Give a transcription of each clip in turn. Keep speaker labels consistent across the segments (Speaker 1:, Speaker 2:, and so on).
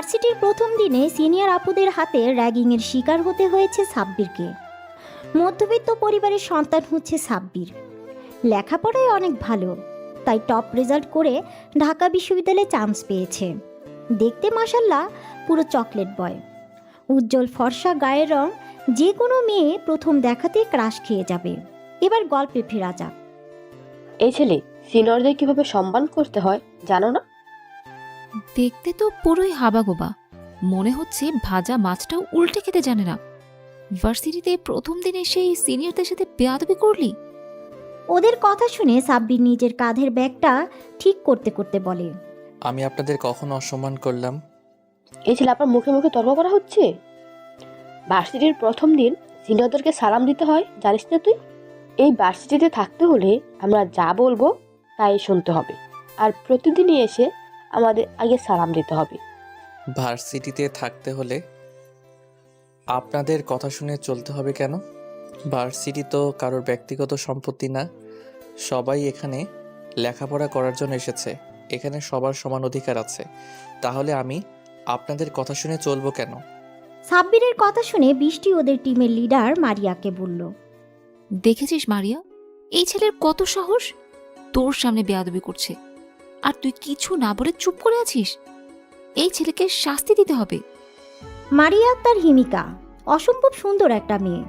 Speaker 1: ভার্সিটির প্রথম দিনে সিনিয়র আপুদের হাতে র্যাগিংয়ের শিকার হতে হয়েছে সাব্বিরকে। মধ্যবিত্ত পরিবারের সন্তান হচ্ছে সাব্বির। লেখাপড়ায় অনেক ভালো, তাই টপ রেজাল্ট করে ঢাকা বিশ্ববিদ্যালয়ে চান্স পেয়েছে। দেখতে মাশাল্লাহ পুরো চকলেট বয়। উজ্জ্বল ফর্সা গায়ের রং, যে কোনো মেয়ে প্রথম দেখাতেই ক্রাশ খেয়ে যাবে। এবার গল্পে ফেরা যাক।
Speaker 2: এই ছেলে সিনিয়রদের কিভাবে সম্মান করতে হয় জানো না?
Speaker 3: দেখতে তো পুরোই হাবাগোবা, মনে হচ্ছে ভাজা মাছটাও উল্টে খেতে জানে না। ভার্সিটিতে প্রথম দিনে সেই সিনিয়রদের সাথে বেয়াদবি করলি?
Speaker 1: ওদের কথা শুনে সাব্বির নিজের কাঁধের ব্যাগটা ঠিক করতে করতে বলে,
Speaker 4: আমি আপনাদের কখনো অসম্মান করলাম?
Speaker 2: এই ছেলে আপনার মুখে মুখে তর্ক করা হচ্ছে। ভার্সিটির প্রথম দিন সিনিয়রদেরকে সালাম দিতে হয়, জানিস না তুই? এই ভার্সিটিতে থাকতে হলে আমরা যা বলবো তাই শুনতে হবে, আর প্রতিদিনই এসে আমাদের আগে সালাম দিতে হবে।
Speaker 4: ভার্সিটিতে থাকতে হলে আপনাদের কথা শুনে চলতে হবে কেন? ভার্সিটি তো কারোর ব্যক্তিগত সম্পত্তি না। সবাই এখানে লেখাপড়া করার জন্য এসেছে। এখানে সবার সমান অধিকার আছে। তাহলে আমি আপনাদের কথা শুনে চলবো কেন?
Speaker 1: সাব্বিরের কথা শুনে বৃষ্টি ওদের টিমের লিডার মারিয়াকে বলল,
Speaker 3: দেখেছিস মারিয়া, এই ছেলের কত সাহস, তোর সামনে বেয়াদবি করছে, আর তুই কিছু না বলে চুপ করে আছিস। এই ছেলেকে শাস্তি দিতে হবে।
Speaker 1: মারিয়া তার হিমিকা, অসম্ভব সুন্দর একটা মেয়ে,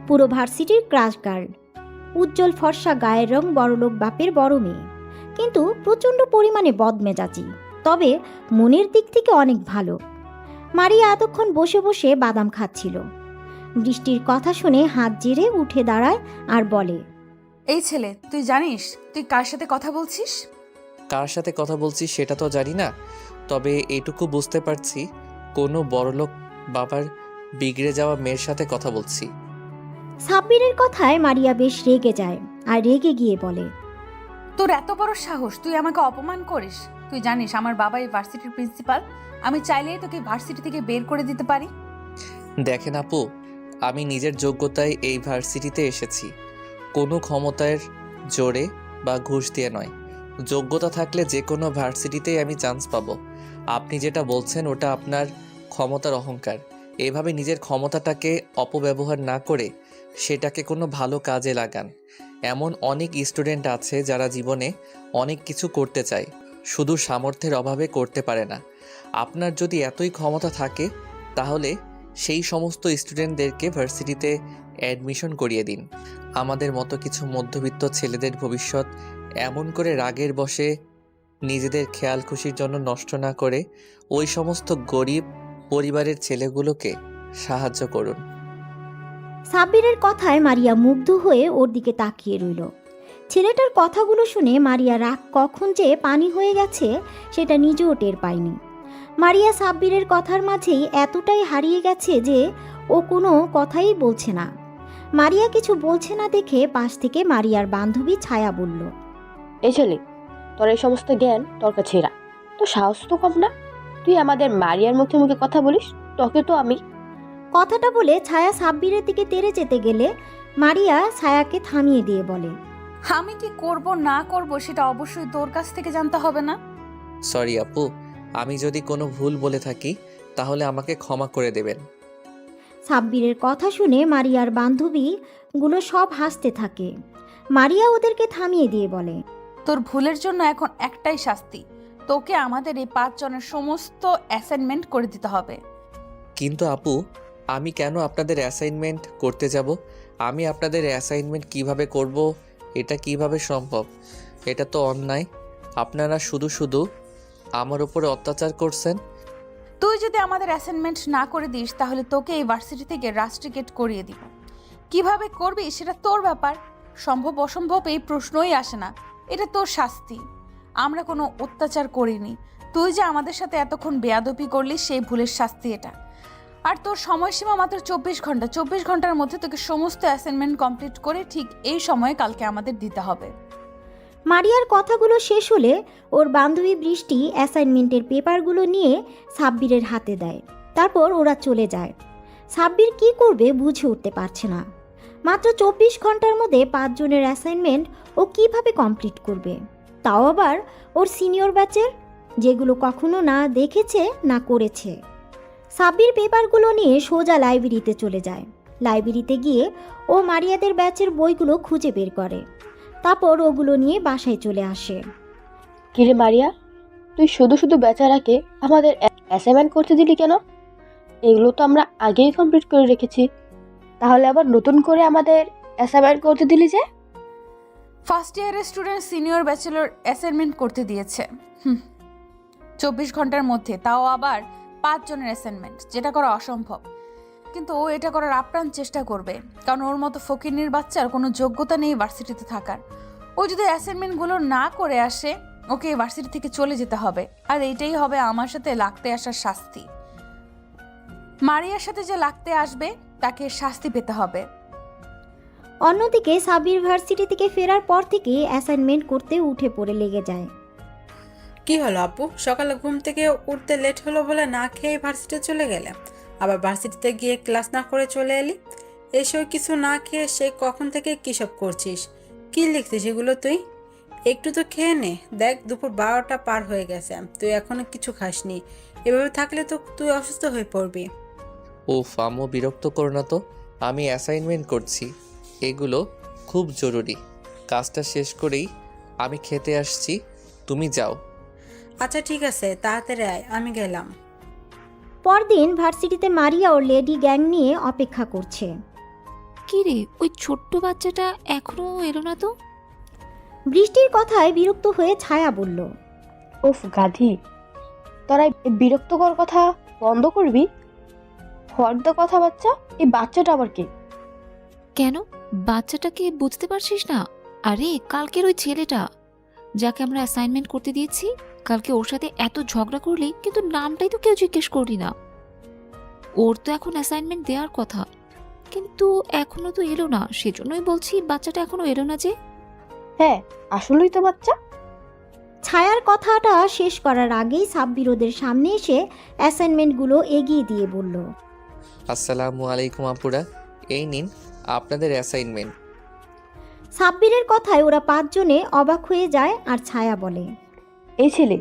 Speaker 1: পুরো ভার্সিটির ক্রাশ গার্ল। উজ্জ্বল ফর্সা গায়ের রং, বড়লোক বাপের বড় মেয়ে, কিন্তু প্রচণ্ড পরিমাণে বদমেজাজি, তবে মনের দিক থেকে অনেক ভালো। মারিয়া এতক্ষণ বসে বসে বাদাম খাচ্ছিল। বৃষ্টির কথা শুনে হাত জেরে উঠে দাঁড়ায় আর বলে,
Speaker 5: এই ছেলে, তুই জানিস তুই কার সাথে কথা বলছিস?
Speaker 4: কার সাথে কথা বলছি সেটা তো জানি না, তবে এটুকু বুঝতে পারছি কোনো বড়লোক বাবার বিগড়ে যাওয়া মেয়ের সাথে কথা বলছি।
Speaker 1: সাব্বিরের কথায় মারিয়া বেশ রেগে যায় আর রেগে গিয়ে বলে,
Speaker 5: তোর এত বড় সাহস, তুই আমাকে অপমান করিস? তুই জানিস আমার বাবা এই ভার্সিটির প্রিন্সিপাল, আমি চাইলেই তোকে ভার্সিটি থেকে বের করে দিতে পারি।
Speaker 4: দেখেন আপু, আমি নিজের যোগ্যতায় এই ভার্সিটিতে এসেছি, কোনো ক্ষমতার জোরে বা ঘুষ দিয়ে নয়। যোগ্যতা থাকলে যে কোনো ভার্সিটিতেই আমি চান্স পাবো। আপনি যেটা বলছেন ওটা আপনার ক্ষমতার অহংকার। এভাবে নিজের ক্ষমতাটাকে অপব্যবহার না করে সেটাকে কোনো ভালো কাজে লাগান। এমন অনেক স্টুডেন্ট আছে যারা জীবনে অনেক কিছু করতে চায়, শুধু সামর্থ্যের অভাবে করতে পারে না। আপনার যদি এতই ক্ষমতা থাকে তাহলে সেই সমস্ত স্টুডেন্টদেরকে ভার্সিটিতে অ্যাডমিশন করিয়ে দিন। আমাদের মতো কিছু মধ্যবিত্ত ছেলেদের ভবিষ্যৎ এমন করে রাগের বশে নিজেদের খেয়াল খুশির জন্য নষ্ট না করে ওই সমস্ত গরিব পরিবারের ছেলেগুলোকে সাহায্য করুন।
Speaker 1: সাব্বিরের কথায় মারিয়া মুগ্ধ হয়ে ওর দিকে তাকিয়ে রইল। ছেলেটার কথাগুলো শুনে মারিয়া রাগ কখন যে পানি হয়ে গেছে সেটা নিজেও টের পায়নি। মারিয়া সাব্বিরের কথার মাঝেই এতটাই হারিয়ে গেছে যে ও কোনো কথাই বলছে না। মারিয়া কিছু বলছে না দেখে পাশ থেকে মারিয়ার বান্ধবী ছায়া বলল,
Speaker 2: এই ছেলে, তোর এই সমস্ত জ্ঞান তোর কাছে এরা, তো সাহস তো কম না? তুই আমাদের মারিয়ার মুখে মুখে কথা বলিস? তোকে তো আমি।
Speaker 1: কথাটা বলে ছায়া সাব্বিরের দিকে তেড়ে যেতে গেলে মারিয়া ছায়াকে থামিয়ে দিয়ে বলে,
Speaker 5: আমি কি করব না করব সেটা অবশ্যই তোর কাছ থেকে জানতে হবে না?
Speaker 4: সরি আপু, আমি যদি কোনো ভুল বলে থাকি তাহলে আমাকে ক্ষমা করে দেবেন।
Speaker 1: সাব্বিরের কথা শুনে মারিয়ার বান্ধবীগুলো সব হাসতে থাকে। মারিয়া ওদেরকে থামিয়ে দিয়ে বলে,
Speaker 5: তোর ভুলের জন্য এখন একটাই শাস্তি, তোকে আমাদের এই 5 জনের সমস্ত অ্যাসাইনমেন্ট করে দিতে হবে।
Speaker 4: কিন্তু আপু, আমি কেন আপনাদের অ্যাসাইনমেন্ট করতে যাব? আমি আপনাদের অ্যাসাইনমেন্ট কিভাবে করব? এটা কিভাবে সম্ভব? এটা তো অন্যায়। আপনারা শুধু শুধু আমার উপরে অত্যাচার করছেন।
Speaker 5: তুই যদি আমাদের অ্যাসাইনমেন্ট না করে দিস তাহলে তোকে এই ভার্সিটি থেকে রাস্ট্রিকেট করিয়ে দিব। কিভাবে করবি সেটা তোর ব্যাপার, সম্ভব অসম্ভব এই প্রশ্নই আসে না, এটা তোর শাস্তি। আমরা কোনো অত্যাচার করিনি, তুই যে আমাদের সাথে এতক্ষণ বেয়াদবি করলি সেই ভুলের শাস্তি এটা। আর তোর সময়সীমা মাত্র 24 ঘন্টা। 24 ঘন্টার মধ্যে তোকে সমস্ত অ্যাসাইনমেন্ট কমপ্লিট করে ঠিক এই সময়ে কালকে আমাদের দিতে হবে।
Speaker 1: মারিয়ার কথাগুলো শেষ হলে ওর বান্ধবী বৃষ্টি অ্যাসাইনমেন্টের পেপারগুলো নিয়ে সাব্বিরের হাতে দেয়। তারপর ওরা চলে যায়। সাব্বির কি করবে বুঝে উঠতে পারছে না। মাত্র 24 ঘন্টার মধ্যে 5 জনের অ্যাসাইনমেন্ট ও কিভাবে কমপ্লিট করবে, তাও আবার ওর সিনিয়র ব্যাচের। যেগুলো কখনো না দেখেছে না করেছে। সাব্বির পেপারগুলো নিয়ে সোজা লাইব্রেরিতে চলে যায়। লাইব্রেরিতে গিয়ে ও মারিয়াদের ব্যাচের বইগুলো খুঁজে বের করে, তারপর ওগুলো নিয়ে বাসায় চলে আসে।
Speaker 2: কিরে মারিয়া, তুই শুধু শুধু বেচারাকে আমাদের অ্যাসাইনমেন্ট করতে দিলি কেন? এগুলো তো আমরা আগেই কমপ্লিট করে রেখেছি, তাহলে আবার নতুন করে আমাদের অ্যাসাইনমেন্ট করতে দিলি যে?
Speaker 5: ফার্স্ট ইয়ারের স্টুডেন্ট সিনিয়র ব্যাচেলর অ্যাসাইনমেন্ট করতে দিয়েছে। 24 ঘন্টার মধ্যে, তাও আবার 5 জনের অ্যাসাইনমেন্ট, যেটা করা অসম্ভব। কিন্তু ও এটা করার আপ্রাণ চেষ্টা করবে, কারণ ওর মতো ফকিন্নির বাচ্চার কোনো যোগ্যতা নেই ভার্সিটিতে থাকার। ও যদি অ্যাসাইনমেন্টগুলো না করে আসে, ওকে ভার্সিটি থেকে চলে যেতে হবে। আর এইটাই হবে আমার সাথে লাগতে আসার শাস্তি। মারিয়ার সাথে যে লাগতে আসবে তাকে শাস্তি পেতে হবে।
Speaker 1: অন্যদিকে সাব্বির ভার্সিটি থেকে ফেরার পর থেকে অ্যাসাইনমেন্ট করতে উঠে পড়ে লেগে যায়।
Speaker 6: কি হলো আপু, সকালে ঘুম থেকে উঠতে লেট হলো বলে না খেয়ে ভার্সিটি চলে গেলে, আবার ভার্সিটিতে গিয়ে ক্লাস না করে চলে এলি। এসব কিছু না খেয়ে সে কখন থেকে কী সব করছিস? কি লিখছিস এগুলো তুই? একটু তো খেয়ে নে, দেখ দুপুর 12টা পার হয়ে গেছে, তুই এখনো কিছু খাসনি। এভাবে থাকলে তো তুই অসুস্থ হয়ে পড়বি।
Speaker 4: উফ আম্মু, বিরক্ত করো না তো, আমি অ্যাসাইনমেন্ট করছি। এগুলো খুব জরুরি। কাজটা শেষ করেই আমি খেতে আসছি, তুমি যাও।
Speaker 6: আচ্ছা ঠিক আছে, তাড়াতাড়ি আয়, আমি গেলাম।
Speaker 1: পরদিন ভার্সিটিতে মারিয়া ওর লেডি গ্যাং নিয়ে অপেক্ষা করছে।
Speaker 3: কি রে, ওই ছোট্ট বাচ্চাটা এখনো এলো না তো?
Speaker 1: বৃষ্টির কথায় বিরক্ত হয়ে ছায়া বলল,
Speaker 2: উফ গাধি, তোরা এই বিরক্তকর কথা বন্ধ করবি? ফর্দ কথা বাচ্চা, এই বাচ্চাটা আবার কে?
Speaker 3: কেন, বাচ্চাটাকে বুঝতে পারছিস না? আরে কালকের ওই ছেলেটা যাকে আমরা অ্যাসাইনমেন্ট করতে দিয়েছি, কালকে ওর সাথে এত ঝগড়া করলি কিন্তু নামটাই তো কেউ জিজ্ঞেস করলি না। ওর তো এখন অ্যাসাইনমেন্ট দেওয়ার কথা, কিন্তু এখনো তো এলো না। সেজন্যই বলছি বাচ্চাটা এখনো এলো না যে।
Speaker 2: হ্যাঁ, আসলেই তো বাচ্চা।
Speaker 1: ছায়ার কথাটা শেষ করার আগেই সাব্বির ওদের সামনে এসে অ্যাসাইনমেন্টগুলো এগিয়ে দিয়ে বলল,
Speaker 4: আসসালামু আলাইকুম আপুরা, এই নিন আপনাদের অ্যাসাইনমেন্ট।
Speaker 1: সাব্বিরের কথায় ওরা 5 জনে অবাক হয়ে যায় আর ছায়া বলে,
Speaker 2: এই ছেলে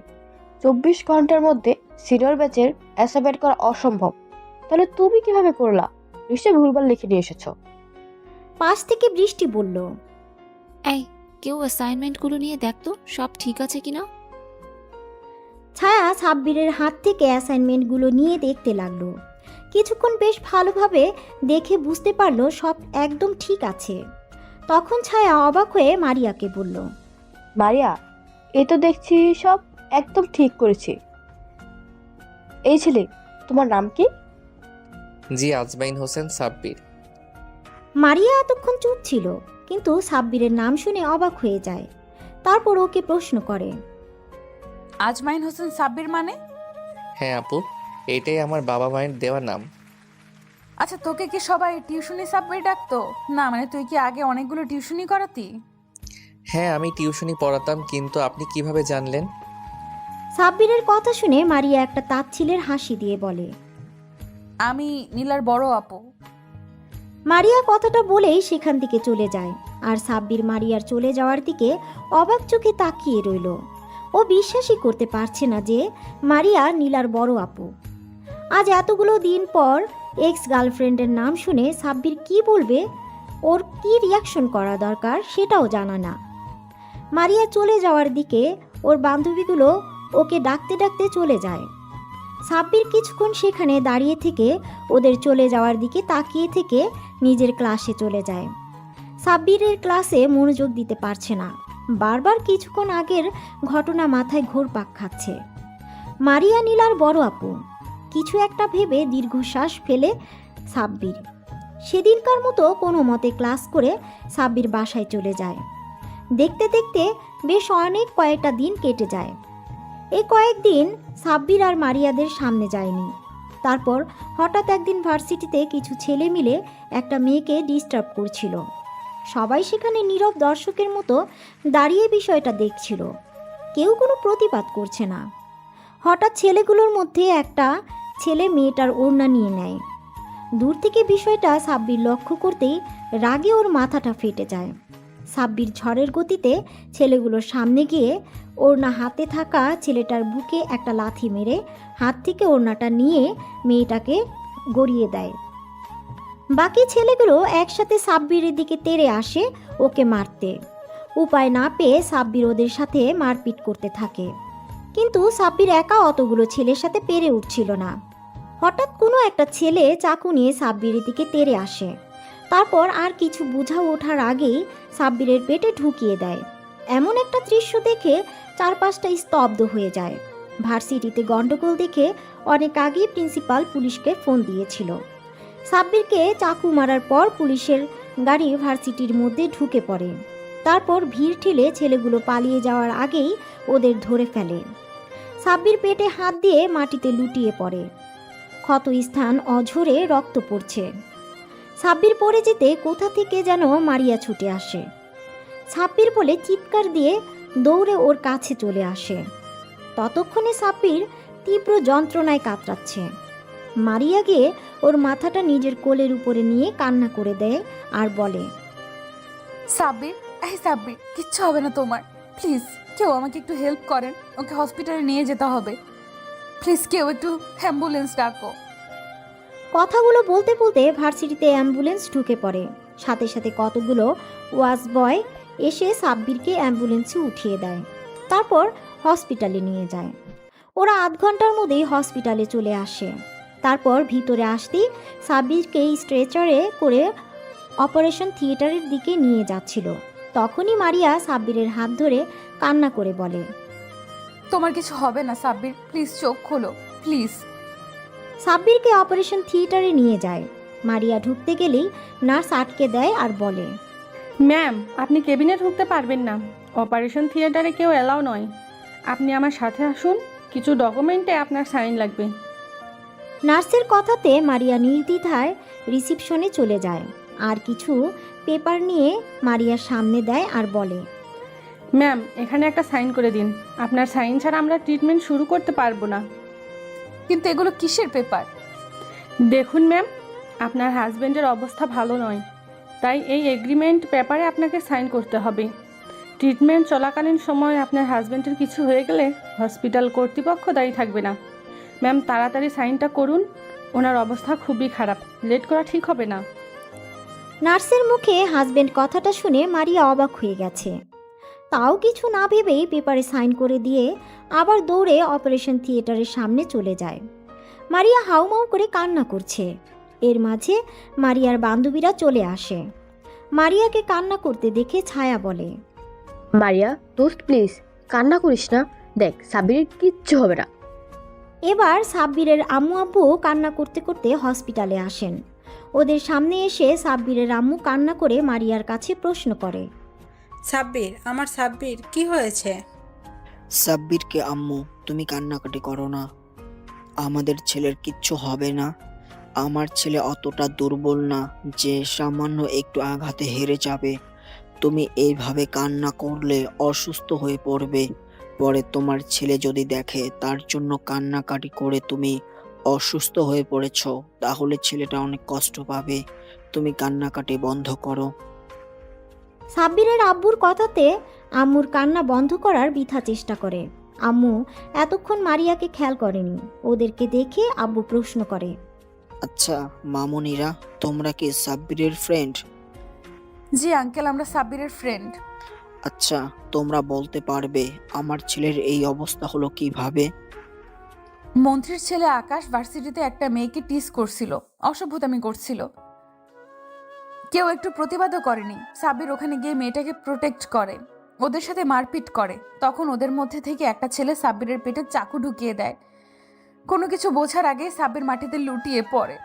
Speaker 2: 24 ঘন্টার মধ্যে সিনিয়র ব্যাচের অ্যাসাইনমেন্ট করা অসম্ভব, তাহলে তুমি কিভাবে করলা? নিশ্চয়ই ভুলভাল লিখে নিয়ে এসেছো।
Speaker 1: পাশ থেকে বৃষ্টি বলল,
Speaker 3: এই কেউ অ্যাসাইনমেন্টগুলো নিয়ে দেখতো সব ঠিক আছে কিনা।
Speaker 1: ছায়া সাব্বিরের হাত থেকে অ্যাসাইনমেন্টগুলো নিয়ে দেখতে লাগলো। কিছুক্ষণ বেশ ভালোভাবে দেখে বুঝতে পারলো সব একদম ঠিক আছে। তখন ছায়া অবাক হয়ে মারিয়াকে বলল,
Speaker 2: মারিয়া, এ তো দেখছি সব একদম ঠিক করেছি। এই ছেলে, তোমার নাম কি?
Speaker 4: জি, আজমাইন হোসেন সাব্বির।
Speaker 1: মারিয়া এতক্ষণ চুপ ছিল, কিন্তু সাব্বিরের নাম শুনে অবাক হয়ে যায়। তারপর ওকে প্রশ্ন করে,
Speaker 5: আজমাইন হোসেন সাব্বির মানে?
Speaker 4: হ্যাঁ আপু, এটাই আমার বাবা মায়ের দেওয়া নাম।
Speaker 5: আচ্ছা, তোকে কি সবাই টিউশনি সাব্বির ডাকতো? না মানে তুই কি আগে অনেকগুলো টিউশনি করাতি?
Speaker 4: হ্যাঁ, আমি টিউশনি পড়াতাম, কিন্তু আপনি কিভাবে জানলেন?
Speaker 1: সাব্বিরের কথা শুনে মারিয়া একটা তাচ্ছিলের হাসি দিয়ে বলে,
Speaker 5: আমি নীলার বড় আপু।
Speaker 1: মারিয়া কথাটা বলেই সেখান থেকে চলে যায়। আর সাব্বির মারিয়ার চলে যাওয়ার দিকে অবাক চোখে তাকিয়ে রইল। ও বিশ্বাসই করতে পারছে না যে মারিয়া নীলার বড় আপু। আজ এতগুলো দিন পর এক্স গার্লফ্রেন্ডের নাম শুনে সাব্বির কি বলবে, ওর কি রিয়াকশন করা দরকার সেটাও জানা না। মারিয়া চলে যাওয়ার দিকে ওর বান্ধবীগুলো ওকে ডাকতে ডাকতে চলে যায়। সাব্বির কিছুক্ষণ সেখানে দাঁড়িয়ে থেকে ওদের চলে যাওয়ার দিকে তাকিয়ে থেকে নিজের ক্লাসে চলে যায়। সাব্বিরের ক্লাসে মনোযোগ দিতে পারছে না, বারবার কিছুক্ষণ আগের ঘটনা মাথায় ঘোরপাক খাচ্ছে। মারিয়া নীলার বড় আপু, কিছু একটা ভেবে দীর্ঘশ্বাস ফেলে সাব্বির সেদিনকার মতো কোনো মতে ক্লাস করে সাব্বির বাসায় চলে যায়। দেখতে দেখতে বেশ অনেক কয়েকটা দিন কেটে যায়। এই কয়েকদিন সাব্বির আর মারিয়াদের সামনে যায়নি। তারপর হঠাৎ একদিন ভার্সিটিতে কিছু ছেলে মিলে একটা মেয়েকে ডিস্টার্ব করছিল। সবাই সেখানে নীরব দর্শকের মতো দাঁড়িয়ে বিষয়টা দেখছিল, কেউ কোনো প্রতিবাদ করছে না। হঠাৎ ছেলেগুলোর মধ্যে একটা ছেলে মেয়েটার ওড়না নিয়ে নেয়। দূর থেকে বিষয়টা সাব্বির লক্ষ্য করতেই রাগে ওর মাথাটা ফেটে যায়। সাব্বির ঝড়ের গতিতে ছেলেগুলোর সামনে গিয়ে ওড়না হাতে থাকা ছেলেটার বুকে একটা লাথি মেরে হাত থেকে ওড়নাটা নিয়ে মেয়েটাকে গড়িয়ে দেয়। বাকি ছেলেগুলো একসাথে সাব্বিরের দিকে তেড়ে আসে ওকে মারতে। উপায় না পেয়ে সাব্বির ওদের সাথে মারপিট করতে থাকে, কিন্তু সাব্বির একা অতগুলো ছেলের সাথে পেরে উঠছিল না। হঠাৎ কোনো একটা ছেলে চাকু নিয়ে সাব্বিরের দিকে তেড়ে আসে। তারপর আর কিছু বোঝা ওঠার আগেই সাব্বিরের পেটে ঢুকিয়ে দেয়। এমন একটা দৃশ্য দেখে চারপাশটা স্তব্ধ হয়ে যায়। ভার্সিটিতে গন্ডগোল দেখে অনেক আগেই প্রিন্সিপাল পুলিশকে ফোন দিয়েছিল। সাব্বিরকে চাকু মারার পর পুলিশের গাড়ি ভার্সিটির মধ্যে ঢুকে পড়ে। তারপর ভিড় ঠেলে ছেলেগুলো পালিয়ে যাওয়ার আগেই ওদের ধরে ফেলে। সাব্বির পেটে হাত দিয়ে মাটিতে লুটিয়ে পড়ে। ক্ষত স্থান অঝরে রক্ত পড়ছে। সাব্বির পড়ে যেতে কোথা থেকে যেন মারিয়া ছুটে আসে। সাব্বির বলে চিৎকার দিয়ে দৌড়ে ওর কাছে চলে আসে। ততক্ষণে সাব্বির তীব্র যন্ত্রণায় কাতরাচ্ছে। মারিয়া গিয়ে ওর মাথাটা নিজের কোলের উপরে নিয়ে কান্না করে দেয় আর বলে,
Speaker 5: সাব্বির, সাব্বির, কিচ্ছু হবে না তোমার। প্লিজ কেউ আমাকে একটু হেল্প করেন, ওকে হসপিটালে নিয়ে যেতে হবে। প্লিজ কেউ একটু অ্যাম্বুলেন্স ডাকো।
Speaker 1: কথাগুলো বলতে বলতে ভার্সিটিতে অ্যাম্বুলেন্স ঢুকে পড়ে। সাথে সাথে কতগুলো ওয়াচ বয় এসে সাব্বিরকে অ্যাম্বুলেন্সে উঠিয়ে দেয়। তারপর হসপিটালে নিয়ে যায়। ওরা আধ ঘন্টার মধ্যেই হসপিটালে চলে আসে। তারপর ভিতরে আসতেই সাব্বিরকে স্ট্রেচারে করে অপারেশন থিয়েটারের দিকে নিয়ে যাচ্ছিল। তখনই মারিয়া সাব্বিরের হাত ধরে কান্না করে বলে,
Speaker 5: তোমার কিছু হবে না সাব্বির, প্লিজ চোখ খোলো, প্লিজ।
Speaker 1: সাব্বিরকে অপারেশন থিয়েটারে নিয়ে যায়। মারিয়া ঢুকতে গেলেই নার্স আটকে দেয় আর বলে,
Speaker 7: ম্যাম, আপনি কেবিনে ঢুকতে পারবেন না। অপারেশন থিয়েটারে কেউ অ্যালাউ নয়। আপনি আমার সাথে আসুন, কিছু ডকুমেন্টে আপনার সাইন লাগবে।
Speaker 1: নার্সের কথাতে মারিয়া নির্দ্বিধায় রিসিপশনে চলে যায় আর কিছু পেপার নিয়ে মারিয়ার সামনে দেয় আর বলে,
Speaker 7: ম্যাম, এখানে একটা সাইন করে দিন। আপনার সাইন ছাড়া আমরা ট্রিটমেন্ট শুরু করতে পারবো না।
Speaker 5: কিন্তু এগুলো কিসের পেপার?
Speaker 7: দেখুন ম্যাম, আপনার হাজব্যান্ডের অবস্থা ভালো নয়, তাই এই এগ্রিমেন্ট পেপারে আপনাকে সাইন করতে হবে। ট্রিটমেন্ট চলাকালীন সময় আপনার হাজব্যান্ডের কিছু হয়ে গেলে হসপিটাল কর্তৃপক্ষ দায়ী থাকবে না। ম্যাম, তাড়াতাড়ি সাইনটা করুন, ওনার অবস্থা খুবই খারাপ, লেট করা ঠিক হবে না।
Speaker 1: নার্সের মুখে হাজবেন্ড কথাটা শুনে মারিয়া অবাক হয়ে গেছে। তাও কিছু না ভেবেই পেপারে সাইন করে দিয়ে আবার দৌড়ে অপারেশন থিয়েটারের সামনে চলে যায়। মারিয়া হাউমাউ করে কান্না করছে। এর মাঝে মারিয়ার বান্ধবীরা চলে আসে। মারিয়াকে কান্না করতে দেখে ছায়া বলে,
Speaker 2: মারিয়া দোস্ত প্লিজ কান্না করিস না, দেখ সাব্বিরের কিচ্ছু হবে না।
Speaker 1: এবার সাব্বিরের আম্মু আব্বু কান্না করতে করতে হসপিটালে আসেন। ওদের সামনে এসে সাব্বিরের আম্মু কান্না করে মারিয়ার কাছে প্রশ্ন করে,
Speaker 6: সাব্বির, আমার সাব্বির, কি হয়েছে?
Speaker 8: সাব্বিরকে আম্মু তুমি কান্নাকাটি করো না, আমাদের ছেলের কিচ্ছু হবে না। আমার ছেলে অতটা দুর্বল না যে সামান্য একটু আঘাতে হেরে যাবে। তুমি এইভাবে কান্না করলে অসুস্থ হয়ে পড়বে। পরে তোমার ছেলে যদি দেখে তার জন্য কান্নাকাটি করে তুমি অসুস্থ হয়ে পড়েছ, তাহলে ছেলেটা অনেক কষ্ট পাবে। তুমি কান্নাকাটি বন্ধ করো।
Speaker 1: সাব্বিরের আব্বুর কথাতে আম্মুর কান্না বন্ধ করার বৃথা চেষ্টা করে। আম্মু এতক্ষণ মারিয়াকে খেয়াল করেনি। ওদেরকে দেখে আব্বু প্রশ্ন করে,
Speaker 8: আচ্ছা মামুনিরা, তোমরা কি সাব্বিরের ফ্রেন্ড?
Speaker 5: জি আঙ্কেল, আমরা সাব্বিরের ফ্রেন্ড।
Speaker 8: আচ্ছা, তোমরা বলতে পারবে আমার ছেলের এই অবস্থা হলো কিভাবে?
Speaker 5: মন্ত্রীর ছেলে আকাশ ভার্সিটিতে একটা মেয়েকে টিস করছিল, অসভ্যতামি করছিল। কেউ একটু প্রতিবাদও করেনি। সাব্বির ওখানে গিয়ে মেয়েটাকে প্রোটেক্ট করে, ওদের সাথে মারপিট করে। তখন ওদের মধ্যে থেকে একটা ছেলে সাব্বিরের পেটে চাকু ঢুকিয়ে দেয়। কোনো কিছু বোঝার আগেই সাব্বির মাটিতে লুটিয়ে পড়ে।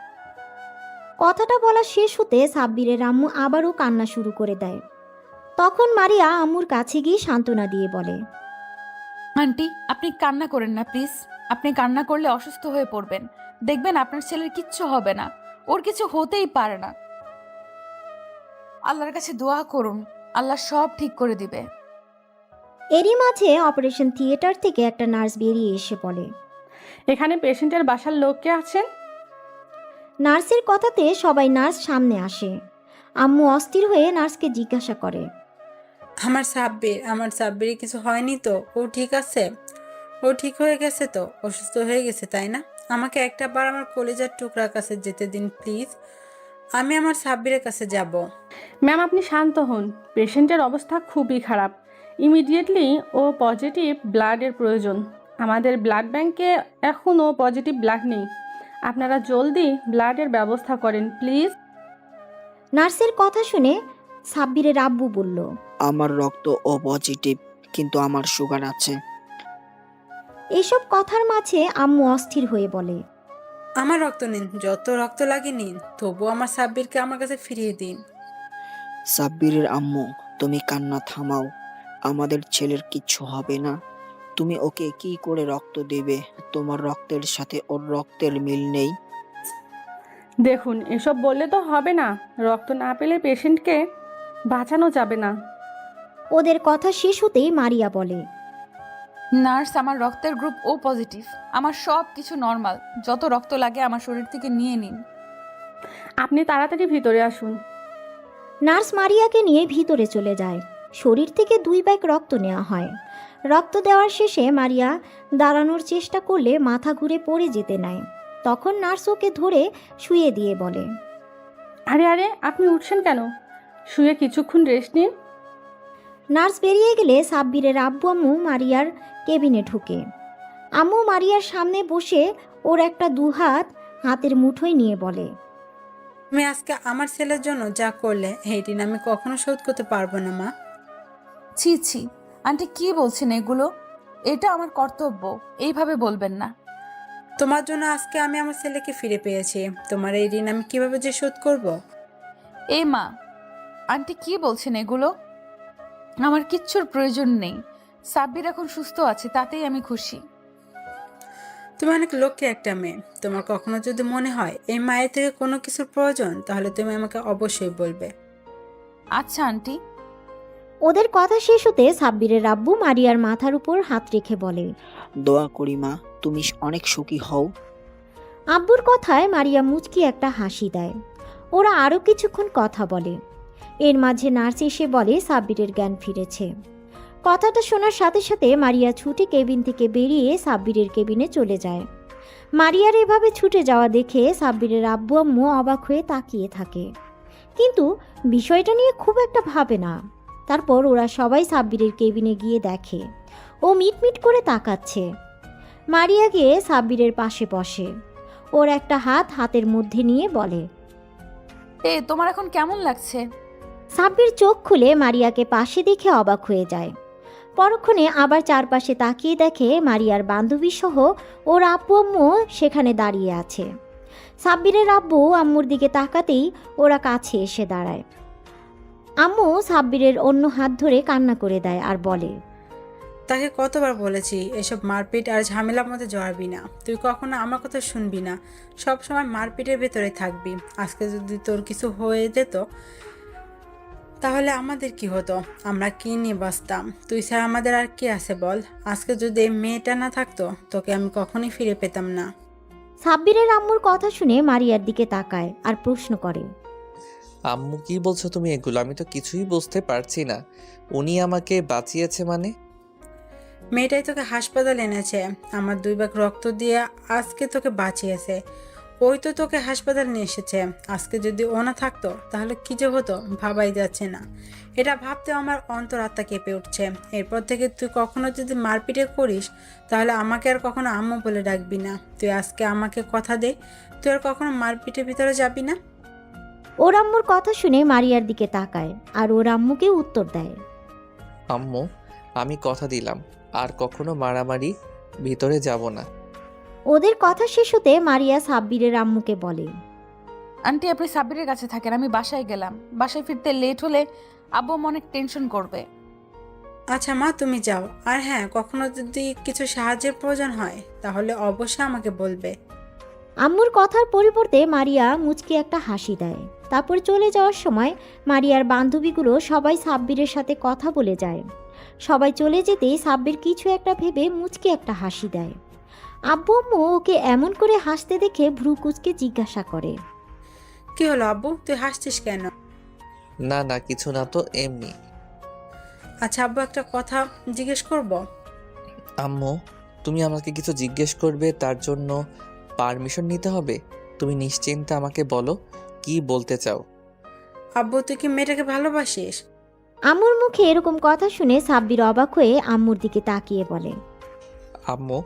Speaker 1: কথাটা বলা শেষ হতে সাব্বিরের আম্মু আবারও কান্না শুরু করে দেয়। তখন মারিয়া আম্মুর কাছে গিয়ে সান্ত্বনা দিয়ে বলে,
Speaker 5: আন্টি, আপনি কান্না করেন না প্লিজ। আপনি কান্না করলে অসুস্থ হয়ে পড়বেন। দেখবেন আপনার ছেলের কিচ্ছু হবে না, ওর কিছু হতেই পারে না। আল্লাহর কাছে দোয়া করুন, আল্লাহ সব ঠিক করে দিবে।
Speaker 1: এরই মাঝে অপারেশন থিয়েটার থেকে একটা নার্স বেরিয়ে এসে বলে,
Speaker 7: এখানে পেশেন্টের বাসার লোক কে আছেন?
Speaker 1: নার্সের কথাতে সবাই নার্স সামনে আসে। আম্মু অস্থির হয়ে নার্সকে জিজ্ঞাসা করে,
Speaker 6: আমার সাব্বির কিছু হয়নি তো? ও ঠিক আছে? ও ঠিক হয়ে গেছে তো? অসুস্থ হয়ে গেছে তাই না? আমাকে একটা বার আমার কলেজার টুকরার কাছে যেতে দিন প্লিজ। আমি আমার সাব্বিরের কাছে যাব।
Speaker 7: ম্যাম আপনি শান্ত হন, পেশেন্টের অবস্থা খুবই খারাপ। ইমিডিয়েটলি ও পজিটিভ ব্লাডের প্রয়োজন। আমাদের ব্লাড ব্যাংকে এখনও পজিটিভ ব্লাড নেই। আপনারা জলদি ব্লাডের ব্যবস্থা করেন প্লিজ।
Speaker 1: নার্সের কথা শুনে সাব্বিরের আব্বু বলল,
Speaker 8: আমার রক্ত ও পজিটিভ, কিন্তু আমার সুগার আছে।
Speaker 1: এসব কথার মাঝে আম্মু অস্থির হয়ে বলে,
Speaker 6: আমার রক্ত নিন, যত রক্ত লাগে নিন, তবু আমার সাব্বিরকে আমার কাছে ফিরিয়ে দিন।
Speaker 8: সাব্বিরের আম্মু, তুমি কান্না থামাও। আমাদের ছেলের কিচ্ছু হবে না। তুমি ওকে কি করে রক্ত দেবে? তোমার রক্তের সাথে ওর রক্তের মিল নেই।
Speaker 7: দেখুন এসব বললে তো হবে না, রক্ত না পেলে পেশেন্টকে বাঁচানো যাবে না।
Speaker 1: ওদের কথা শেষ হতেই মারিয়া বলে,
Speaker 5: নার্স, আমার রক্তের গ্রুপ ও পজিটিভ। আমার সব কিছু নর্মাল। যত রক্ত লাগে আমার শরীর থেকে নিয়ে নিন।
Speaker 7: আপনি তাড়াতাড়ি ভিতরে আসুন।
Speaker 1: নার্স মারিয়াকে নিয়ে ভিতরে চলে যায়। শরীর থেকে 2 ব্যাগ রক্ত নেওয়া হয়। রক্ত দেওয়ার শেষে মারিয়া দাঁড়ানোর চেষ্টা করলে মাথা ঘুরে পড়ে যেতে নেয়। তখন নার্স ওকে ধরে শুয়ে দিয়ে বলে,
Speaker 7: আরে আরে আপনি উঠছেন কেন? শুয়ে কিছুক্ষণ রেস্ট নিন।
Speaker 1: নার্স বেরিয়ে গেলে সাব্বিরের আব্বু আম্মু মারিয়ার কেবিনে ঢুকে। আম্মু মারিয়ার সামনে বসে ওর একটা দুহাত হাতের মুঠোয় নিয়ে বলে,
Speaker 6: তুমি আজকে আমার ছেলের জন্য যা করলে এই ঋণ আমি কখনো শোধ করতে পারবো না মা।
Speaker 5: ছি ছি, আন্টি কি বলছেন এগুলো? এটা আমার কর্তব্য, এইভাবে বলবেন না।
Speaker 6: তোমার জন্য আজকে আমি আমার ছেলেকে ফিরে পেয়েছি। তোমার এই ঋণ আমি কিভাবে যে শোধ করব?
Speaker 5: এই মা, আন্টি কি বলছেন এগুলো? আমার কিচ্ছুর প্রয়োজন নেই। সাব্বির এখন সুস্থ আছে, তাতেই আমি খুশি।
Speaker 6: তুমি অনেক লক্ষ্যে একটা মেয়ে। তোমার কখনো যদি মনে হয় এই মায়ের থেকে কোনো কিছুর প্রয়োজন, তাহলে তুমি আমাকে অবশ্যই বলবে।
Speaker 5: আচ্ছা আন্টি।
Speaker 1: ওদের কথা শেষ হতে সাব্বিরের আব্বু মারিয়ার মাথার উপর হাত রেখে বলে,
Speaker 8: দোয়া করি মা, তুমি অনেক সুখী হও।
Speaker 1: আব্বুর কথায় মারিয়া মুচকি একটা হাসি দেয়। ওরা আরও কিছুক্ষণ কথা বলে। এর মাঝে নার্স এসে বলে সাব্বিরের জ্ঞান ফিরেছে। কথাটা শোনার সাথে সাথে মারিয়া ছুটে কেবিন থেকে বেরিয়ে সাব্বিরের কেবিনে চলে যায়। মারিয়ার এভাবে ছুটে যাওয়া দেখে সাব্বিরের আব্বু আম্মু অবাক হয়ে তাকিয়ে থাকে, কিন্তু বিষয়টা নিয়ে খুব একটা ভাবে না। তারপর ওরা সবাই সাব্বিরের কেবিনে গিয়ে দেখে ও মিটমিট করে তাকাচ্ছে। মারিয়া গিয়ে সাব্বিরের পাশে বসে। ওর একটা হাত হাতের মধ্যে নিয়ে বলে,
Speaker 5: তোমার এখন কেমন লাগছে?
Speaker 1: সাব্বির চোখ খুলে মারিয়াকে পাশে দেখে অবাক হয়ে যায়। পরক্ষণে আবার চারপাশে তাকিয়ে দেখে মারিয়ার বান্ধবী সহ ওর আব্বু আম্মু সেখানে দাঁড়িয়ে আছে। সাব্বিরের আব্বু আম্মুর দিকে তাকাতেই ওরা কাছে এসে দাঁড়ায়। আম্মু সাব্বিরের অন্য হাত ধরে কান্না করে দেয় আর বলে,
Speaker 6: তাকে কতবার বলেছি এসব মারপিট আর ঝামেলার মধ্যে জড়াবি না। তুই কখনো আমার কথা শুনবি না, সব সময় মারপিটের ভেতরে থাকবি। আজকে যদি তোর কিছু হয়ে যেত তাহলে আমাদের কি হতো? আমরা কি নিয়ে বাঁচতাম? তুই ছাড়া আমাদের আর কি আছে বল? আজকে যদি এই মেয়েটা না থাকতো, তোকে আমি কখনোই ফিরে পেতাম না।
Speaker 1: সাব্বিরের আম্মুর কথা শুনে মারিয়ার দিকে তাকায় আর প্রশ্ন করে,
Speaker 4: আম্মু কি বলছো তুমি এগুলো? আমি তো কিছুই বুঝতে পারছি না। উনি আমাকে বাঁচিয়েছে মানে?
Speaker 6: মেয়েটাই তোকে হাসপাতাল এনেছে, আমার 2 ভাগ রক্ত দিয়ে আজকে তোকে বাঁচিয়েছে। ওই তো তোকে হাসপাতাল নিয়ে এসেছে। আজকে যদি ও না থাকতো তাহলে কি যে হতো ভাবাই যাচ্ছে না। এটা ভাবতে আমার অন্তরাত্মা কেঁপে উঠছে। এরপর থেকে তুই কখনো যদি মারপিটে করিস তাহলে আমাকে আর কখনো আম্মু বলে ডাকবি না। তুই আজকে আমাকে কথা দে, তুই আর কখনো মারপিটের ভিতরে যাবি না।
Speaker 1: ওর আম্মুর কথা শুনে মারিয়ার দিকে তাকায় আর ওর আম্মুকে উত্তর দেয়,
Speaker 4: আম্মু, আমি কথা দিলাম আর কখনো মারামারি ভিতরে যাব না।
Speaker 1: ওদের কথা শেষ হতে মারিয়া সাব্বিরের আম্মুকে বলে,
Speaker 5: আন্টি আপনি সাব্বিরের কাছে থাকেন, আমি বাসায় গেলাম। বাসায় ফিরতে লেট হলে আব্বু অনেক টেনশন করবে।
Speaker 6: আচ্ছা মা, তুমি যাও। আর হ্যাঁ, কখনো যদি কিছু সাহায্যের প্রয়োজন হয় তাহলে অবশ্যই আমাকে বলবে।
Speaker 1: আম্মুর কথার পরিবর্তে মারিয়া মুচকি একটা হাসি দেয়। তারপর চলে যাওয়ার সময় মারিয়ার বান্ধবীগুলো সবাই সাব্বিরের সাথে কথা বলে যায়। সবাই চলে যেতেই সাব্বির কিছু একটা ভেবে মুচকি একটা হাসি দেয়। আব্বু আম্মু ওকে এমন করে হাসতে দেখে ভ্রু কুচকে জিজ্ঞাসা করে,
Speaker 6: কি হলো আব্বু, তুই হাসছিস কেন?
Speaker 4: না না, কিছু না তো, এমনি।
Speaker 6: আচ্ছা আব্বু, একটা কথা জিজ্ঞেস করব?
Speaker 4: আম্মু, তুমি আমাকে কিছু জিজ্ঞেস করবে, তার জন্য পারমিশন নিতে হবে? তুমি নিশ্চিন্তে আমাকে বলো কি বলতে চাও।
Speaker 6: আব্বু, তুই কি মেয়েটাকে ভালোবাসিস?
Speaker 1: আম্মুর মুখে এরকম কথা শুনে সাব্বির অবাক হয়ে আম্মুর দিকে তাকিয়ে বলে,
Speaker 4: আম্মু,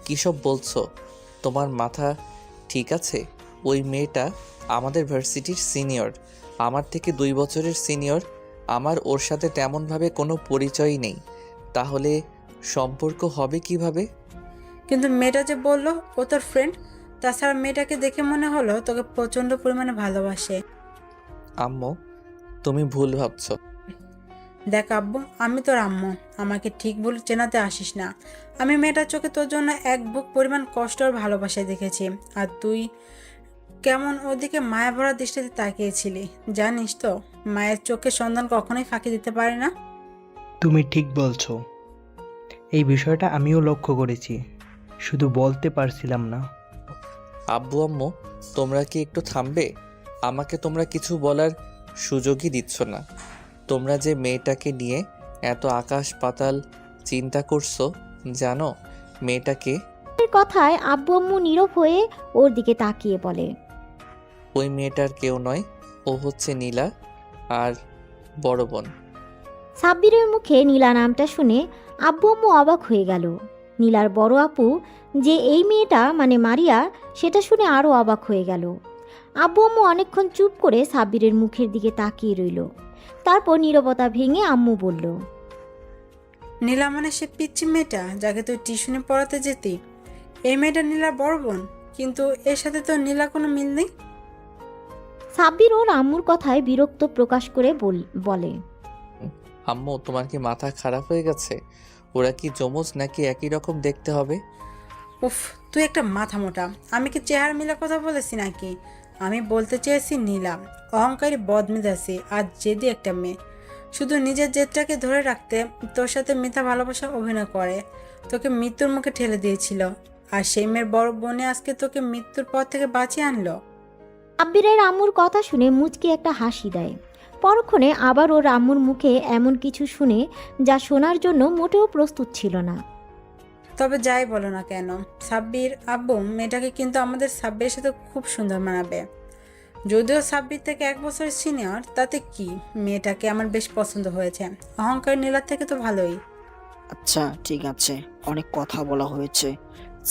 Speaker 4: কী সব বলছো? তোমার মাথা ঠিক আছে? ওই মেয়েটা আমাদের ভার্সিটির সিনিয়র, আমার থেকে 2 বছরের সিনিয়র। আমার ওর সাথে তেমনভাবে কোনো পরিচয়ই নেই, তাহলে সম্পর্ক হবে কিভাবে?
Speaker 6: কিন্তু মেয়েটা যে বললো ও তোর ফ্রেন্ড, তাছাড়া মেয়েটাকে দেখে মনে হলো তোকে প্রচণ্ড পরিমাণে ভালোবাসে।
Speaker 4: আম্মু, তুমি ভুল ভাবছো।
Speaker 6: দেখ আব্বু, আমি তোর আম্মু, আমাকে ঠিক ভুল চেনাতে আসিস না। আমি মেয়েটার চোখে তোর জন্য এক বুক পরিমাণ কষ্ট আর ভালোবাসা দেখেছি, আর তুই কেমন ওদিকে মায়া ভরা দৃষ্টিতে তাকিয়েছিলি। জানিস তো, মায়ের চোখে সন্তান কখনোই ফাঁকি দিতে পারে না।
Speaker 9: তুমি ঠিক বলছো, এই বিষয়টা আমিও লক্ষ্য করেছি, শুধু বলতে পারছিলাম না।
Speaker 4: আব্বু আম্মু, তোমরা কি একটু থামবে? আমাকে তোমরা কিছু বলার সুযোগই দিচ্ছ না। তোমরা যে মেয়েটাকে নিয়ে এত আকাশ পাতাল চিন্তা করছো, জানো মেয়েটাকে?
Speaker 1: এর কথায় আব্বু আম্মু নীরব হয়ে ওর দিকে তাকিয়ে বলে,
Speaker 4: ওই মেয়েটার কেউ নয়, ও হচ্ছে নীলা আর বড় বোন।
Speaker 1: সাব্বিরের মুখে নীলা নামটা শুনে আব্বু আম্মু অবাক হয়ে গেল। নীলার বড় আপু যে এই মেয়েটা মানে মারিয়া, সেটা শুনে আরও অবাক হয়ে গেল। আব্বু আম্মু অনেকক্ষণ চুপ করে সাব্বিরের মুখের দিকে তাকিয়ে রইল। তারপর নীরবতা ভেঙে আম্মু বলল,
Speaker 6: নীলা মানে সে পিচ্ছি মেয়েটা যাকে তুই টিউশনে পড়াতে যেতি? এই মেয়েটা নীলার বড় বোন, কিন্তু এর সাথে তো নীলা কোনো মিল নেই।
Speaker 1: সাব্বির ওর আম্মুর কথায় বিরক্ত প্রকাশ করে বলে,
Speaker 4: আম্মু, তোমার কি মাথা খারাপ হয়ে গেছে? ওরা কি যমজ নাকি একই রকম দেখতে হবে?
Speaker 6: উফ, তুই একটা মাথা মোটা। আমি কি চেহারা মিলা কথা বলেছি নাকি? আমি বলতে চেয়েছি নীলা অহংকারী বদমেজাজি আর জেদি একটা মেয়ে, শুধু নিজের জেদটাকে ধরে রাখতে তোর সাথে মিথ্যা ভালোবাসা অভিনয় করে তোকে মৃত্যুর মুখে ঠেলে দিয়েছিল, আর সেই মেয়ের বড় বোনে আজকে তোকে মৃত্যুর পর থেকে বাঁচিয়ে আনলো।
Speaker 1: সাব্বিরের আম্মুর কথা শুনে মুচকি একটা হাসি দেয়। পরক্ষণে আবার ওর আম্মুর মুখে এমন কিছু শুনে যা শোনার জন্য মোটেও প্রস্তুত ছিল না।
Speaker 6: তবে যাই বলো না কেন, সাব্বির আব্বু, মেয়েটাকে কিন্তু আমাদের সাব্বিরের সাথে খুব সুন্দর মানাবে। যদিও সাব্বির থেকে 1 বছর সিনিয়র, তাতে কি, মেয়েটাকে আমার বেশ পছন্দ হয়েছে। অহংকার নীলার থেকে তো ভালোই।
Speaker 8: আচ্ছা ঠিক আছে, অনেক কথা বলা হয়েছে।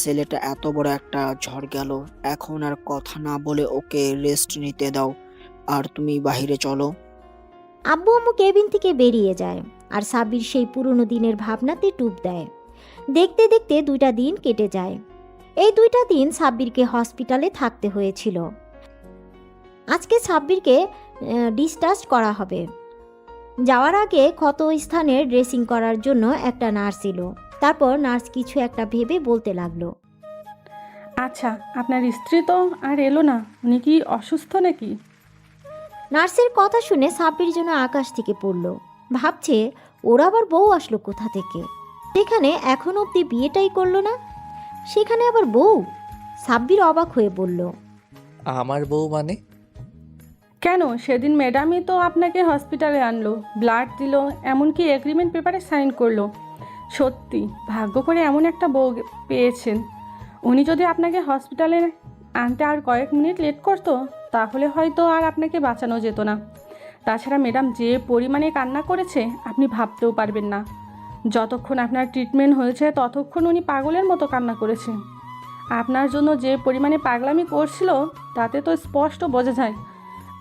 Speaker 8: ছেলেটা এত বড় একটা ঝড় গেল, এখন আর কথা না বলে ওকে রেস্ট নিতে দাও, আর তুমি বাইরে চলো।
Speaker 1: আব্বু আম্মু কেবিন থেকে বেরিয়ে যায়, আর সাব্বির সেই পুরনো দিনের ভাবনাতে ডুব দেয়। দেখতে দেখতে 2টা দিন কেটে যায়। এই 2টা দিন সাব্বিরকে হসপিটালে থাকতে হয়েছিল। আজকে সাব্বিরকে ডিসচার্জ করা হবে। যাওয়ার আগে ক্ষত স্থানের ড্রেসিং করার জন্য একটা নার্স এলো। তারপর নার্স কিছু একটা ভেবে বলতে লাগলো,
Speaker 7: আচ্ছা, আপনার স্ত্রী তো আর এলো না, উনি কি অসুস্থ নাকি?
Speaker 1: নার্সের কথা শুনে সাব্বির যেন আকাশ থেকে পড়ল। ভাবছে ওর আবার বউ আসলো কোথা থেকে, যেখানে এখন অবধি বিয়েটাই করলো না, সেখানে আবার বউ। সাব্বির অবাক হয়ে বলল,
Speaker 4: আমার বউ মানে?
Speaker 7: কেন, সেদিন ম্যাডামই তো আপনাকে হসপিটালে আনলো, ব্লাড দিল, এমনকি এগ্রিমেন্ট পেপারে সাইন করলো। সত্যি ভাগ্য করে এমন একটা বউ পেয়েছেন। উনি যদি আপনাকে হসপিটালে আনতে আর কয়েক মিনিট লেট করতো, তাহলে হয়তো আর আপনাকে বাঁচানো যেত না। তাছাড়া ম্যাডাম যে পরিমাণে কান্না করেছে আপনি ভাবতেও পারবেন না। যতক্ষণ আপনার ট্রিটমেন্ট হয়েছে ততক্ষণ উনি পাগলের মতো কান্না করেছে। আপনার জন্য যে পরিমাণে পাগলামি করছিল তাতে তো স্পষ্ট বোঝা যায়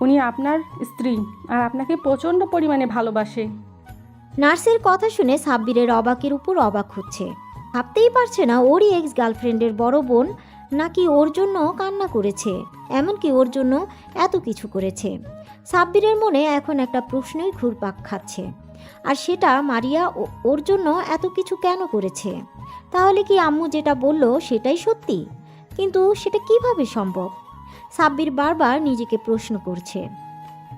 Speaker 7: উনি আপনার স্ত্রী আর আপনাকে প্রচণ্ড পরিমাণে ভালোবাসে।
Speaker 1: নার্সের কথা শুনে সাব্বিরের অবাকের উপর অবাক হচ্ছে। ভাবতেই পারছে না ওরই এক্স গার্লফ্রেন্ডের বড় বোন নাকি ওর জন্য কান্না করেছে, এমনকি ওর জন্য এত কিছু করেছে। সাব্বিরের মনে এখন একটা প্রশ্নই ঘুরপাক খাচ্ছে, আর সেটা মারিয়া ওর জন্য এত কিছু কেন করেছে। তাহলে কি আম্মু যেটা বলল সেটাই সত্যি? কিন্তু সেটা কিভাবে সম্ভব? সাব্বির বারবার নিজেকে প্রশ্ন করছে।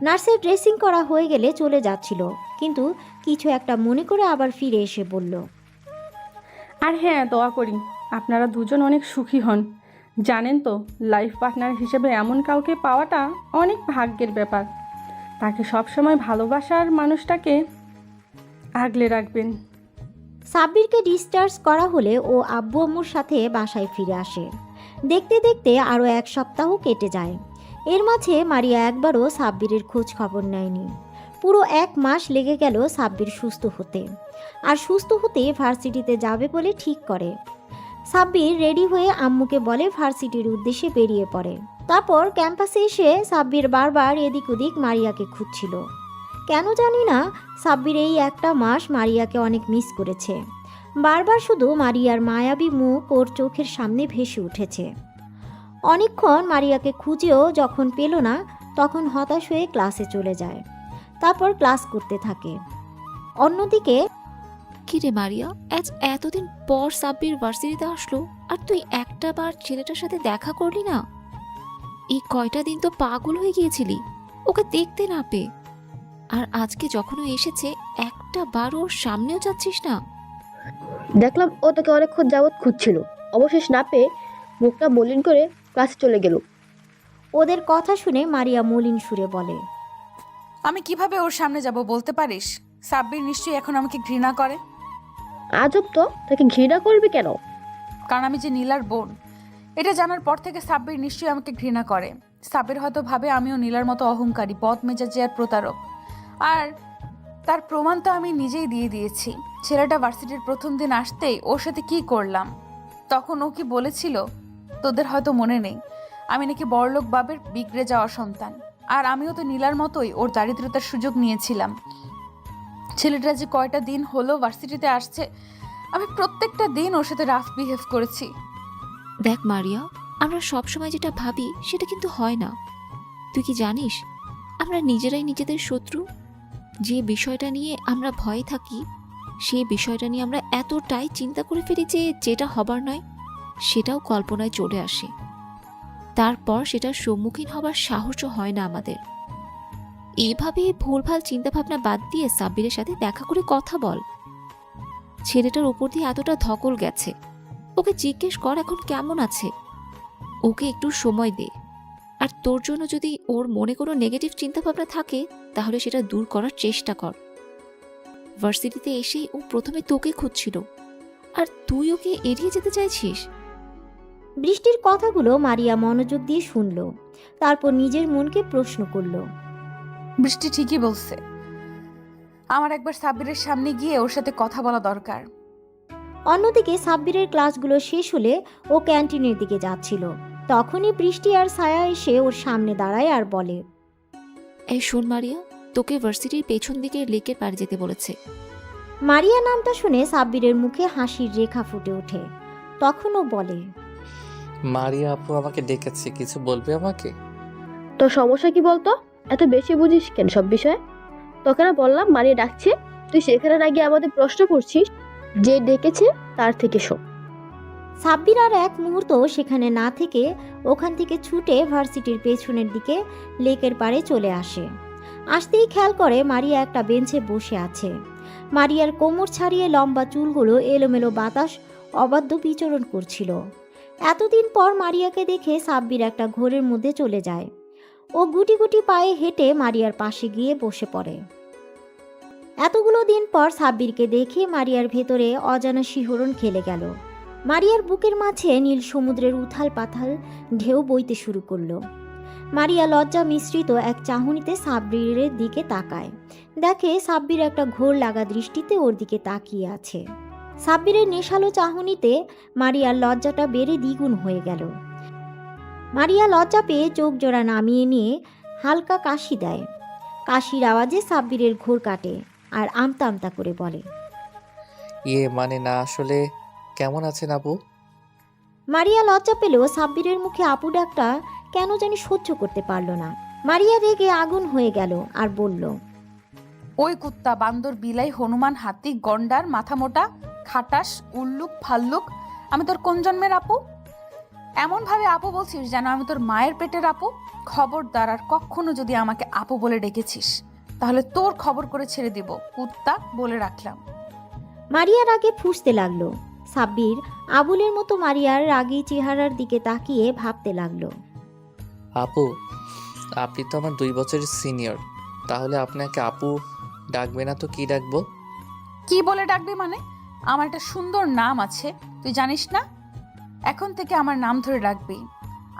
Speaker 1: নার্সের ড্রেসিং করা হয়ে গেলে চলে যাচ্ছিল, কিন্তু কিছু একটা মনে করে আবার ফিরে এসে বলল,
Speaker 7: আর হ্যাঁ, দোয়া করি আপনারা দুজন অনেক সুখী হন। জানেন তো, লাইফ পার্টনার হিসেবে এমন কাউকে পাওয়াটা অনেক ভাগ্যের ব্যাপার। তাকে সবসময় ভালোবাসার মানুষটাকে আগলে রাখবেন।
Speaker 1: সাব্বিরকে ডিসচার্জ করা হলে ও আব্বু আম্মুর সাথে বাসায় ফিরে আসে। দেখতে দেখতে আরও 1 সপ্তাহ কেটে যায়। এর মাঝে মারিয়া একবারও সাব্বিরের খোঁজ খবর নেয়নি। পুরো 1 মাস লেগে গেল সাব্বির সুস্থ হতে। আর সুস্থ হতে ভার্সিটিতে যাবে বলে ঠিক করে। সাব্বির রেডি হয়ে আম্মুকে বলে ভার্সিটির উদ্দেশ্যে বেরিয়ে পড়ে। তারপর ক্যাম্পাসে এসে সাব্বির বারবার এদিক ওদিক মারিয়াকে খুঁজছিল। কেন জানি না, সাব্বির এই 1টা মাস মারিয়াকে অনেক মিস করেছে। বারবার শুধু মারিয়ার মায়াবী মুখ ওর চোখের সামনে ভেসে উঠেছে। অনেকক্ষণ মারিয়াকে খুঁজেও যখন পেল না, তখন হতাশ হয়ে ক্লাসে চলে যায়। তারপর ক্লাস করতে থাকে। অন্যদিকে
Speaker 3: কি রে মারিয়া, আজ এতদিন পর সাব্বির ভার্সিটিতে আসলো আর তুই একটা বার ছেলেটার সাথে দেখা করলি না? এই কয়টা দিন তো পাগল হয়ে গিয়েছিলি ওকে দেখতে না পেয়ে, আর আজকে যখন ও এসেছে একটা বার ওর সামনেও যাচ্ছিস না।
Speaker 2: দেখলাম ও তোকে অনেকক্ষণ যাবৎ খুঁজছিল, অবশেষ না পেয়ে মুখটা মলিন করে ক্লাসে চলে গেল।
Speaker 1: ওদের কথা শুনে মারিয়া মলিন সুরে বলে,
Speaker 5: আমি কিভাবে ওর সামনে যাব বলতে পারিস? সাব্বির নিশ্চয়ই এখন আমাকে ঘৃণা করে।
Speaker 2: আজব তো, তাকে ঘৃণা করবি কেন?
Speaker 5: কারণ আমি যে নীলার বোন, এটা জানার পর থেকে সাব্বির নিশ্চয়ই আমাকে ঘৃণা করে। সাব্বির হয়তো ভাবে আমিও নীলার মতো অহংকারী, বদমেজাজি আর প্রতারক। আর তার প্রমাণ তো আমি নিজেই দিয়ে দিয়েছি। ছেলেটা ভার্সিটির প্রথম দিন আসতেই ওর সাথে কি করলাম, তখন ও কি বলেছিল তোদের হয়তো মনে নেই, আমি নাকি বড়লোক বাবের বিগড়ে যাওয়া সন্তান। আর আমিও তো নীলার মতোই ওর দারিদ্রতার সুযোগ নিয়েছিলাম। ছেলেটা যে কয়টা দিন হলো ভার্সিটিতে আসছে, আমি প্রত্যেকটা দিন ওর সাথে রাফ বিহেভ করেছি।
Speaker 3: দেখ মারিয়া, আমরা সবসময় যেটা ভাবি সেটা কিন্তু হয় না। তুই কি জানিস আমরা নিজেরাই নিজেদের শত্রু? যে বিষয়টা নিয়ে আমরা ভয়ে থাকি সেই বিষয়টা নিয়ে আমরা এতটাই চিন্তা করে ফেলি যে যেটা হবার নয় সেটাও কল্পনায় চলে আসে। তারপর সেটার সম্মুখীন হবার সাহসও হয় না আমাদের। এভাবে ভুলভাল চিন্তাভাবনা বাদ দিয়ে সাব্বিরের সাথে দেখা করে কথা বল। ছেলেটার উপর দিয়ে এতটা ধকল গেছে, ওকে জিজ্ঞেস কর এখন কেমন আছে। ওকে একটু সময় দে। আর তোর জন্য যদি ওর মনে কোনো নেগেটিভ চিন্তাভাবনা থাকে তাহলে সেটা দূর করার চেষ্টা কর। ভার্সিটিতে এসেই ও প্রথমে তোকে খুঁজছিল, আর তুই ওকে এড়িয়ে যেতে চাইছিস।
Speaker 1: বৃষ্টির কথাগুলো মারিয়া মনোযোগ দিয়ে শুনল। তারপর নিজের মনকে প্রশ্ন করল,
Speaker 5: বৃষ্টি ঠিকই বলছে, আমার একবার সাব্বিরের সামনে গিয়ে ওর সাথে কথা বলা দরকার।
Speaker 1: অন্যদিকে সাব্বিরের ক্লাসগুলো শেষ হলে ও ক্যান্টিনের দিকে যাচ্ছিল। তখনই বৃষ্টি আর ছায়া এসে ওর সামনে দাঁড়ায় আর বলে,
Speaker 3: এই শোন মারিয়া, তোকে ভার্সিটির পেছন দিকে লেকের পাড়ে যেতে বলেছে।
Speaker 1: মারিয়া নামটা শুনে সাব্বিরের মুখে হাসির রেখা ফুটে ওঠে। তখন ও বলে,
Speaker 4: মারিয়া আপু আমাকে ডেকেছে, কিছু বলবে আমাকে?
Speaker 2: তোর সমস্যা কি বলতো? এত বেশি বুঝিস কেন সব বিষয়ে? তোকে না বললাম মারিয়া ডাকছে, তুই সেখানে না গিয়ে আমাদের প্রশ্ন করছিস। যে ডেকেছে তার থেকে শোন।
Speaker 1: সাব্বির আর এক মুহূর্ত সেখানে না থেকে ওখান থেকে ছুটে ভার্সিটির পেছনের দিকে লেকের পাড়ে চলে আসে। আসতেই খেয়াল করে মারিয়া একটা বেঞ্চে বসে আছে। মারিয়ার কোমর ছাড়িয়ে লম্বা চুলগুলো এলোমেলো বাতাস অবাধ্য বিচরণ করছিল। এতদিন পর মারিয়াকে দেখে সাব্বির একটা ঘোরের মধ্যে চলে যায়। ও গুটি গুটি পায়ে হেঁটে মারিয়ার পাশে গিয়ে বসে পড়ে। এতগুলো দিন পর সাব্বিরকে দেখে মারিয়ার ভেতরে অজানা শিহরণ খেলে গেল। মারিয়ার বুকের মাঝে নীল সমুদ্রের উথাল পাথাল ঢেউ বইতে শুরু করলো। মারিয়া লজ্জা মিশ্রিত এক চাহনিতে সাব্বিরের দিকে তাকায়। দেখে সাব্বির একটা ঘোর লাগা দৃষ্টিতে ওর দিকে তাকিয়ে আছে। সাব্বিরের নেশালো চাহনিতে মারিয়ার লজ্জাটা বেড়ে দ্বিগুণ হয়ে গেল। মারিয়া লজ্জা পেয়ে চোখ জোড়া নামিয়ে নিয়ে হালকা কাশি দেয়। কাশির আওয়াজে সাব্বিরের ঘোর কাটে আর আমতা আমতা করে বলে,
Speaker 4: মানে না, আসলে কেমন আছেন আপু?
Speaker 1: মারিয়া লজ্জা পেলেও সাব্বিরের মুখে আপু ডাকটা কেন জানি সহ্য করতে পারল না। মারিয়া রেগে আগুন হয়ে গেল আর বলল,
Speaker 5: ওই কুত্তা, বান্দর, বিলাই, হনুমান, হাতি, গন্ডার, মাথা মোটা, খাটাস, উল্লুক, ফাল্লুক, আমি তোর কোন জন্মের আপু? এমন ভাবে আপু বলছিস যেন আমি তোর মায়ের পেটের আপু। খবরদার, আর কখনো যদি আমাকে আপু বলে ডেকেছিস তাহলে তোর খবর করে ছেড়ে দিব, কুত্তা, বলে রাখলাম।
Speaker 1: মারিয়া রাগে ফুঁসতে লাগলো। সাব্বির আবুলের মতো মারিয়ার রাগী চেহারার দিকে তাকিয়ে ভাবতে লাগলো,
Speaker 4: আপু, আপনি তো আমার 2 বছরের সিনিয়র, তাহলে আপনাকে আপু ডাকবে না তো কি ডাকবো?
Speaker 5: কি বলে ডাকবি মানে? আমার একটা সুন্দর নাম আছে, তুই জানিস না? এখন থেকে আমার নাম ধরে ডাকবি।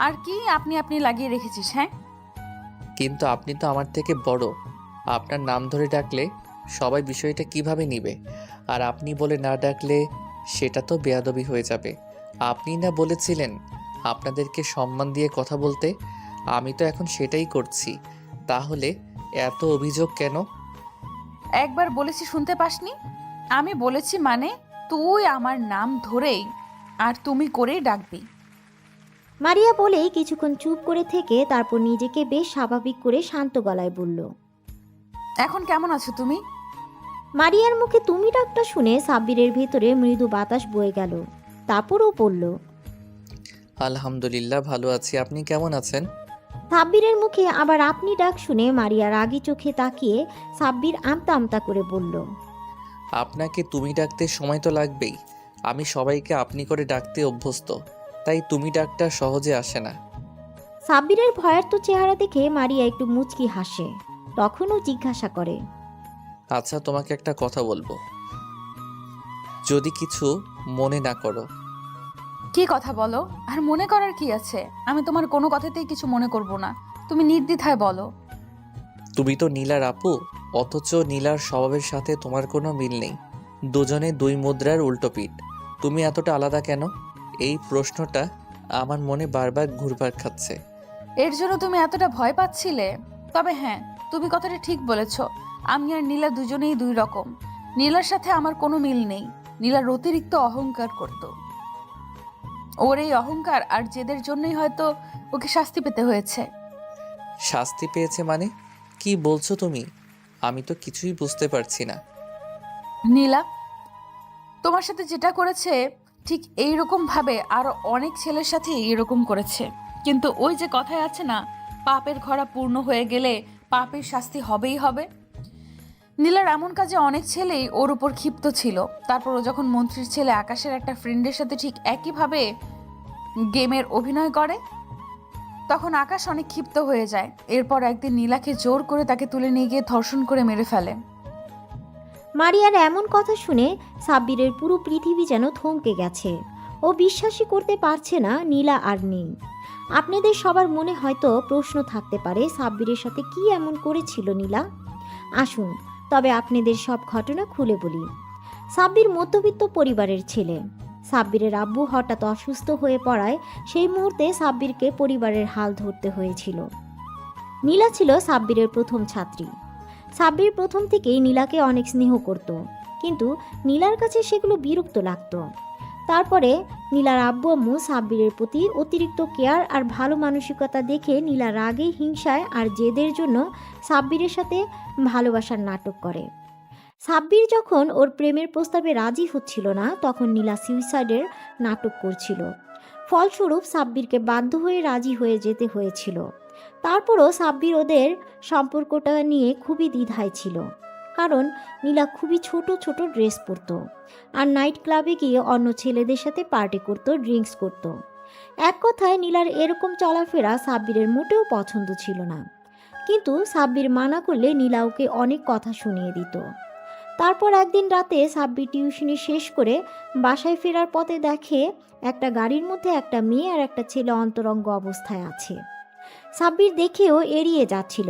Speaker 5: আর কি আপনি আপনি লাগিয়ে রেখেছিস? হ্যাঁ,
Speaker 4: কিন্তু আপনি তো আমার থেকে বড়, আপনার নাম ধরে ডাকলে সবাই বিষয়টা কিভাবে নিবে? আর আপনি বলে না ডাকলে সেটা তো বেয়াদবি হয়ে যাবে। আপনি না বলেছিলেন আপনাদেরকে সম্মান দিয়ে কথা বলতে, আমি তো এখন সেটাই করছি। তাহলে এত অভিযোগ কেন?
Speaker 5: একবার বলেছি শুনতে পাসনি? আমি বলেছি মানে তুই আমার নাম ধরেই আর তুমি করেই ডাকবি।
Speaker 1: মারিয়া বলেই কিছুক্ষণ চুপ করে থেকে তারপর নিজেকে বেশ স্বাভাবিক করে শান্ত গলায় বলল।
Speaker 5: এখন কেমন আছো তুমি?
Speaker 1: মারিয়ার মুখে তুমি ডাকটা শুনে সাব্বিরের ভেতরে মৃদু বাতাস বয়ে গেল। তারপরও বলল,
Speaker 4: আলহামদুলিল্লাহ ভালো আছি, আপনি কেমন আছেন?
Speaker 1: সাব্বিরের মুখে আবার আপনি ডাক শুনে মারিয়া রাগী চোখে তাকিয়ে সাব্বির আমতা আমতা করে বলল,
Speaker 4: আপনাকে তুমি ডাকতে সময় তো লাগবেই। আমি সবাইকে আপনি করে ডাকতে অভ্যস্ত, তাই তুমি ডাকটা সহজে আসে না।
Speaker 1: সাব্বিরের ভয়ার্ত চেহারা দেখে মারিয়া একটু মুচকি হাসে। তখনও জিজ্ঞাসা করে,
Speaker 4: আচ্ছা, তোমাকে একটা কথা বলবো, যদি কিছু মনে না করো।
Speaker 5: কি কথা বলো? আর মনে করার কি আছে? আমি তোমার কোনো কথাতেই কিছু মনে করব না, তুমি নির্দ্বিধায় বলো।
Speaker 4: তুমি তো নীলার আপু, অথচ নীলার স্বভাবের সাথে তোমার কোনো মিল নেই। দুজনে দুই মুদ্রার উল্টো পিঠ। তুমি এতটা আলাদা কেন? এই প্রশ্নটা আমার মনে বারবার ঘুরপাক খাচ্ছে।
Speaker 5: এর জন্য তুমি এতটা ভয় পাচ্ছিলে? তবে হ্যাঁ, তুমি কথাটা ঠিক বলেছ। আমি আর নীলা দুজনেই দুই রকম। নীলার সাথে আমার কোনো মিল নেই। নীলার অতিরিক্ত অহংকার করত। ওর এই অহংকার আর জেদের জন্যই হয়তো ওকে শাস্তি পেতে হয়েছে।
Speaker 4: শাস্তি পেয়েছে মানে? কি বলছো তুমি? আমি তো কিছুই বুঝতে পারছি না।
Speaker 5: নীলা তোমার সাথে যেটা করেছে ঠিক এইরকম ভাবে আরো অনেক ছেলের সাথে এরকম করেছে। কিন্তু ওই যে কথায় আছে না, পাপের ঘড়া পূর্ণ হয়ে গেলে পাপের শাস্তি হবেই হবে। নীলার এমন কাজে অনেক ছেলেই ওর উপর ক্ষিপ্ত ছিল। তারপর ও যখন মন্ত্রীর ছেলে আকাশের একটা ফ্রেন্ডের সাথে ঠিক একইভাবে গেমের অভিনয় করে, তখন আকাশ অনেক ক্ষিপ্ত হয়ে যায়। এরপর একদিন নীলাকে জোর করে তাকে তুলে নিয়ে গিয়ে ধর্ষণ করে মেরে ফেলে।
Speaker 1: মারিয়ার এমন কথা শুনে সাব্বিরের পুরো পৃথিবী যেন থমকে গেছে। ও বিশ্বাসই করতে পারছে না নীলা আর নেই। আপনাদের সবার মনে হয়তো প্রশ্ন থাকতে পারে, সাব্বিরের সাথে কি এমন করেছিল নীলা। আসুন তবে আপনাদের সব ঘটনা খুলে বলি। সাব্বির মধ্যবিত্ত পরিবারের ছেলে। সাব্বিরের আব্বু হঠাৎ অসুস্থ হয়ে পড়ায় সেই মুহূর্তে সাব্বিরকে পরিবারের হাল ধরতে হয়েছিল। নীলা ছিল সাব্বিরের প্রথম ছাত্রী। সাব্বির প্রথম থেকেই নীলাকে অনেক স্নেহ করত, কিন্তু নীলার কাছে সেগুলো বিরক্ত লাগতো। তারপরে নীলার আব্বু আম্মু সাব্বিরের প্রতি অতিরিক্ত কেয়ার আর ভালো মানসিকতা দেখে নীলা রাগে, হিংসায় আর জেদের জন্য সাব্বিরের সাথে ভালোবাসার নাটক করে। সাব্বির যখন ওর প্রেমের প্রস্তাবে রাজি হচ্ছিল না, তখন নীলা সুইসাইডের নাটক করছিল। ফলস্বরূপ সাব্বিরকে বাধ্য হয়ে রাজি হয়ে যেতে হয়েছিল। তারপরও সাব্বির ওদের সম্পর্কটা নিয়ে খুবই দ্বিধায় ছিল, কারণ নীলা খুবই ছোট ছোট ড্রেস পরতো আর নাইট ক্লাবে গিয়ে অন্য ছেলেদের সাথে পার্টি করতো, ড্রিঙ্কস করতো। এক কথায় নীলার এরকম চলাফেরা সাব্বিরের মোটেও পছন্দ ছিল না। কিন্তু সাব্বির মানা করলে নীলা ওকে অনেক কথা শুনিয়ে দিত। তারপর একদিন রাতে সাব্বির টিউশনি শেষ করে বাসায় ফেরার পথে দেখে একটা গাড়ির মধ্যে একটা মেয়ে আর একটা ছেলে অন্তরঙ্গ অবস্থায় আছে। সাব্বির দেখেও এড়িয়ে যাচ্ছিল।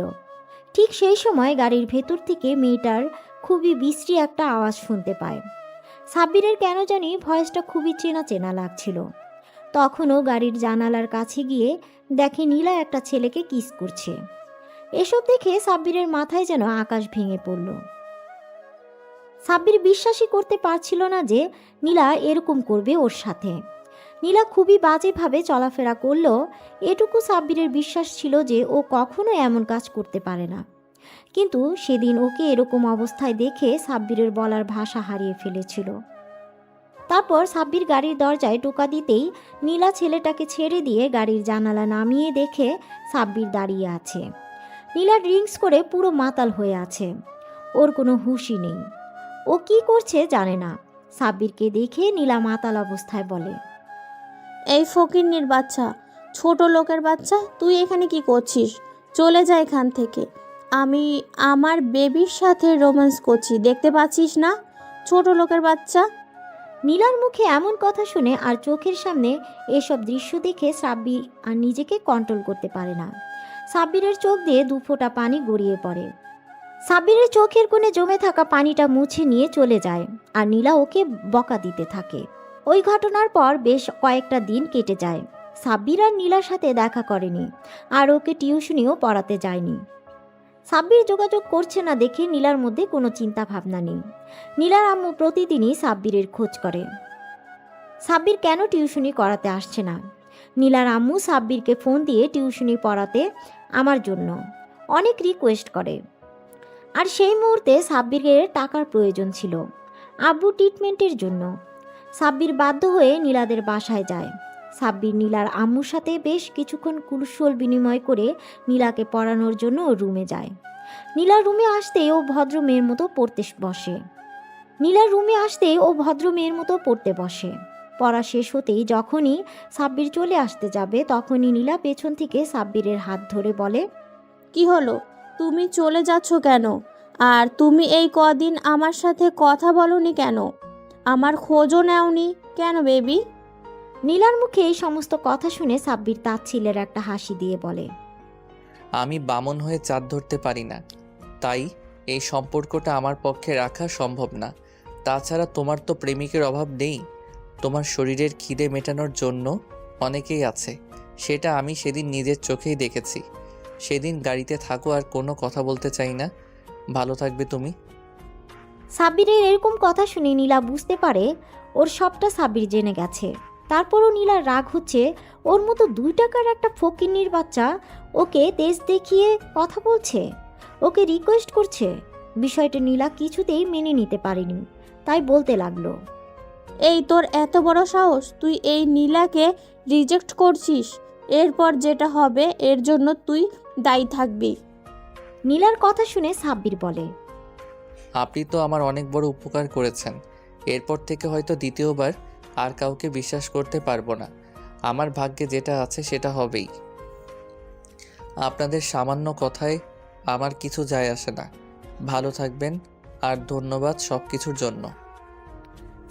Speaker 1: ঠিক সেই সময় গাড়ির ভেতর থেকে মেয়েটার খুবই বিশ্রী একটা আওয়াজ শুনতে পায়। সাব্বিরের কেন জানি ভয়েসটা খুবই চেনা চেনা লাগছিল। তখনও গাড়ির জানালার কাছে গিয়ে দেখে নীলা একটা ছেলেকে কিস করছে। এসব দেখে সাব্বিরের মাথায় যেন আকাশ ভেঙে পড়ল। সাব্বির বিশ্বাসই করতে পারছিল না যে নীলা এরকম করবে ওর সাথে। নীলা খুবই বাজেভাবে চলাফেরা করলেও এটুকু সাব্বিরের বিশ্বাস ছিল যে ও কখনো এমন কাজ করতে পারে না। কিন্তু সেদিন ওকে এরকম অবস্থায় দেখে সাব্বিরের বলার ভাষা হারিয়ে ফেলেছিল। তারপর সাব্বির গাড়ির দরজায় টোকা দিতেই নীলা ছেলেটাকে ছেড়ে দিয়ে গাড়ির জানালা নামিয়ে দেখে সাব্বির দাঁড়িয়ে আছে। নীলা ড্রিঙ্কস করে পুরো মাতাল হয়ে আছে, ওর কোনো হুঁশই নেই। ও কি করছে জানে না। সাব্বিরকে দেখে নীলা মাতাল অবস্থায় বলে,
Speaker 10: এই ফকিন্নির বাচ্চা, ছোট লোকের বাচ্চা, তুই এখানে কি করছিস? চলে যা এখান থেকে। আমি আমার বেবির সাথে রোম্যান্স করছি, দেখতে পাচ্ছিস না? ছোট লোকের বাচ্চা।
Speaker 1: নীলার মুখে এমন কথা শুনে আর চোখের সামনে এসব দৃশ্য দেখে সাব্বির আর নিজেকে কন্ট্রোল করতে পারে না। সাব্বিরের চোখ দিয়ে দু ফোঁটা পানি গড়িয়ে পড়ে। সাব্বিরের চোখের কোণে জমে থাকা পানিটা মুছে নিয়ে চলে যায় আর নীলা ওকে বকা দিতে থাকে। ওই ঘটনার পর বেশ কয়েকটা দিন কেটে যায়। সাব্বির আর নীলার সাথে দেখা করেনি আর ওকে টিউশনিও পড়াতে যায়নি। সাব্বির যোগাযোগ করছে না দেখে নীলার মধ্যে কোনো চিন্তা ভাবনা নেই। নীলার আম্মু প্রতিদিনই সাব্বিরের খোঁজ করে সাব্বির কেন টিউশনি করাতে আসছে না। নীলার আম্মু সাব্বিরকে ফোন দিয়ে টিউশনি পড়াতে আমার জন্য অনেক রিকোয়েস্ট করে। আর সেই মুহূর্তে সাব্বিরের টাকার প্রয়োজন ছিল আব্বু ট্রিটমেন্টের জন্য। সাব্বির বাধ্য হয়ে নীলাদের বাসায় যায়। সাব্বির নীলার আম্মুর সাথে বেশ কিছুক্ষণ কুশল বিনিময় করে নীলাকে পড়ানোর জন্য ওর রুমে যায়। নীলার রুমে আসতেই ও ভদ্র মেয়ের মতো পড়তে বসে। পড়া শেষ হতেই যখনই সাব্বির চলে আসতে যাবে তখনই নীলা পেছন থেকে সাব্বিরের হাত ধরে বলে,
Speaker 10: কি হলো, তুমি চলে যাচ্ছ কেন? আর তুমি এই কদিন আমার সাথে কথা বলনি কেন? আমার খোঁজও নেওনি কেন বেবি?
Speaker 1: নীলার মুখে এই সমস্ত কথা শুনে সাব্বির তাচ্ছিলের একটা হাসি দিয়ে বলে,
Speaker 4: আমি বামন হয়ে চাঁদ ধরতে পারি না, তাই এই সম্পর্কটা আমার পক্ষে রাখা সম্ভব না। তাছাড়া তোমার তো প্রেমিকের অভাব নেই। তোমার শরীরের খিদে মেটানোর জন্য অনেকেই আছে, সেটা আমি সেদিন নিজের চোখেই দেখেছি। সেদিন গাড়িতে থাকো আর কোনো কথা বলতে চাই না। ভালো থাকবে তুমি।
Speaker 1: সাব্বিরের এরকম কথা শুনে নীলা বুঝতে পারে ওর সবটা সাব্বির জেনে গেছে। তারপরও নীলার রাগ হচ্ছে, ওর মতো 2 টাকার একটা ফকিন্নির বাচ্চা ওকে তেজ দেখিয়ে কথা বলছে, ওকে রিকোয়েস্ট করছে। বিষয়টা নীলা কিছুতেই মেনে নিতে পারেনি, তাই বলতে লাগলো,
Speaker 10: এই তোর এত বড় সাহস, তুই এই নীলাকে রিজেক্ট করছিস? এরপর যেটা হবে এর জন্য তুই দায়ী থাকবি।
Speaker 1: নীলার কথা শুনে সাব্বির বলে,
Speaker 4: আপনি তো আমার অনেক বড় উপকার করেছেন। এরপর থেকে হয়তো দ্বিতীয়বার আর কাউকে বিশ্বাস করতে পারবো না। আমার ভাগ্যে যেটা আছে সেটা হবেই। আপনাদের সামান্য কথায় আমার কিছু যায় আসে না। ভালো থাকবেন আর ধন্যবাদ সব কিছুর জন্য।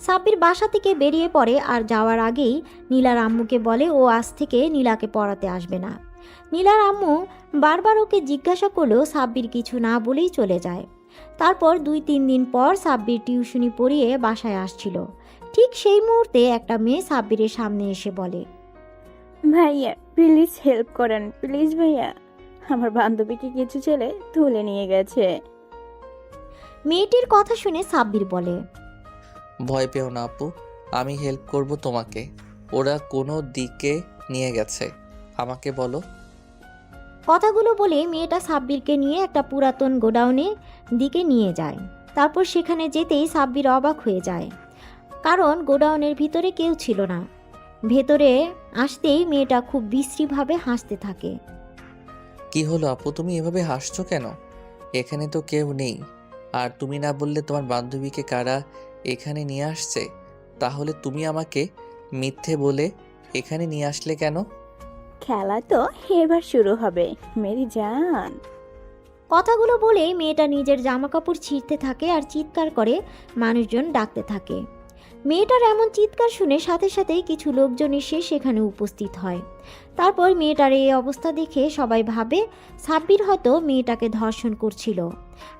Speaker 1: সাব্বির বাসা থেকে বেরিয়ে পড়ে আর যাওয়ার আগেই নীলার আম্মুকে বলে ও আজ থেকে নীলাকে পড়াতে আসবে না। নীলার আম্মু বারবার ওকে জিজ্ঞাসা করলেও সাব্বির কিছু না বলেই চলে যায়। তারপর 2-3 দিন পর সাব্বির টিউশনি পড়িয়ে বাসায় আসছিল। ঠিক সেই মুহূর্তে একটা মেয়ে সাব্বিরের সামনে এসে বলে,
Speaker 11: ভাইয়া প্লিজ হেল্প করেন, প্লিজ ভাইয়া, আমার বান্ধবীকে কিছু ছেলে তুলে নিয়ে গেছে।
Speaker 1: মেয়েটির কথা শুনে সাব্বির বলে,
Speaker 4: ভয় পেও না আপু, আমি হেল্প করব তোমাকে। ওরা কোনো দিকে নিয়ে গেছে, আমাকে বলো।
Speaker 1: কথাগুলো বলে মেয়েটা সাব্বিরকে নিয়ে একটা পুরাতন গোডাউনের দিকে নিয়ে যায়। তারপর সেখানে যেতেই সাব্বির অবাক হয়ে যায়, কারণ গোডাউনের ভিতরে কেউ ছিল না। ভেতরে আসতেই মেয়েটা খুব বিশ্রীভাবে হাসতে থাকে।
Speaker 4: কি হলো আপু, তুমি এভাবে হাসছো কেন? এখানে তো কেউ নেই। আর তুমি না বললে তোমার বান্ধবীকে কারা এখানে নিয়ে আসছে? তাহলে তুমি আমাকে মিথ্যে বলে এখানে নিয়ে আসলে কেন?
Speaker 11: খেলা তো এবার শুরু হবে মেরি জান।
Speaker 1: কথাগুলো বলেই মেয়েটা নিজের জামাকাপড় ছিঁড়তে থাকে আর চিৎকার করে মানুষজন ডাকতে থাকে। মেয়েটার এমন চিৎকার শুনে সাথে সাথেই কিছু লোকজন এসে সেখানে উপস্থিত হয়। তারপর মেয়েটার এই অবস্থা দেখে সবাই ভাবে সাব্বির হয়তো মেয়েটাকে ধর্ষণ করছিল,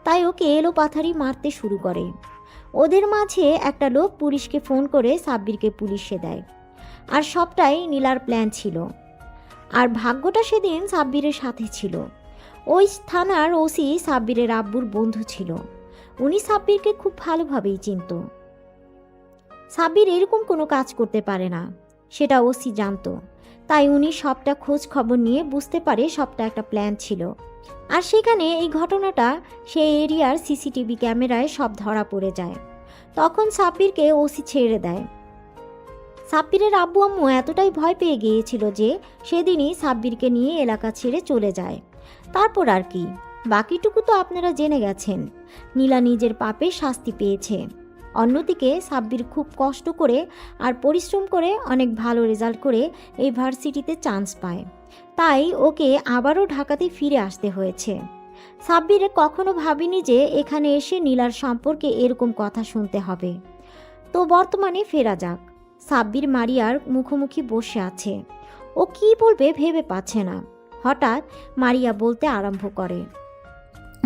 Speaker 1: তাই ওকে এলোপাথারি মারতে শুরু করে। ওদের মাঝে একটা লোক পুলিশকে ফোন করে সাব্বিরকে পুলিশে দেয়। আর সবটাই নীলার প্ল্যান ছিল। আর ভাগ্যটা সেদিন সাব্বিরের সাথে ছিল। ওই থানার ওসি সাব্বিরের আব্বুর বন্ধু ছিল। উনি সাব্বিরকে খুব ভালোভাবেই চিনত। সাব্বির এরকম কোনো কাজ করতে পারে না, সেটা ওসি জানতো। তাই উনি সবটা খোঁজ খবর নিয়ে বুঝতে পারে সবটা একটা প্ল্যান ছিল। আর সেখানে এই ঘটনাটা সেই এরিয়ার সিসিটিভি ক্যামেরায় সব ধরা পড়ে যায়। তখন সাব্বিরকে ওসি ছেড়ে দেয়। সাব্বিরের আব্বু আম্মু এতটাই ভয় পেয়ে গিয়েছিল যে সেদিনই সাব্বিরকে নিয়ে এলাকা ছেড়ে চলে যায়। তারপর আর কি, বাকিটুকু তো আপনারা জেনে গেছেন। নীলা নিজের পাপে শাস্তি পেয়েছে। অন্যদিকে সাব্বির খুব কষ্ট করে আর পরিশ্রম করে অনেক ভালো রেজাল্ট করে এই ভার্সিটিতে চান্স পায়। তাই ওকে আবারও ঢাকাতে ফিরে আসতে হয়েছে। সাব্বিরে কখনো ভাবিনি যে এখানে এসে নীলার সম্পর্কে এরকম কথা শুনতে হবে। তো বর্তমানে ফেরা যাক। সাব্বির মারিয়ার মুখোমুখি বসে আছে। ও কি বলবে ভেবে পাচ্ছে না। হঠাৎ মারিয়া বলতে আরম্ভ করে,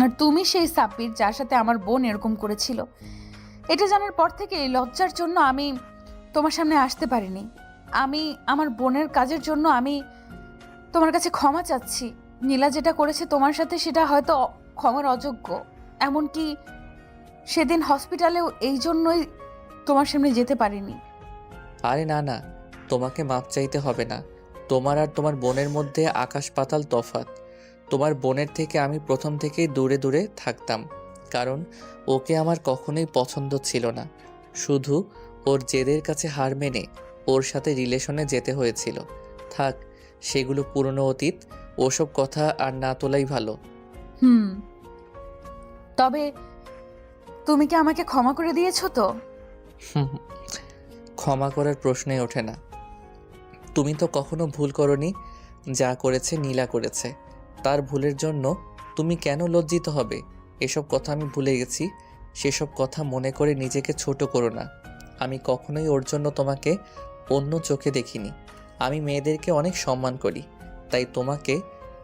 Speaker 5: আর তুমি সেই সাব্বির যার সাথে আমার বোন এরকম করেছিল। এটা জানার পর থেকে লজ্জার জন্য আমি তোমার সামনে আসতে পারিনি। আমি আমার বোনের কাজের জন্য আমি তোমার কাছে ক্ষমা চাচ্ছি। নীলা যেটা করেছে তোমার সাথে সেটা হয়তো ক্ষমার অযোগ্য। এমনকি সেদিন হসপিটালেও এই জন্যই তোমার সামনে যেতে পারিনি।
Speaker 4: আরে না না, তোমাকে মাপ চাইতে হবে না। তোমার আর তোমার বোনের মধ্যে আকাশ পাতাল তফাৎ। তোমার বোনের থেকে আমি প্রথম থেকেই দূরে দূরে থাকতাম, কারণ ওকে আমার কখনোই পছন্দ ছিল না। শুধু ওর জেদের কাছে হার মেনে ওর সাথে রিলেশনে যেতে হয়েছিল। থাক, সেগুলো পুরনো অতীত। ওসব কথা আর না তোলাই ভালো।
Speaker 5: তবে তুমি কি আমাকে ক্ষমা করে দিয়েছো তো?
Speaker 4: ক্ষমা করার প্রশ্নই ওঠে না। তুমি তো কখনো ভুল করনি। যা করেছে নীলা করেছে, তার ভুলের জন্য তুমি কেন লজ্জিত হবে? এসব কথা আমি ভুলে গেছি। সেসব কথা মনে করে নিজেকে ছোট করো না। আমি কখনোই ওর জন্য তোমাকে অন্য চোখে দেখিনি। আমি মেয়েদেরকে অনেক সম্মান করি, তাই তোমাকে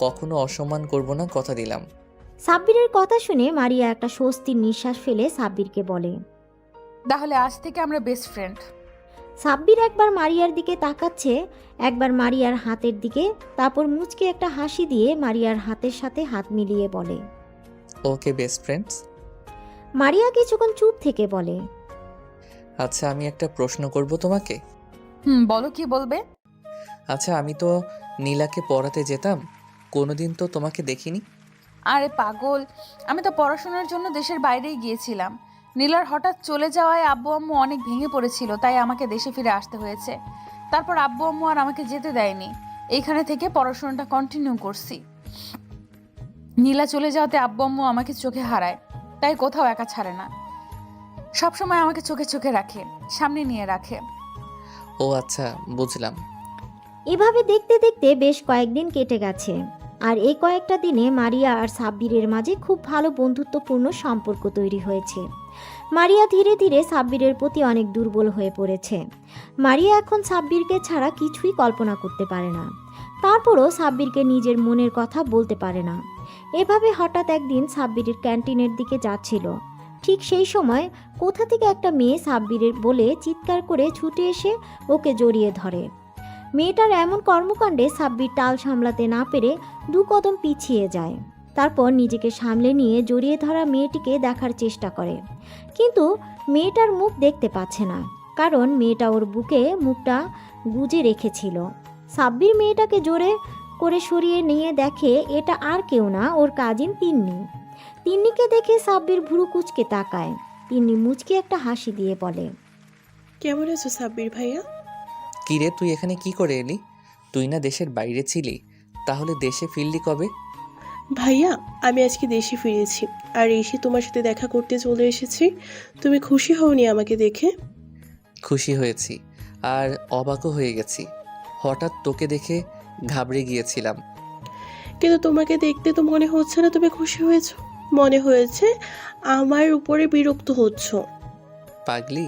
Speaker 4: কখনো অসম্মান করব না, কথা দিলাম।
Speaker 1: সাব্বিরের কথা শুনে মারিয়া একটা স্বস্তির নিঃশ্বাস ফেলে সাব্বিরকে বলে,
Speaker 5: তাহলে আজ থেকে আমরা বেস্ট ফ্রেন্ড।
Speaker 1: সাব্বির একবার মারিয়ার দিকে তাকাচ্ছে, একবার মারিয়ার হাতের দিকে, তারপর মুচকে একটা হাসি দিয়ে মারিয়ার হাতের সাথে হাত মিলিয়ে বলে,
Speaker 4: ওকে বেস্ট ফ্রেন্ডস।
Speaker 1: মারিয়া কিছুক্ষণ চুপ থেকে বলে,
Speaker 4: আচ্ছা, আমি একটা প্রশ্ন করব তোমাকে।
Speaker 5: বলো, কি বলবে?
Speaker 4: আচ্ছা, আমি তো নীলাকে পড়াতে যেতাম, কোনোদিন তো তোমাকে দেখিনি।
Speaker 5: আরে পাগল, আমি তো পড়াশোনার জন্য দেশের বাইরেই গিয়েছিলাম। নীলার হঠাৎ চলে যাওয়ায় আব্বু আম্মু অনেক ভেঙে পড়েছিল, তাই আমাকে দেশে ফিরে আসতে হয়েছে। তারপর আব্বু আম্মু আর আমাকে যেতে দেয়নি। এইখানে থেকে পড়াশোনাটা কন্টিনিউ করছি। নীলা চলে যাওয়াতে আব্বু আম্মু আমাকে চোখে হারায়, তাই কোথাও একা ছাড়ে না। সবসময় আমাকে চোখে চোখে রাখে, সামনে নিয়ে রাখে।
Speaker 4: ও আচ্ছা, বুঝলাম।
Speaker 1: এভাবে দেখতে দেখতে বেশ কয়েকদিন কেটে গেছে। আর এই কয়েকটা দিনে মারিয়া আর সাব্বিরের মাঝে খুব ভালো বন্ধুত্বপূর্ণ সম্পর্ক তৈরি হয়েছে। মারিয়া ধীরে ধীরে সাব্বিরের প্রতি অনেক দুর্বল হয়ে পড়েছে। মারিয়া এখন সাব্বিরকে ছাড়া কিছুই কল্পনা করতে পারে না। তারপরও সাব্বিরকে নিজের মনের কথা বলতে পারে না। এভাবে হঠাৎ একদিন সাব্বিরের ক্যান্টিনের দিকে যাচ্ছিল। ঠিক সেই সময় কোথা থেকে একটা মেয়ে সাব্বিরের বলে চিৎকার করে ছুটে এসে ওকে জড়িয়ে ধরে। মেয়েটার এমন কর্মকাণ্ডে সাব্বির টাল সামলাতে না পেরে 2 কদম পিছিয়ে যায়। তারপর নিজেকে সামলে নিয়ে জড়িয়ে ধরা মেয়েটিকে দেখার চেষ্টা করে, কিন্তু মেয়েটার মুখ দেখতে পাচ্ছে না, কারণ মেয়েটা ওর বুকে মুখটা গুজে রেখেছিল। সাব্বির মেয়েটাকে জোরে করে সরিয়ে নিয়ে দেখে এটা আর কেউ না, ওর কাজিন তিন্নি। তিন্নিকে দেখে সাব্বির ভুরু কুচকে তাকায়। তিন্নি মুচকে একটা হাসি দিয়ে বলে,
Speaker 12: কেমন আছো সাব্বির ভাইয়া?
Speaker 4: কিরে, তুই এখানে কি করে এলি? তুই না দেশের বাইরে ছিলি, তাহলে দেশে ফিরলি কবে?
Speaker 12: ভাইয়া, আমি আজকে দেশে ফিরেছি আর এসে তোমার সাথে দেখা করতে চলে এসেছি। তুমি খুশি হওনি আমাকে দেখে?
Speaker 4: খুশি হয়েছি, আর অবাকও হয়ে গেছি। হঠাৎ তোকে দেখে ঘাবড়ে গিয়েছিলাম।
Speaker 12: কিন্তু তোমাকে দেখতে তো মনে হচ্ছে না তুমি খুশি হয়েছো। মনে হয়েছে আমার উপরে বিরক্ত হচ্ছ।
Speaker 4: পাগলি,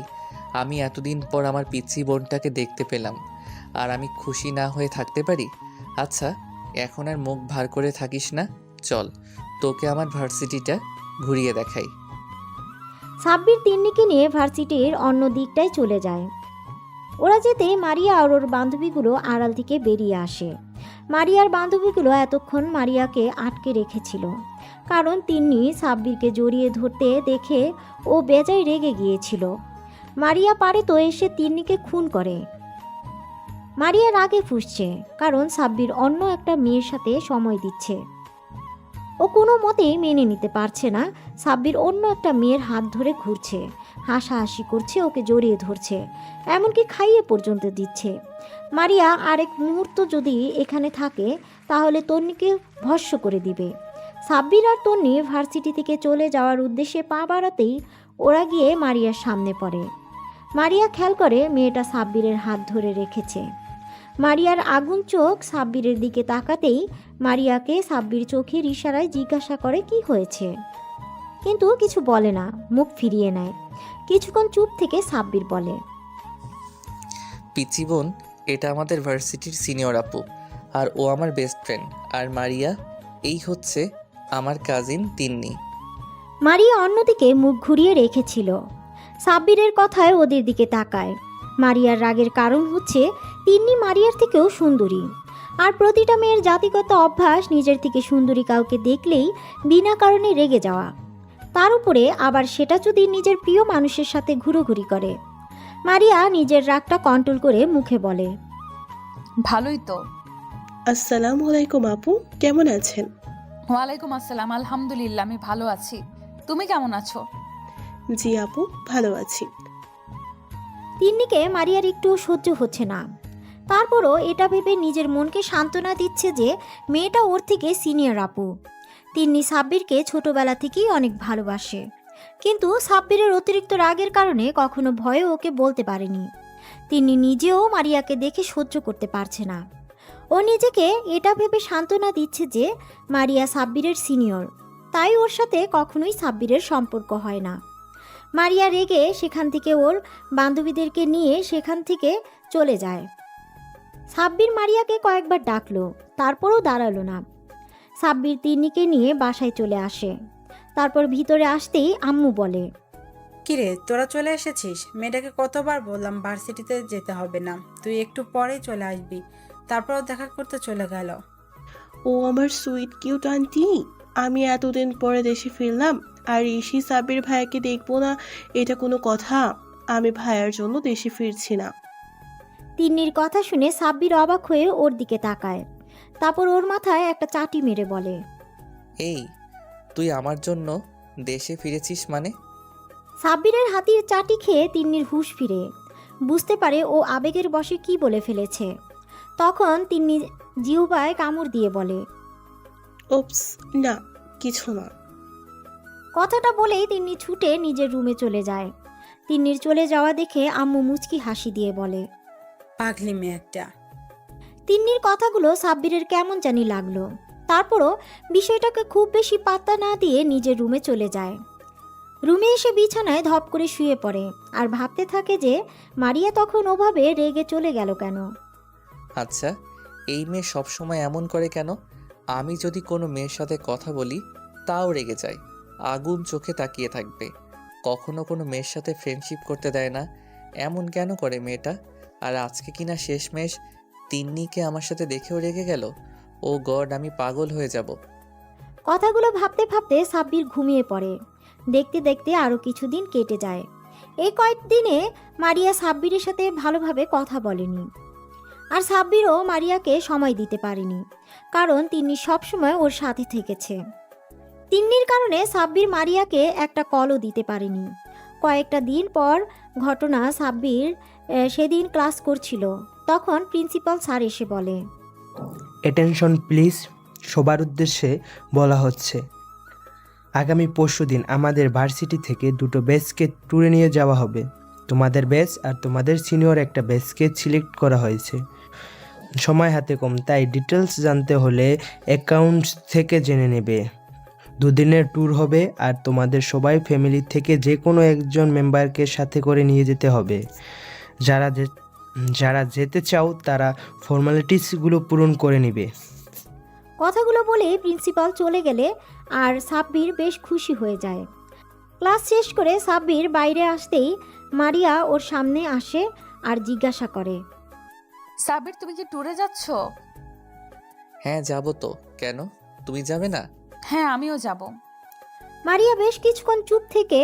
Speaker 4: আমি এতদিন পর আমার পিচ্চি বোনটাকে দেখতে পেলাম, আর আমি খুশি না হয়ে থাকতে পারি? আচ্ছা, এখন আর মুখ ভার করে থাকিস না, চল তোকে আমার ভার্সিটিটা ঘুরিয়ে দেখাই।
Speaker 1: সাব্বির তিন্নিকে নিয়ে ভার্সিটির অন্য দিকটায় চলে যায়। ওরা যেতে মারিয়া আর ওর বান্ধবীগুলো আড়াল থেকে বেরিয়ে আসে। মারিয়ার বান্ধবীগুলো এতক্ষণ মারিয়াকে আটকে রেখেছিল, কারণ তিন্নি সাব্বিরকে জড়িয়ে ধরতে দেখে ও বেজায় রেগে গিয়েছিল। মারিয়া পারে তো এসে তিন্নিকে খুন করে। মারিয়া রাগে ফুঁসছে, কারণ সাব্বির অন্য একটা মেয়ের সাথে সময় দিচ্ছে। ও কোনো মতেই মেনে নিতে পারছে না সাব্বির অন্য একটা মেয়ের হাত ধরে ঘুরছে, হাসাহাসি করছে, ওকে জড়িয়ে ধরছে, এমনকি খাইয়ে পর্যন্ত দিচ্ছে। মারিয়া আরেক মুহূর্ত যদি এখানে থাকে তাহলে তন্নিকে ভস্ম করে দিবে। সাব্বির আর তন্নি ভার্সিটি থেকে চলে যাওয়ার উদ্দেশ্যে পা বাড়াতেই ওরা গিয়ে মারিয়ার সামনে পড়ে। মারিয়া খেয়াল করে মেয়েটা সাব্বিরের হাত ধরে রেখেছে। মারিয়ার আগুন চোখ সাব্বিরের দিকে তাকাতেই মারিয়াকে সাব্বির চোখের ইশারায় জিজ্ঞাসা করে কি হয়েছে, কিন্তু কিছু বলে না, মুখ ফিরিয়ে নেয়। কিছুক্ষণ চুপ থেকে সাব্বির বলে,
Speaker 4: পিচি বোন, এটা আমাদের ভার্সিটির সিনিয়র আপু, আর ও আমার বেস্ট ফ্রেন্ড। আর মারিয়া এই হচ্ছে আমার কাজিন তিন্নি।
Speaker 1: মারিয়া অন্যদিকে মুখ ঘুরিয়ে রেখেছিল। সাব্বিরের কথায় ওদের দিকে তাকায়। মারিয়ার রাগের কারণ হচ্ছে তিন্নি মারিয়ার থেকেও সুন্দরী, আর প্রতিটা মেয়ের জাতিগত অভ্যাস নিজের থেকে সুন্দরী কাউকে দেখলেই বিনা কারণে রেগে যাওয়া, তার উপরে আবার সেটা যদি নিজের প্রিয় মানুষের সাথে ঘুরোঘুরি করে। মারিয়া নিজের রাগটা কন্ট্রোল করে মুখে বলে,
Speaker 5: ভালোই তো।
Speaker 12: আসসালামু আলাইকুম আপু, কেমন আছেন?
Speaker 5: ওয়ালাইকুম আসসালাম, আলহামদুলিল্লাহ আমি ভালো আছি। তুমি কেমন আছো?
Speaker 12: জি আপু, ভালো আছি।
Speaker 1: তিন্নিকে মারিয়ার একটু সহ্য হচ্ছে না। তারপরও এটা ভেবে নিজের মনকে সান্ত্বনা দিচ্ছে যে মেয়েটা ওর থেকে সিনিয়র আপু। তিন্নি সাব্বিরকে ছোটবেলা থেকেই অনেক ভালোবাসে, কিন্তু সাব্বিরের অতিরিক্ত রাগের কারণে কখনো ভয়ে ওকে বলতে পারেনি। তিন্নি নিজেও মারিয়াকে দেখে সহ্য করতে পারছে না। ও নিজেকে এটা ভেবে সান্ত্বনা দিচ্ছে যে মারিয়া সাব্বিরের সিনিয়র, তাই ওর সাথে কখনোই সাব্বিরের সম্পর্ক হয় না। মারিয়া রেগে সেখান থেকে ওর বান্ধবীদেরকে নিয়ে সেখান থেকে চলে যায়। সাব্বির মারিয়াকে কয়েকবার ডাকলো, তারপরও দাঁড়ালো না। সাব্বির তিন্নিকে নিয়ে বাসায় চলে আসে। তারপর ভিতরে আসতেই আম্মু বলে,
Speaker 6: কিরে, তোরা চলে এসেছিস? মেয়েটাকে কতবার বললাম ভার্সিটিতে যেতে হবে না, তুই একটু পরেই চলে আসবি, তারপরও দেখা করতে চলে গেল।
Speaker 12: ও আমার সুইট কিউট আন্টি, আমি এতদিন পরে দেশে ফিরলাম আর ঋষি সাব্বির ভাইয়াকে দেখবো না, এটা কোনো কথা? আমি ভাইয়ার জন্য দেশে ফিরছি না।
Speaker 1: তিন্নির কথা শুনে সাব্বির অবাক হয়ে ওর দিকে তাকায়। তারপর ওর মাথায় একটা চাটি মেরে বলে,
Speaker 4: এই, তুই আমার জন্য দেশে ফিরেছিস মানে?
Speaker 1: সাব্বিরের হাতির চাটি খেয়ে তিন্নির হুঁশ ফিরে, বুঝতে পারে ও আবেগের বশে কি বলে ফেলেছে। তখন তিন্নি জিহ্বায় কামড় দিয়ে বলে,
Speaker 12: ওপস, না কিছু না।
Speaker 1: কথাটা বলেই তিন্নি ছুটে নিজের রুমে চলে যায়। তিন্নির চলে যাওয়া দেখে আম্মু মুচকি হাসি দিয়ে বলে,
Speaker 6: পাগলি মেয়ে একটা।
Speaker 1: তিন্নির কথাগুলো সাব্বিরের কেমন জানি লাগলো। তারপরও বিষয়টাকে খুব বেশি পাত্তা না দিয়ে নিজের রুমে চলে যায়। রুমে এসে বিছানায় ধপ করে শুয়ে পড়ে আর ভাবতে থাকে যে মারিয়া তখন ওভাবে রেগে চলে গেল কেন।
Speaker 4: আচ্ছা, এই মেয়ে সবসময় এমন করে কেন? আমি যদি কোনো মেয়ের সাথে কথা বলি তাও রেগে যায়, আগুন চোখে তাকিয়ে থাকবে, কখনো কোনো মেয়ের সাথে ফ্রেন্ডশিপ করতে দেয় না। এমন কেন করে মেয়েটা? আর আজকে কিনা শেষমেশ তিন্নিকে আমার সাথে দেখেও রেগে গেল। ও গড, আমি পাগল হয়ে যাব।
Speaker 1: কথাগুলো ভাবতে ভাবতে সাব্বির ঘুমিয়ে পড়ে। দেখতে দেখতে আরও কিছুদিন কেটে যায়। এই কয়েকদিনে মারিয়া সাব্বিরের সাথে ভালোভাবে কথা বলেনি, আর সাব্বিরও মারিয়াকে সময় দিতে পারেনি, কারণ তিন্নি সবসময় ওর সাথে থেকেছে। তিন্নির কারণে সাব্বির মারিয়াকে একটা কলও দিতে পারেনি। কয়েকটা দিন পর ঘটনা, সাব্বির সেদিন ক্লাস করছিল, তখন প্রিন্সিপাল স্যার এসে বলে,
Speaker 9: অ্যাটেনশন প্লিজ, সবার উদ্দেশ্যে বলা হচ্ছে, আগামী পরশুদিন আমাদের ভার্সিটি থেকে দুটো ব্যাচকে ট্যুরে নিয়ে যাওয়া হবে। তোমাদের ব্যাচ আর তোমাদের সিনিয়র একটা ব্যাচকে সিলেক্ট করা হয়েছে। সময় হাতে কম, তাই ডিটেলস জানতে হলে অ্যাকাউন্টস থেকে জেনে নেবে। দুদিনের ট্যুর হবে আর তোমাদের সবাই ফ্যামিলি থেকে যে কোনো একজন মেম্বারকে সাথে করে নিয়ে যেতে হবে। যারা যেতে চাও তারা ফর্মালিটিসগুলো পূরণ করে নেবে।
Speaker 1: কথাগুলো বলে প্রিন্সিপাল চলে গেলে আর সাব্বির বেশ খুশি হয়ে যায়। ক্লাস শেষ করে সাব্বির বাইরে আসতেই মারিয়া ওর সামনে আসে আর জিজ্ঞাসা করে,
Speaker 5: সাব্বির, তুমি কি ট্যুরে যাচ্ছ?
Speaker 4: হ্যাঁ যাব তো, কেন তুমি যাবে না?
Speaker 5: হ্যাঁ, আমিও যাব।
Speaker 1: মারিয়া বেশ কিছুক্ষণ চুপ থেকে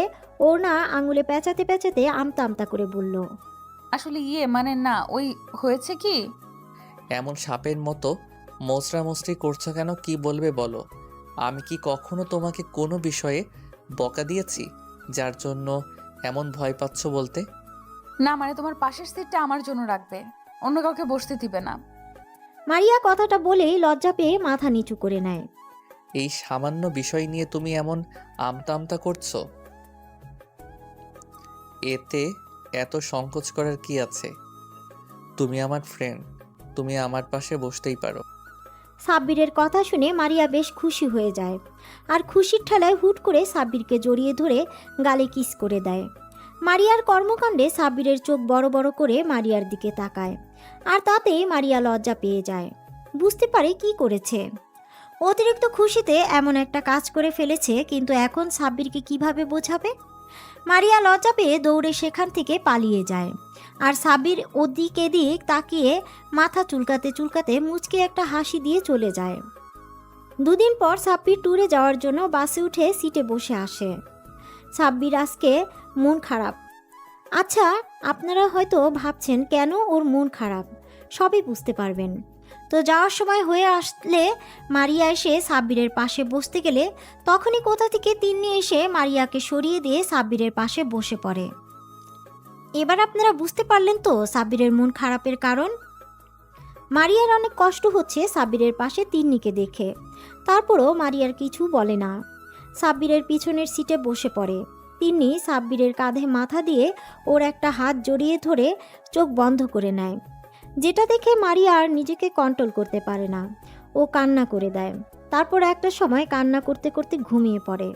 Speaker 1: ওর না আঙুলে পেঁচাতে পেঁচাতে আমতা আমতা করে বলল,
Speaker 5: আসলে মানে না, ওই হয়েছে কি,
Speaker 4: এমন সাপের মতো মোচড়ামোচড়ি করছো কেন? কি বলবে বলো? আমি কি কখনো তোমাকে কোনো বিষয়ে বকা দিয়েছি যার জন্য এমন ভয় পাচ্ছ বলতে?
Speaker 5: না মানে তোমার পাশের সিটটা আমার জন্য রাখবে, অন্য কাউকে বসতে দিবে না।
Speaker 1: মারিয়া কথাটা বলেই লজ্জা পেয়ে মাথা নিচু করে নেয়।
Speaker 4: এই সামান্য বিষয় নিয়ে তুমি এমন আমতা আমতা করছো, এতে এত সংকোচ করার কি আছে? তুমি আমার ফ্রেন্ড, তুমি আমার পাশে বসতেই পারো।
Speaker 1: সাব্বিরের কথা শুনে মারিয়া বেশ খুশি হয়ে যায় আর খুশির ঠেলায় হুট করে সাব্বিরকে জড়িয়ে ধরে গালে কিস করে দেয়। মারিয়ার কর্মকাণ্ডে সাব্বিরের চোখ বড় বড় করে মারিয়ার দিকে তাকায় আর তাতেই মারিয়া লজ্জা পেয়ে যায়, বুঝতে পারে কি করেছে। অতিরিক্ত খুশিতে এমন একটা কাজ করে ফেলেছে, কিন্তু এখন সাব্বিরকে কিভাবে বোঝাবে। মারিয়া লজ্জা পেয়ে দৌড়ে সেখান থেকে পালিয়ে যায় আর সাব্বির ওদিক এদিক তাকিয়ে মাথা চুলকাতে চুলকাতে মুচকে একটা হাসি দিয়ে চলে যায়। দুদিন পর সাব্বির ট্যুরে যাওয়ার জন্য বাসে উঠে সিটে বসে আসে। সাব্বির আজকে মন খারাপ। আচ্ছা, আপনারা হয়তো ভাবছেন কেন ওর মন খারাপ, সবই বুঝতে পারবেন। তো যাওয়ার সময় হয়ে আসলে মারিয়া এসে সাব্বিরের পাশে বসতে গেলে তখনই কোথা থেকে তিন্নি এসে মারিয়াকে সরিয়ে দিয়ে সাব্বিরের পাশে বসে পড়ে। এবার আপনারা বুঝতে পারলেন তো সাব্বিরের মন খারাপের কারণ। মারিয়ার অনেক কষ্ট হচ্ছে সাব্বিরের পাশে তিন্নিকে দেখে, তারপরও মারিয়ার কিছু বলে না। সাব্বিরের পিছনের সিটে বসে পড়ে। তিন্নি সাব্বিরের কাঁধে মাথা দিয়ে ওর একটা হাত জড়িয়ে ধরে চোখ বন্ধ করে নেয়, যেটা দেখে মারিয়া আর নিজেকে কন্ট্রোল করতে পারে না। ও কান্না করে দেয়। তারপর একটা সময় কান্না করতে করতে ঘুমিয়ে পড়ে।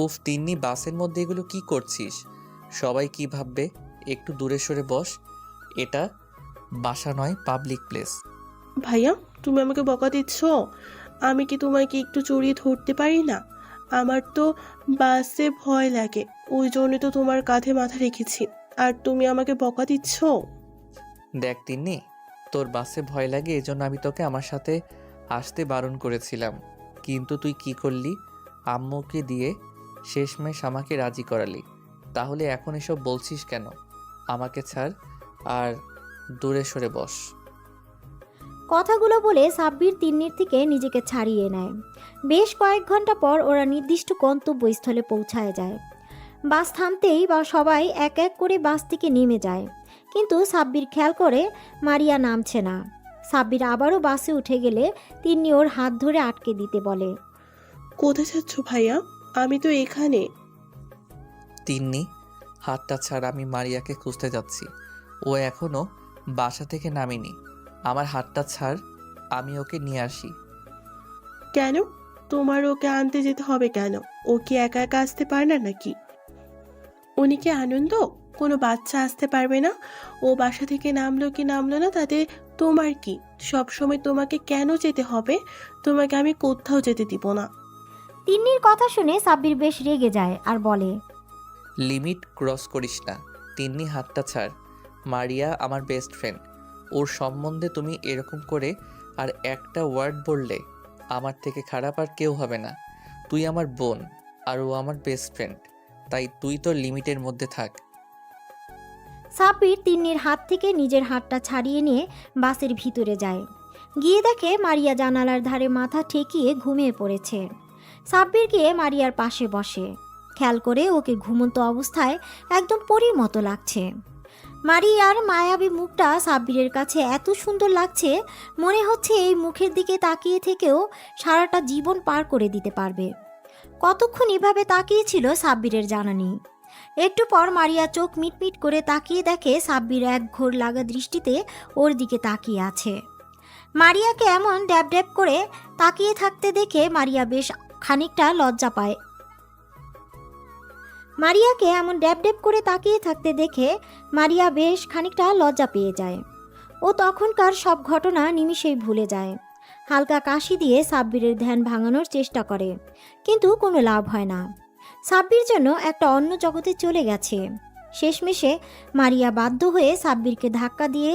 Speaker 4: উফ তিন্নি, বাসের মধ্যে এগুলো কি করছিস? সবাই কি ভাববে? একটু দূরে সরে বস, এটা বাসা নয়, পাবলিক প্লেস।
Speaker 12: ভাইয়া, তুমি আমাকে বকা দিচ্ছ? আমি কি তোমাকে একটু জড়িয়ে ধরতে পারি না? আমার তো বাসে ভয় লাগে, ওই জন্য তো তোমার কাঁধে মাথা রেখেছি, আর তুমি আমাকে বকা দিচ্ছ।
Speaker 4: দেখ তিন্নি, তোর বাসে ভয় লাগে এজন্য আমি তোকে আমার সাথে আসতে বারণ করেছিলাম, কিন্তু তুই কি করলি? আম্মুকে দিয়ে শেষমেশ আমাকে রাজি করালি। তাহলে এখন এসব বলছিস কেন? আমাকে ছাড় আর দূরে সরে বস।
Speaker 1: কথাগুলো বলে সাব্বির তিন্নির থেকে নিজেকে ছাড়িয়ে নেয়। বেশ কয়েক ঘন্টা পর ওরা নির্দিষ্ট গন্তব্যস্থলে পৌঁছায় যায়। বাস থামতেই বা সবাই এক এক করে বাস থেকে নেমে যায়, কিন্তু সাব্বির খেয়াল করে মারিয়া নামছে না। সাব্বির আবারও বাসে উঠে গেলে তিন্নি ওর হাত ধরে আটকে দিতে বলে।
Speaker 12: কোথায় যাচ্ছ ভাইয়া? আমি তো এখানে।
Speaker 4: তিন্নি, হাতটা ছাড়, আমি মারিয়াকে খুঁজতে যাচ্ছি। ও এখনো বাসা থেকে নামেনি। আমার হাতটা ছাড়, আমি ওকে নিয়ে আসি।
Speaker 12: কেন? তোমার ওকে আনতে যেতে হবে কেন? ও কি একা একা আসতে পারে না নাকি? উনি কি আনন্দ? কোনো বাচ্চা আসতে পারবে না? ও বাসা থেকে নামলো কি নামলো না তাতে তোমার কি? সব সময় তোমাকে কেন যেতে হবে? তোমাকে আমি কোথাও যেতে দিব না।
Speaker 1: তিন্নির কথা শুনে সাব্বির বেশ রেগে যায় আর বলে,
Speaker 4: লিমিট ক্রস করিস না। তিন্নি, হাতটা ছাড়। মারিয়া আমার বেস্ট ফ্রেন্ড, ওর সম্বন্ধে তুমি এরকম করে আর একটা ওয়ার্ড বললে আমার থেকে খারাপ আর কেউ হবে না। তুই আমার বোন আর ও আমার বেস্ট ফ্রেন্ড, তাই তুই তোর লিমিটের মধ্যে থাক।
Speaker 1: সাব্বির তিন্নির হাত থেকে নিজের হাতটা ছাড়িয়ে নিয়ে বাসের ভিতরে যায়। গিয়ে দেখে মারিয়া জানালার ধারে মাথা ঠেকিয়ে ঘুমিয়ে পড়েছে। সাব্বির গিয়ে মারিয়ার পাশে বসে। খেয়াল করে ওকে ঘুমন্ত অবস্থায় একদম পরীর মতো লাগছে। মারিয়ার মায়াবী মুখটা সাব্বিরের কাছে এত সুন্দর লাগছে, মনে হচ্ছে এই মুখের দিকে তাকিয়ে থেকেও সারাটা জীবন পার করে দিতে পারবে। কতক্ষণ এভাবে তাকিয়েছিল সাব্বিরের জানা নেই। একটু পর মারিয়া চোখ মিটমিট করে তাকিয়ে দেখে সাব্বির এক ঘোর লাগা দৃষ্টিতে ওর দিকে তাকিয়ে আছে। মারিয়াকে এমন ড্যাব ড্যাব করে তাকিয়ে থাকতে দেখে মারিয়া বেশ খানিকটা লজ্জা পায়। মারিয়াকে এমন ড্যাব ড্যাব করে তাকিয়ে থাকতে দেখে মারিয়া বেশ খানিকটা লজ্জা পেয়ে যায়। ও তখনকার সব ঘটনা নিমিষেই ভুলে যায়। হালকা কাশি দিয়ে সাব্বিরের ধ্যান ভাঙানোর চেষ্টা করে, কিন্তু কোনো লাভ হয় না। সাব্বির যেন একটা অন্য জগতে চলে গেছে। শেষমেশে মারিয়া বাধ্য হয়ে সাব্বিরকে ধাক্কা দিয়ে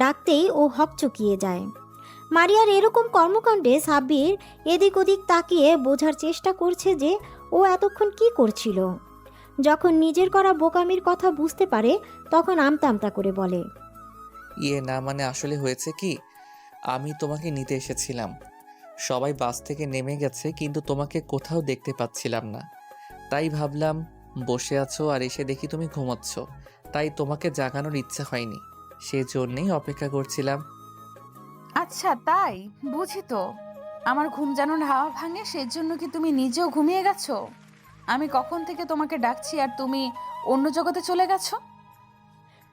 Speaker 1: ডাকতেই ও হকচকিয়ে যায়। মারিয়ার এরকম কর্মকাণ্ডে সাব্বির এদিক ওদিক তাকিয়ে বোঝার চেষ্টা করছে যে ও এতক্ষণ কি করছিল। যখন নিজের করা বোকামির কথা বুঝতে পারে তখন আমতা আমতা করে বলে,
Speaker 4: না মানে আসলে হয়েছে কি, আমি তোমাকে নিতে এসেছিলাম। সবাই বাস থেকে নেমে গেছে, কিন্তু তোমাকে কোথাও দেখতে পাচ্ছিলাম না। তাই ভাবলাম বসে আছো আর এসে দেখি তুমি ঘুমাচ্ছ, তাই তোমাকে জাগানোর ইচ্ছা হয়নি, সেজন্যই অপেক্ষা করছিলাম।
Speaker 5: আচ্ছা তাই বুঝি। তো আমার ঘুম যেন হাওয়া ভাঙে, সেজন্য কি তুমি নিজেও ঘুমিয়ে গেছো? আমি কখন থেকে তোমাকে ডাকছি আর তুমি অন্য জগতে চলে গেছো?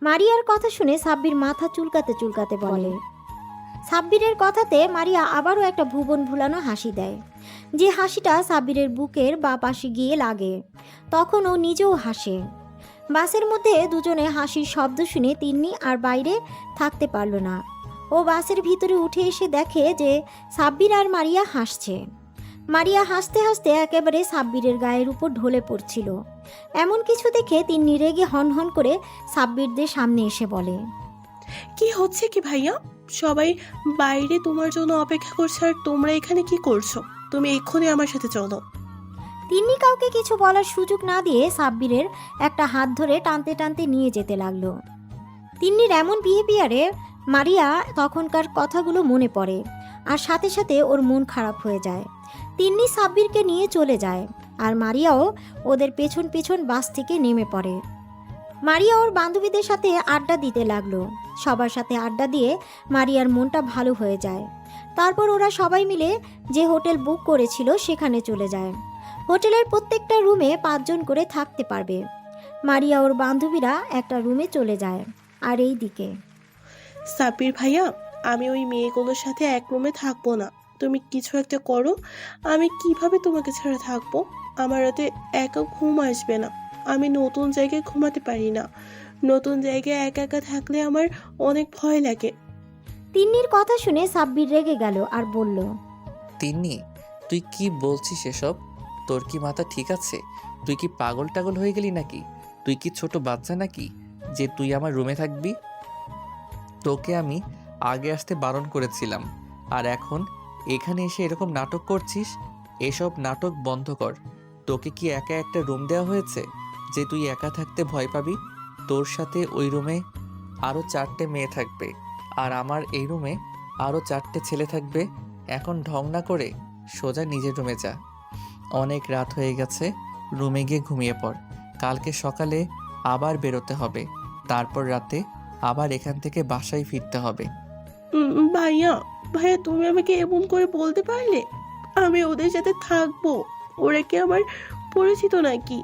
Speaker 1: মারিয়ার কথা শুনে সাব্বির মাথা চুলকাতে চুলকাতে বলে, সাব্বিরের কথাতে মারিয়া আবারও একটা ভুবন ভুলানো হাসি দেয়, যে হাসিটা সাব্বিরের বুকের বা পাশে গিয়ে লাগে। তখন ও নিজেও হাসে। বাসের মধ্যে দুজনে হাসির শব্দ শুনে তিন্নি আর বাইরে থাকতে পারল না। ও বাসের ভিতরে উঠে এসে দেখে যে সাব্বির আর মারিয়া হাসছে। মারিয়া হাসতে হাসতে একেবারে সাব্বিরের গায়ের উপর ঢলে পড়ছিল। এমন কিছু দেখে তিন্নি রেগে হনহন করে সাব্বিরদের সামনে এসে বলে,
Speaker 12: কি হচ্ছে কি ভাইয়া? সবাই বাইরে তোমার জন্য অপেক্ষা করছে আর তোমরা এখানে কি করছো? তুমি এক্ষুনি আমার সাথে চলো।
Speaker 1: তিন্নি কাউকে কিছু বলার সুযোগ না দিয়ে সাব্বিরের একটা হাত ধরে টানতে টানতে নিয়ে যেতে লাগলো। তিন্নির এমন বিহেভিয়ারে মারিয়া তখনকার কথাগুলো মনে পড়ে, আর সাথে সাথে ওর মন খারাপ হয়ে যায়। তিন্নি সাব্বিরকে নিয়ে চলে যায়, আর মারিয়াও ওদের পেছন পেছন বাস থেকে নেমে পড়ে। মারিয়া ওর বান্ধবীদের সাথে আড্ডা দিতে লাগলো। সবার সাথে আড্ডা দিয়ে মারিয়ার মনটা ভালো হয়ে যায়। তারপর ওরা সবাই মিলে যে হোটেল বুক করেছিল সেখানে চলে যায়। হোটেলের প্রত্যেকটা রুমে 5 জন করে থাকতে পারবে। মারিয়া ওর বান্ধবীরা একটা রুমে চলে যায়। আর এই দিকে
Speaker 12: সাব্বির ভাইয়া, আমি ওই মেয়েগুলোর সাথে এক রুমে থাকবো না। তুমি কিছু একটা করো। আমি কিভাবে তোমাকে ছাড়া থাকবো? আমার রাতে একা ঘুম আসবে না। আমি নতুন জায়গায় ঘুমাতে পারি না। নতুন জায়গায় একা একা থাকলে আমার অনেক ভয় লাগে।
Speaker 1: তিন্নির কথা শুনে সাব্বির রেগে গেল আর বলল,
Speaker 4: তিন্নি, তুই কি বলছিস এসব? তোর কি মাথা ঠিক আছে? তুই কি পাগল টাগল হয়ে গেলি নাকি? তুই কি ছোট বাচ্চা নাকি যে তুই আমার রুমে থাকবি? তোকে আমি আগে আসতে বারণ করেছিলাম, আর এখন এখানে এসে এরকম নাটক করছিস? এসব নাটক বন্ধ কর। তোকে কি একা একটা রুম দেওয়া হয়েছে যে তুই একা থাকতে ভয় পাবি? তোর সাথে ওই রুমে আরও 4টে মেয়ে থাকবে, আর আমার এই রুমে আরও 4টে ছেলে থাকবে। এখন ঢং না করে সোজা নিজের রুমে যা। অনেক রাত হয়ে গেছে, রুমে গিয়ে ঘুমিয়ে পড়। কালকে সকালে আবার বেরোতে হবে, তারপর রাতে আবার এখান থেকে বাসায় ফিরতে হবে।
Speaker 12: ভাইয়া ভাইয়া, তুমি আমাকে এমন করে বলতে পারলে? আমি ওদের সাথে থাকবো। ওরা কি আমার পরিচিত নাকি?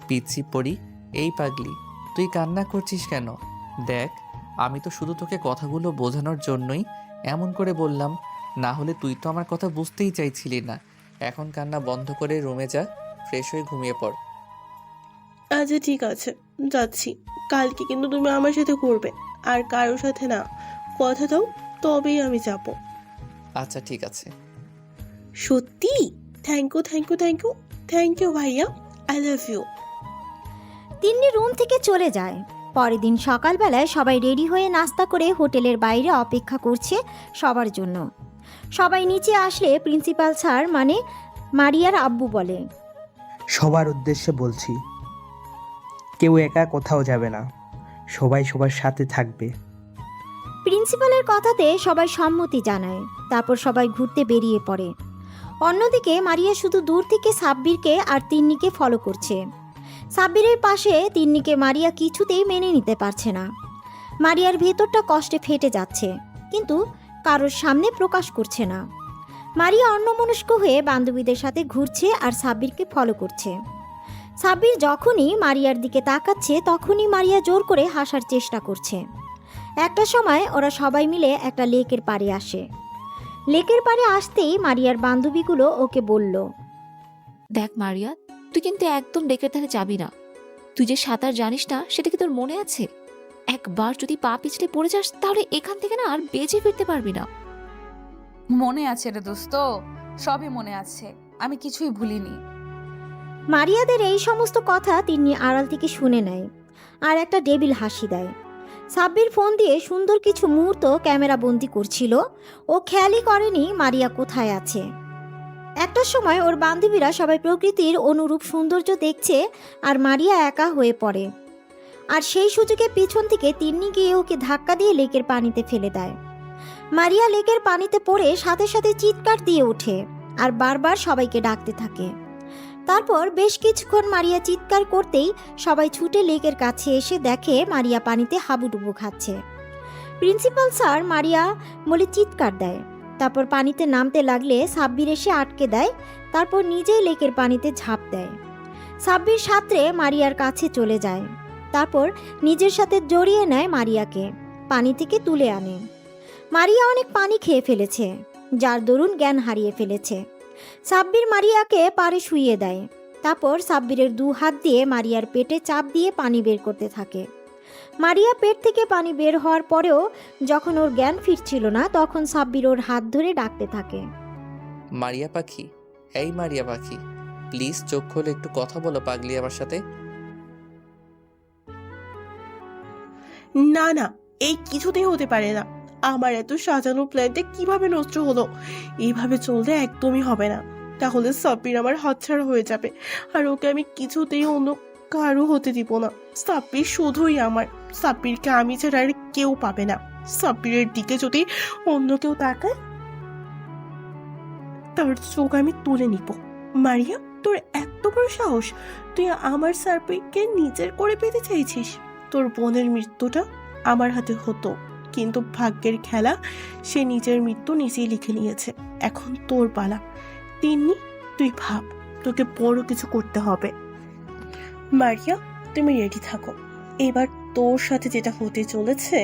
Speaker 4: পিচ্ছি পড়ি, এই পাগলি, তুই কান্না করছিস কেন? দেখ, আমি তো শুধু তোকে কথাগুলো বোঝানোর জন্যই এমন করে বললাম, না হলে তুই তো আমার কথা বুঝতেই চাইছিলি না। এখন কান্না বন্ধ করে রুমে যা, ফ্রেশ হয়ে ঘুমিয়ে পড়।
Speaker 12: আচ্ছা ঠিক আছে, যাচ্ছি। কালকে কিন্তু তুমি আমার সাথে করবে, আর কারোর সাথে না। কথা দাও, তবেই আমি যাব।
Speaker 4: আচ্ছা ঠিক আছে।
Speaker 12: সত্যি? Thank you thank you thank you thank you ভাইয়া, I love you.
Speaker 1: Tinni room থেকে চলে যায়। পরের দিন সকালবেলায় সবাই রেডি হয়ে নাস্তা করে হোটেলের বাইরে অপেক্ষা করছে সবার জন্য। সবাই নিচে আসলে প্রিন্সিপাল স্যার মানে মারিয়ার আব্বু বলে,
Speaker 9: সবার উদ্দেশ্যে বলছি, কেউ একা কোথাও যাবে না, সবাই সবার সাথে থাকবে।
Speaker 1: প্রিন্সিপালের কথাতে সবাই সম্মতি জানায়। তারপর সবাই ঘুরতে বেরিয়ে পড়ে। অন্যদিকে মারিয়া শুধু দূর থেকে সাব্বিরকে আর তিন্নিকে ফলো করছে। সাব্বিরের পাশে তিন্নিকে মারিয়া কিছুতেই মেনে নিতে পারছে না। মারিয়ার ভেতরটা কষ্টে ফেটে যাচ্ছে, কিন্তু কারোর সামনে প্রকাশ করছে না। মারিয়া অন্যমনস্ক হয়ে বান্ধবীদের সাথে ঘুরছে আর সাব্বিরকে ফলো করছে। সাব্বির যখনই মারিয়ার দিকে তাকাচ্ছে তখনই মারিয়া জোর করে হাসার চেষ্টা করছে। একটা সময় ওরা সবাই মিলে একটা লেকের পাড়ে আসে। লেকের পাড়ে আসতেই মারিয়ার বান্ধবীগুলো ওকে বলল,
Speaker 3: দেখ মারিয়া, তুই কিন্তু একদম লেকের ধারে যাবি না। তুই যে সাঁতার জানিস না সেটা কি তোর মনে আছে? একবার যদি পা পিছলে পড়ে যাস তাহলে এখান থেকে না আর বেঁচে ফিরতে পারবি না।
Speaker 5: মনে আছে রে দোস্ত, সবই মনে আছে, আমি কিছুই ভুলিনি।
Speaker 1: মারিয়াদের এই সমস্ত কথা তিন্নি আড়াল থেকে শুনে নেয় আর একটা ডেবিল হাসি দেয়। সাব্বির ফোন দিয়ে সুন্দর কিছু মুহূর্ত ক্যামেরা বন্দি করছিল। ও খেয়ালই করেনি মারিয়া কোথায় আছে। একটা সময় ওর বান্ধবীরা সবাই প্রকৃতির অনুরূপ সৌন্দর্য দেখছে আর মারিয়া একা হয়ে পড়ে। আর সেই সুযোগে পিছন থেকে তিন্নি গিয়ে ওকে ধাক্কা দিয়ে লেকের পানিতে ফেলে দেয়। মারিয়া লেকের পানিতে পড়ে সাথে সাথে চিৎকার দিয়ে ওঠে আর বারবার সবাইকে ডাকতে থাকে। তারপর বেশ কিছুক্ষণ মারিয়া চিৎকার করতেই সবাই ছুটে লেকের কাছে এসে দেখে মারিয়া পানিতে হাবুডুবু খাচ্ছে। প্রিন্সিপাল স্যার মারিয়া বলে চিৎকার দেয়। তারপর পানিতে নামতে লাগলে সাব্বির এসে আটকে দেয়। তারপর নিজেই লেকের পানিতে ঝাঁপ দেয়। সাব্বির সাঁতরে মারিয়ার কাছে চলে যায়। তারপর নিজের সাথে জড়িয়ে নেয় মারিয়াকে, পানি থেকে তুলে আনে। মারিয়া অনেক পানি খেয়ে ফেলেছে, যার দরুন জ্ঞান হারিয়ে ফেলেছে। সাব্বির মারিয়াকে পাড়ে শুইয়ে দেয়। তারপর সাব্বিরের 2 হাত দিয়ে মারিয়ার পেটে চাপ দিয়ে পানি বের করতে থাকে। মারিয়া পেট থেকে পানি বের হওয়ার পরেও যখন ওর জ্ঞান ফিরছিল না, তখন সাব্বির ওর হাত ধরে ডাকতে থাকে।
Speaker 4: মারিয়া পাখি, এই মারিয়া পাখি, প্লিজ চোখ খোলে, একটু কথা বলো পাগলি আমার সাথে।
Speaker 12: না না, এই কিছুতেই হতে পারে না। আমার এত সাজানো প্ল্যানটা কিভাবে নষ্ট হলো? এইভাবে চললে একদমই হবে না। তাহলে সাব্বির আমার হাতছাড়া হয়ে যাবে, আর ওকে আমি কিছুতেই অন্য কারো হতে দিব না। সাব্বির শুধুই আমার। সাব্বিরকে আমি ছাড়া আর কেউ পাবে না। সাব্বিরের দিকে যদি অন্য কেউ তাকায়, তার চোখ আমি তুলে নিব। মারিয়া, তোর এত বড় সাহস! তুই আমার সাব্বিরকে নিজের করে পেতে চাইছিস? তোর বোনের মৃত্যুটা আমার হাতে হতো, কিন্তু ভাগ্যের খেলা, সে নিজের মৃত্যু নিজেই লিখে নিয়েছে। এখন তোর পালা। তিন্নি, তুই ভাব, তোকে বড় কিছু করতে হবে। মারিয়া, তুমি রেডি থাকো। এবার তোর সাথে যেটা হতে চলেছে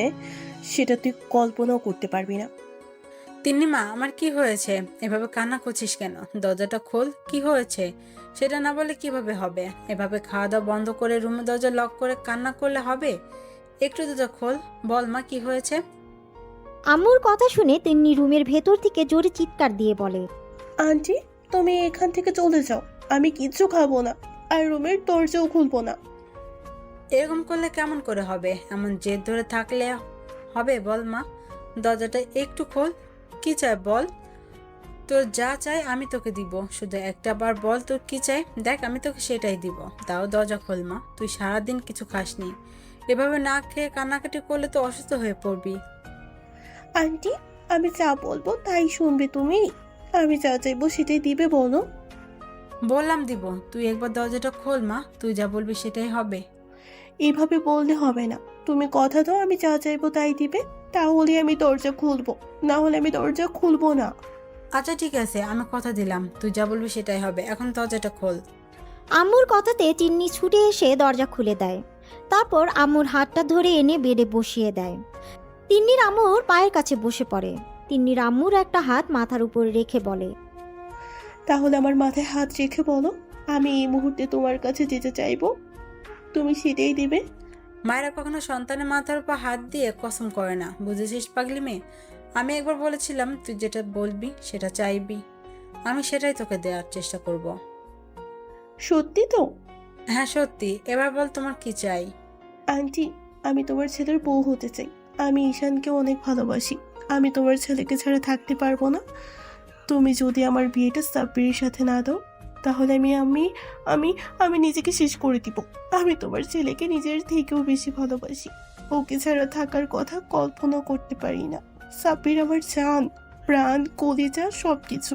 Speaker 12: সেটা তুই কল্পনাও করতে পারবি না।
Speaker 6: তিন্নিমা, আমার কি হয়েছে? এভাবে কান্না করছিস কেন? দরজাটা খোল, কি হয়েছে সেটা না বলে কিভাবে হবে? এভাবে খাওয়া দাওয়া বন্ধ করে রুমে দরজা লক করে কান্না করলে হবে? একটু দরজা খোল, বল মা কি হয়েছে?
Speaker 1: আম্মুর কথা শুনে তিন্নি রুমের ভেতর থেকে জোরে চিৎকার দিয়ে বলে,
Speaker 12: আন্টি, তুমি এখান থেকে চলে যাও। আমি কিচ্ছু খাবো না, আর রুমের দরজাও খুলবো না।
Speaker 6: এরকম করলে কেমন করে হবে? এমন জেদ ধরে থাকলে হবে? বল মা, দরজাটা একটু খোল, কি চাই বল? তোর যা চাই আমি তোকে দিব, শুধু একটা বার বল তোর কি চাই, দেখ আমি তোকে সেটাই দিব। তাও দরজা খোল মা, তুই সারাদিন কিছু খাসনি, এভাবে না খেয়ে কান্নাকাটি করলে তো অসুস্থ হয়ে পড়বি।
Speaker 12: আন্টি, আমি যা বলবো তাই শুনবে তুমি? আমি যা চাইবো সেটাই দিবে, বলো।
Speaker 6: বললাম দিব, তুই একবার দরজাটা খোল মা, তুই যা বলবি সেটাই হবে।
Speaker 12: এভাবে বললে হবে না। তুমি কথা দাও আমি যা চাইবো তাই দিবে, তাহলে আমি দরজা খুলবো, না হলে আমি দরজা খুলবো না।
Speaker 6: আচ্ছা ঠিক আছে, আমি কথা দিলাম, তুই যা বলবি সেটাই হবে, এখন দরজাটা খোল।
Speaker 1: আম্মুর কথাতে তিন্নি ছুটে এসে দরজা খুলে দেয়। তারপর আম্মুর হাতটা ধরে এনে বেডে বসিয়ে দেয়। তিন্নির আম্মুর পায়ের কাছে বসে পড়ে। তিন্নির আম্মুর একটা হাত মাথার উপরে রেখে বলে,
Speaker 12: তাহলে আমার মাথায় হাত রেখে বলো, আমি এই মুহূর্তে তোমার কাছে যেতে চাইবো, তুমি সেটাই দিবে।
Speaker 6: মায়েরা কখনো সন্তানের মাথার উপর হাত দিয়ে কসম করে না, বুঝেছিস পাগলি মেয়ে? আমি একবার বলেছিলাম তুই যেটা বলবি সেটা চাইবি, আমি সেটাই তোকে দেওয়ার চেষ্টা করব।
Speaker 12: সত্যি তো?
Speaker 6: হ্যাঁ সত্যি, এবার বল তোমার কি চাই?
Speaker 12: আন্টি, আমি তোমার ছেলের বউ হতে চাই। আমি ঈশানকে অনেক ভালোবাসি। আমি তোমার ছেলেকে ছাড়া থাকতে পারবো না। তুমি যদি আমার বিয়েটা সাব্বিরের সাথে না দাও, তাহলে আমি আমি আমি আমি নিজেকে শেষ করে দিব। আমি তোমার ছেলেকে নিজের থেকেও বেশি ভালোবাসি। ওকে ছাড়া থাকার কথা কল্পনা করতে পারি না। সাব্বির আমার জান, প্রাণ, কলিজা, সব কিছু।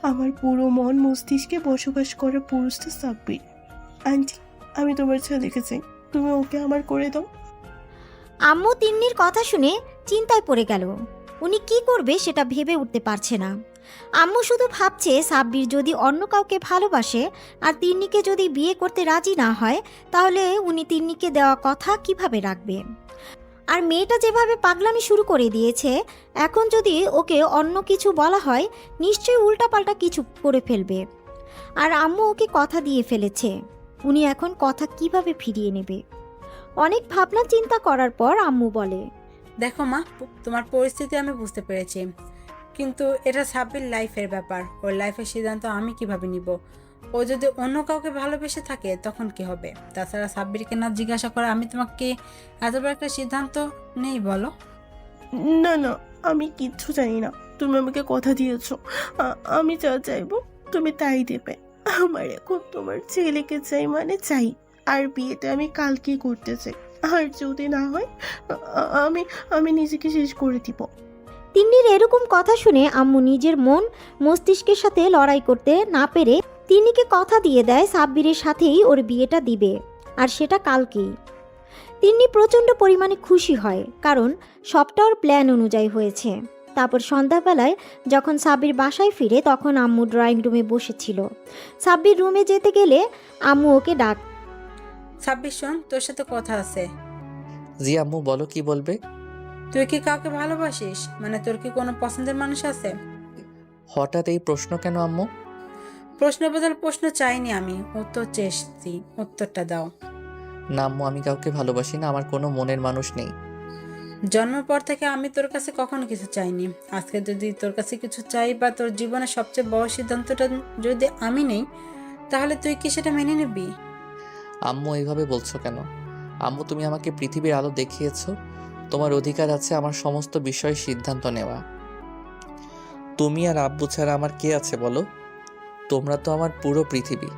Speaker 12: আমার পুরো মন মস্তিষ্কে বসবাস করা পুরুষটা সাব্বির। আন্টি, আমি তোমার ছেলেকে চাই, তুমি ওকে আমার করে দাও।
Speaker 1: আম্মু তিন্নির কথা শুনে চিন্তায় পড়ে গেল। উনি কি করবে সেটা ভেবে উঠতে পারছে না। আম্মু শুধু ভাবছে সাব্বির যদি অন্য কাউকে ভালোবাসে আর তিন্নিকে যদি বিয়ে করতে রাজি না হয়, তাহলে উনি তিন্নিকে দেওয়া কথা কিভাবে রাখবে। আর মেয়েটা যেভাবে পাগলামি শুরু করে দিয়েছে, এখন যদি ওকে অন্য কিছু বলা হয়, নিশ্চয়ই উল্টাপাল্টা কিছু করে ফেলবে। আর আম্মু ওকে কথা দিয়ে ফেলেছে, উনি এখন কথা কিভাবে ফিরিয়ে নেবে। অনেক ভাবনা চিন্তা করার পর আম্মু বলে,
Speaker 6: দেখো মা, তোমার পরিস্থিতি আমি বুঝতে পেরেছি, কিন্তু এটা সাব্বির লাইফের ব্যাপার। ওর লাইফের সিদ্ধান্ত আমি কিভাবে নিব? ও যদি অন্য কাউকে ভালোবেসে থাকে তখন কি হবে? তাছাড়া সাব্বিরকে না জিজ্ঞাসা করে আমি তোমাকে এত বড় একটা সিদ্ধান্ত নেই বলো?
Speaker 12: না না, আমি কিচ্ছু জানি না। তুমি আমাকে কথা দিয়েছো, আমি যা চাইবো তুমি তাই দেবে। আমার এখন তোমার ছেলেকে চাই, মানে চাই। আর বিয়েটা আমি কালকেই করতে চাই। আর যদি না হয়, আমি আমি নিজেকে শেষ করে দিব।
Speaker 1: তিন্নির এরকম কথা শুনে আম্মু নিজের মন মস্তিষ্কের সাথে লড়াই করতে না পেরে তিন্নিকে কথা দিয়ে দেয় সাব্বিরের সাথেই ওর বিয়েটা দিবে, আর সেটা কালকেই। তিন্নি প্রচণ্ড পরিমাণে খুশি হয়, কারণ সবটা ওর প্ল্যান অনুযায়ী হয়েছে। তারপর সন্ধ্যাবেলায় যখন সাব্বির বাসায় ফিরে, তখন আম্মু ড্রয়িং রুমে বসেছিল। সাব্বির রুমে যেতে গেলে আম্মু ওকে ডাক,
Speaker 6: সাব্বির শোন, তোর সাথে কথা আছে।
Speaker 4: জি আম্মু, বলো কি বলবে?
Speaker 6: তুই কি কাউকে ভালোবাসিস? মানে তোর কি কোনো পছন্দের মানুষ আছে?
Speaker 4: হঠাৎ এই প্রশ্ন কেন আম্মু?
Speaker 6: প্রশ্ন বদল প্রশ্ন চাইনি আমি, উত্তর চেয়েছি, উত্তরটা দাও।
Speaker 4: না আম্মু, আমি কাউকে ভালোবাসি না, আমার কোনো মনের মানুষ নেই।
Speaker 6: জন্মের পর থেকে আমি তোর কাছে কখনো কিছু চাইনি। আজকে যদি তোর কাছে কিছু চাই বা তোর জীবনের সবচেয়ে বড় সিদ্ধান্তটা যদি আমি নেই, তাহলে তুই কি সেটা মেনে নিবি?
Speaker 4: আম্মু এইভাবে বলছো কেন? আম্মু, তুমি আমাকে পৃথিবীর আলো দেখিয়েছো। তোমার অধিকার আছে আমার সমস্ত বিষয়ে সিদ্ধান্ত নেওয়া। তুমি আর আব্বু ছাড়া আমার কে আছে বলো? তোমরা তো আমার পুরো পৃথিবী।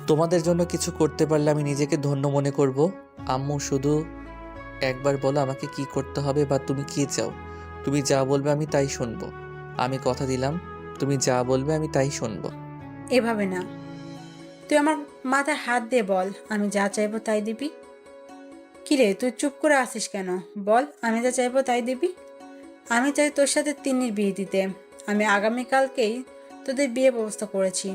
Speaker 4: তোমাদের জন্য কিছু করতে পারলে আমি নিজেকে ধন্য মনে করব। আম্মু, শুধু একবার বলো আমাকে কি করতে হবে বা তুমি কি চাও। তুমি যা বলবে আমি তাই শুনবো। আমি কথা দিলাম, তুমি যা বলবে আমি তাই শুনবো।
Speaker 6: এভাবে না, তুই আমার মাথায় হাত দিয়ে বল, আমি যা চাইবো তাই দিবি। কিরে, তুই চুপ করে আসিস কেন? বল, আমি যা চাইবো তাই দিবি। আমি চাই তোর সাথে তিন্নির বিয়ে দিতে। আমি আগামীকালকেই তোদের বিয়ে ব্যবস্থা করেছি।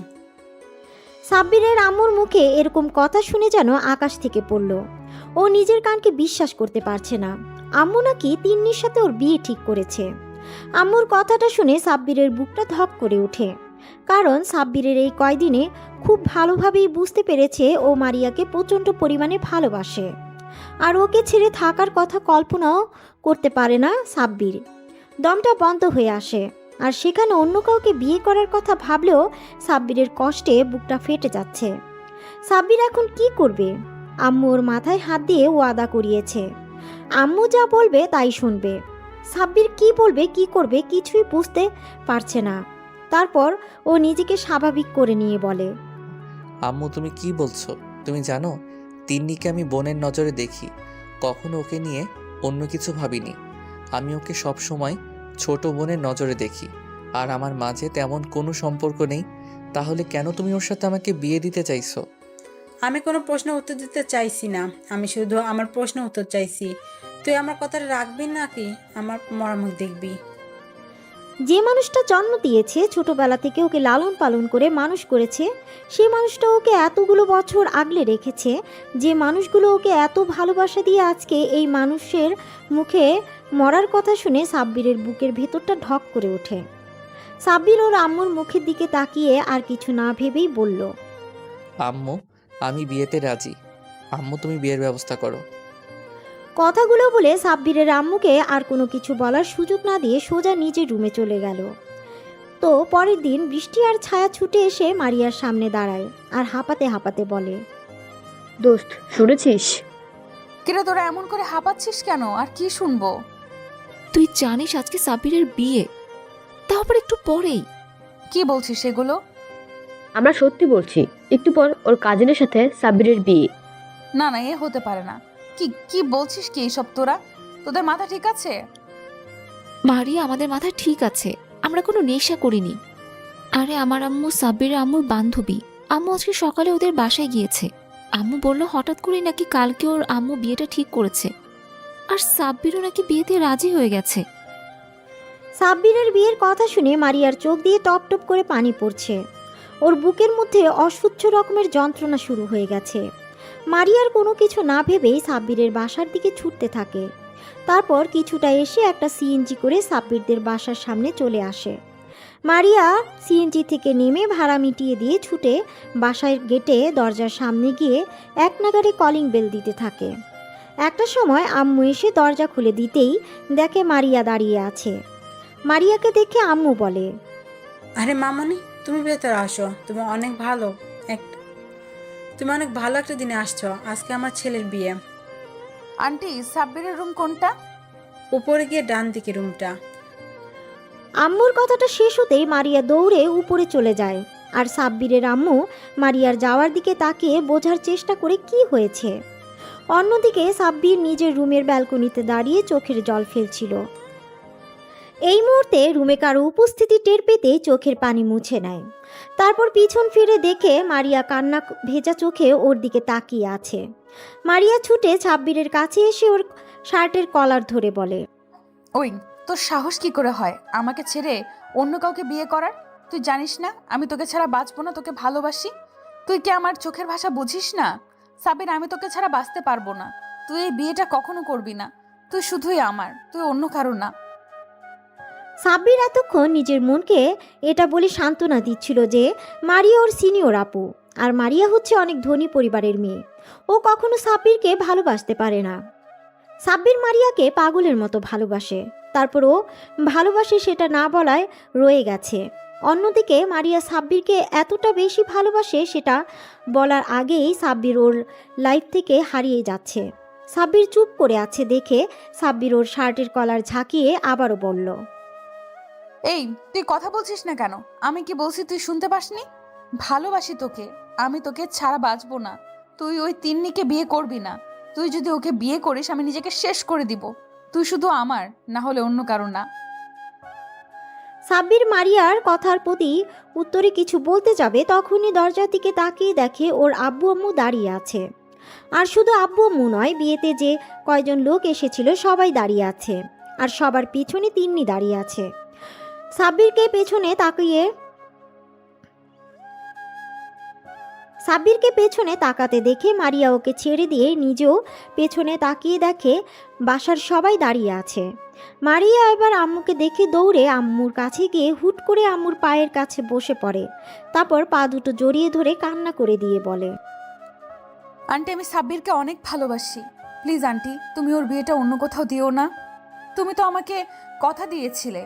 Speaker 1: সাব্বিরের আম্মুর মুখে এরকম কথা শুনে যেন আকাশ থেকে পড়ল। ও নিজের কানকে বিশ্বাস করতে পারছে না। আম্মু নাকি তিন্নির সাথে ওর বিয়ে ঠিক করেছে। আম্মুর কথাটা শুনে সাব্বিরের বুকটা ধক করে ওঠে, কারণ সাব্বিরের এই কয়দিনে খুব ভালোভাবেই বুঝতে পেরেছে ও মারিয়াকে প্রচণ্ড পরিমাণে ভালোবাসে, আর ওকে ছেড়ে থাকার কথা কল্পনাও করতে পারে না সাব্বির। দমটা বন্ধ হয়ে আসে, আর সেখানে অন্য কাউকে বিয়ে করার কথা ভাবলেও সাব্বিরের কষ্টে বুকটা ফেটে যাচ্ছে। সাব্বির এখন কি করবে? আম্মু ওর মাথায় হাত দিয়ে ওয়াদা করিয়েছে, আম্মু যা বলবে তাই শুনবে। সাব্বির কি বলবে কি করবে কিছুই বুঝতে পারছে না। তারপর ও নিজেকে স্বাভাবিক করে নিয়ে বলে,
Speaker 4: আম্মু, তুমি কি বলছো? তুমি জানো তিন্নিকে আমি বোনের নজরে দেখি, কখনো ওকে নিয়ে অন্য কিছু ভাবিনি। আমি ওকে সব সময় ছোট বোনের নজরে দেখি, আর আমার মাঝে তেমন কোনো সম্পর্ক নেই। তাহলে কেন তুমি ওর সাথে আমাকে বিয়ে দিতে চাইছো?
Speaker 6: আমি কোনো প্রশ্নের উত্তর দিতে চাইছি না, আমি শুধু আমার প্রশ্নের উত্তর চাইছি। তুই আমার কথাটা রাখবি নাকি আমার মরামুখ দেখবি?
Speaker 1: যে মানুষটা জন্ম দিয়েছে, ছোটবেলা থেকে ওকে লালন পালন করে মানুষ করেছে, সেই মানুষটা ওকে এতগুলো বছর আগলে রেখেছে, যে মানুষগুলো ওকে এত ভালোবাসা দিয়ে আজকে এই মানুষের মুখে মরার কথা শুনে সাব্বিরের বুকের ভেতরটা ঢক করে ওঠে। সাব্বির ওর আম্মুর মুখের দিকে তাকিয়ে আর কিছু না ভেবেই বলল,
Speaker 4: আম্মু, আমি বিয়েতে রাজি। আম্মু, তুমি বিয়ের ব্যবস্থা করো।
Speaker 1: কথাগুলো বলে সাব্বিরের আম্মুকে আর কোনো কিছু বলার সুযোগ না দিয়ে সোজা নিজের রুমে চলে গেল। তো পরের দিন বৃষ্টি আর ছায়া ছুটে এসে মারিয়ার সামনে দাঁড়ায় আর হাঁপাতে হাঁপাতে বলে,
Speaker 2: দোস্ত, শুনেছিস?
Speaker 5: কিরে, তোরা এমন করে হাঁপাচ্ছিস কেন? আর কি শুনবো?
Speaker 3: তুই জানিস আজকে সাব্বিরের বিয়ে, তাও আবার একটু পরেই।
Speaker 5: কি বলছিস এগুলো?
Speaker 2: আমরা সত্যি বলছি, একটু পর ওর কাজিনের সাথে সাব্বিরের বিয়ে।
Speaker 5: না না, এ হতে পারে না। কি কি বলছিস কি এইসব? তোদের মাথা ঠিক আছে?
Speaker 3: মারিয়া, আমাদের মাথায় ঠিক আছে, আমরা কোনো নেশা করিনি। আরে আমার আম্মু সাব্বিরের আম্মুর বান্ধবী। আম্মু আজকে সকালে ওদের বাসায় গিয়েছে। আম্মু বলল হঠাৎ করেই নাকি কালকে ওর আম্মু বিয়েটা ঠিক করেছে, আর সাব্বিরও নাকি বিয়েতে রাজি হয়ে গেছে।
Speaker 1: সাব্বিরের বিয়ের কথা শুনে মারিয়ার চোখ দিয়ে টপ টপ করে পানি পড়ছে। ওর বুকের মধ্যে অসহ্য রকমের যন্ত্রণা শুরু হয়ে গেছে। মারিয়ার কোনো কিছু না ভেবেই সাব্বিরের বাসার দিকে ছুটতে থাকে। তারপর কিছুটা এসে একটা সিএনজি করে সাব্বিরদের বাসার সামনে চলে আসে। মারিয়া সিএনজি থেকে নেমে ভাড়া মিটিয়ে দিয়ে ছুটে বাসার গেটে দরজার সামনে গিয়ে এক নাগাড়ে কলিং বেল দিতে থাকে। একটা সময় আম্মু এসে দরজা খুলে দিতেই দেখে মারিয়া দাঁড়িয়ে আছে। মারিয়াকে দেখে আম্মু বলে,
Speaker 6: আরে মামনি, তুমি ভেতরে আসো। তুমি অনেক ভালো একটা দিনে আসছো। আজকে আমার ছেলের বিয়ে।
Speaker 5: আন্টি, সাব্বিরের রুম কোনটা?
Speaker 6: উপরে গিয়ে ডান দিকে রুমটা।
Speaker 1: আম্মুর কথাটা শেষ হতেই মারিয়া দৌড়ে উপরে চলে যায়, আর সাব্বিরের আম্মু মারিয়ার যাওয়ার দিকে তাকিয়ে বোঝার চেষ্টা করে কি হয়েছে। অন্যদিকে সাব্বির নিজের রুমের ব্যালকনিতে দাঁড়িয়ে চোখের জল ফেলছিল। এই মুহূর্তে রুমে কারো উপস্থিতি টের পেতেই চোখের পানি মুছে নেয়। তারপর পিছন ফিরে দেখে মারিয়া কান্না ভেজা চোখে ওর দিকে তাকিয়ে আছে। মারিয়া ছুটে সাব্বিরের কাছে এসে ওর শার্টের কলার ধরে বলে,
Speaker 5: ওই, তোর সাহস কি করে হয় আমাকে ছেড়ে অন্য কাউকে বিয়ে করার? তুই জানিস না আমি তোকে ছাড়া বাঁচবো না, তোকে ভালোবাসি। তুই কি আমার চোখের ভাষা বুঝিস না? সাবির, আমি তোকে ছাড়া বাঁচতে পারবো না। তুই এই বিয়েটা কখনো করবি না। তুই শুধুই আমার, তুই অন্য কারো না।
Speaker 1: সাব্বির এতক্ষণ নিজের মনকে এটা বলে সান্ত্বনা দিচ্ছিল যে মারিয়া ওর সিনিয়র আপু, আর মারিয়া হচ্ছে অনেক ধনী পরিবারের মেয়ে। ও কখনো সাব্বিরকে ভালোবাসতে পারে না। সাব্বির মারিয়াকে পাগলের মতো ভালোবাসে, তারপর ও ভালোবাসে সেটা না বলায় রয়ে গেছে। অন্যদিকে মারিয়া সাব্বিরকে এতটা বেশি ভালোবাসে সেটা বলার আগেই সাব্বির ওর লাইফ থেকে হারিয়ে যাচ্ছে। সাব্বির চুপ করে আছে দেখে সাব্বির ওর শার্টের কলার ঝাঁকিয়ে আবারও বলল,
Speaker 5: এই তুই কথা বলছিস না কেন? আমি কি বলছি তুই শুনতে পাসনি? ভালোবাসি তোকে, আমি তোকে ছাড়া বাঁচবো না। তুই ওই তিন্নিকে বিয়ে করবি না। তুই যদি ওকে বিয়ে করিস আমি নিজেকে শেষ করে দিব। তুই শুধু আমার, না হলে অন্য কারো না।
Speaker 1: সাব্বির মারিয়ার কথার প্রতি উত্তরে কিছু বলতে যাবে তখনই দরজার দিকে তাকিয়ে দেখে ওর আব্বু আম্মু দাঁড়িয়ে আছে। আর শুধু আব্বু আম্মু নয়, বিয়েতে যে কয়জন লোক এসেছিল সবাই দাঁড়িয়ে আছে, আর সবার পিছনে তিন্নি দাঁড়িয়ে আছে। সাব্বিরকে পেছনে তাকাতে দেখে মারিয়া ওকে ছেড়ে দিয়ে নিজেও পেছনে তাকিয়ে দেখে বাসার সবাই দাঁড়িয়ে আছে। মারিয়া এবার আম্মুকে দেখে দৌড়ে আম্মুর কাছে গিয়ে হুট করে আম্মুর পায়ের কাছে বসে পড়ে, তারপর পা দুটো জড়িয়ে ধরে কান্না করে দিয়ে বলে,
Speaker 5: আন্টি আমি সাব্বিরকে অনেক ভালোবাসি। প্লিজ আন্টি, তুমি ওর বিয়েটা অন্য কোথাও দিও না। তুমি তো আমাকে কথা দিয়েছিলে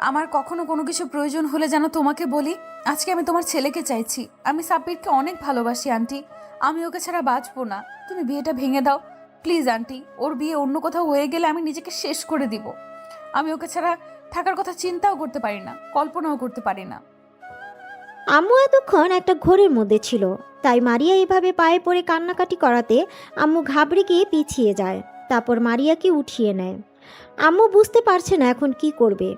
Speaker 5: আমার কখনো কোনো কিছু প্রয়োজন হলে যেন তোমাকে বলি। আজকে আমি তোমার ছেলেকে চাইছি। আমি সাব্বিরকে অনেক ভালোবাসি আন্টি, আমি ওকে ছাড়া বাঁচবো না। তুমি বিয়েটা ভেঙে দাও প্লিজ আন্টি। ওর বিয়ে অন্য কোথাও হয়ে গেলে আমি নিজেকে শেষ করে দিব। আমি ওকে ছাড়া থাকার কথা চিন্তাও করতে পারি না, কল্পনাও করতে পারি না।
Speaker 1: আম্মু এতক্ষণ একটা ঘোরের মধ্যে ছিল, তাই মারিয়া এভাবে পায়ে পড়ে কান্নাকাটি করাতে আম্মু ঘাবড়ে গিয়ে পিছিয়ে যায়, তারপর মারিয়াকে উঠিয়ে নেয়। আম্মু বুঝতে পারছে না এখন কি করবে।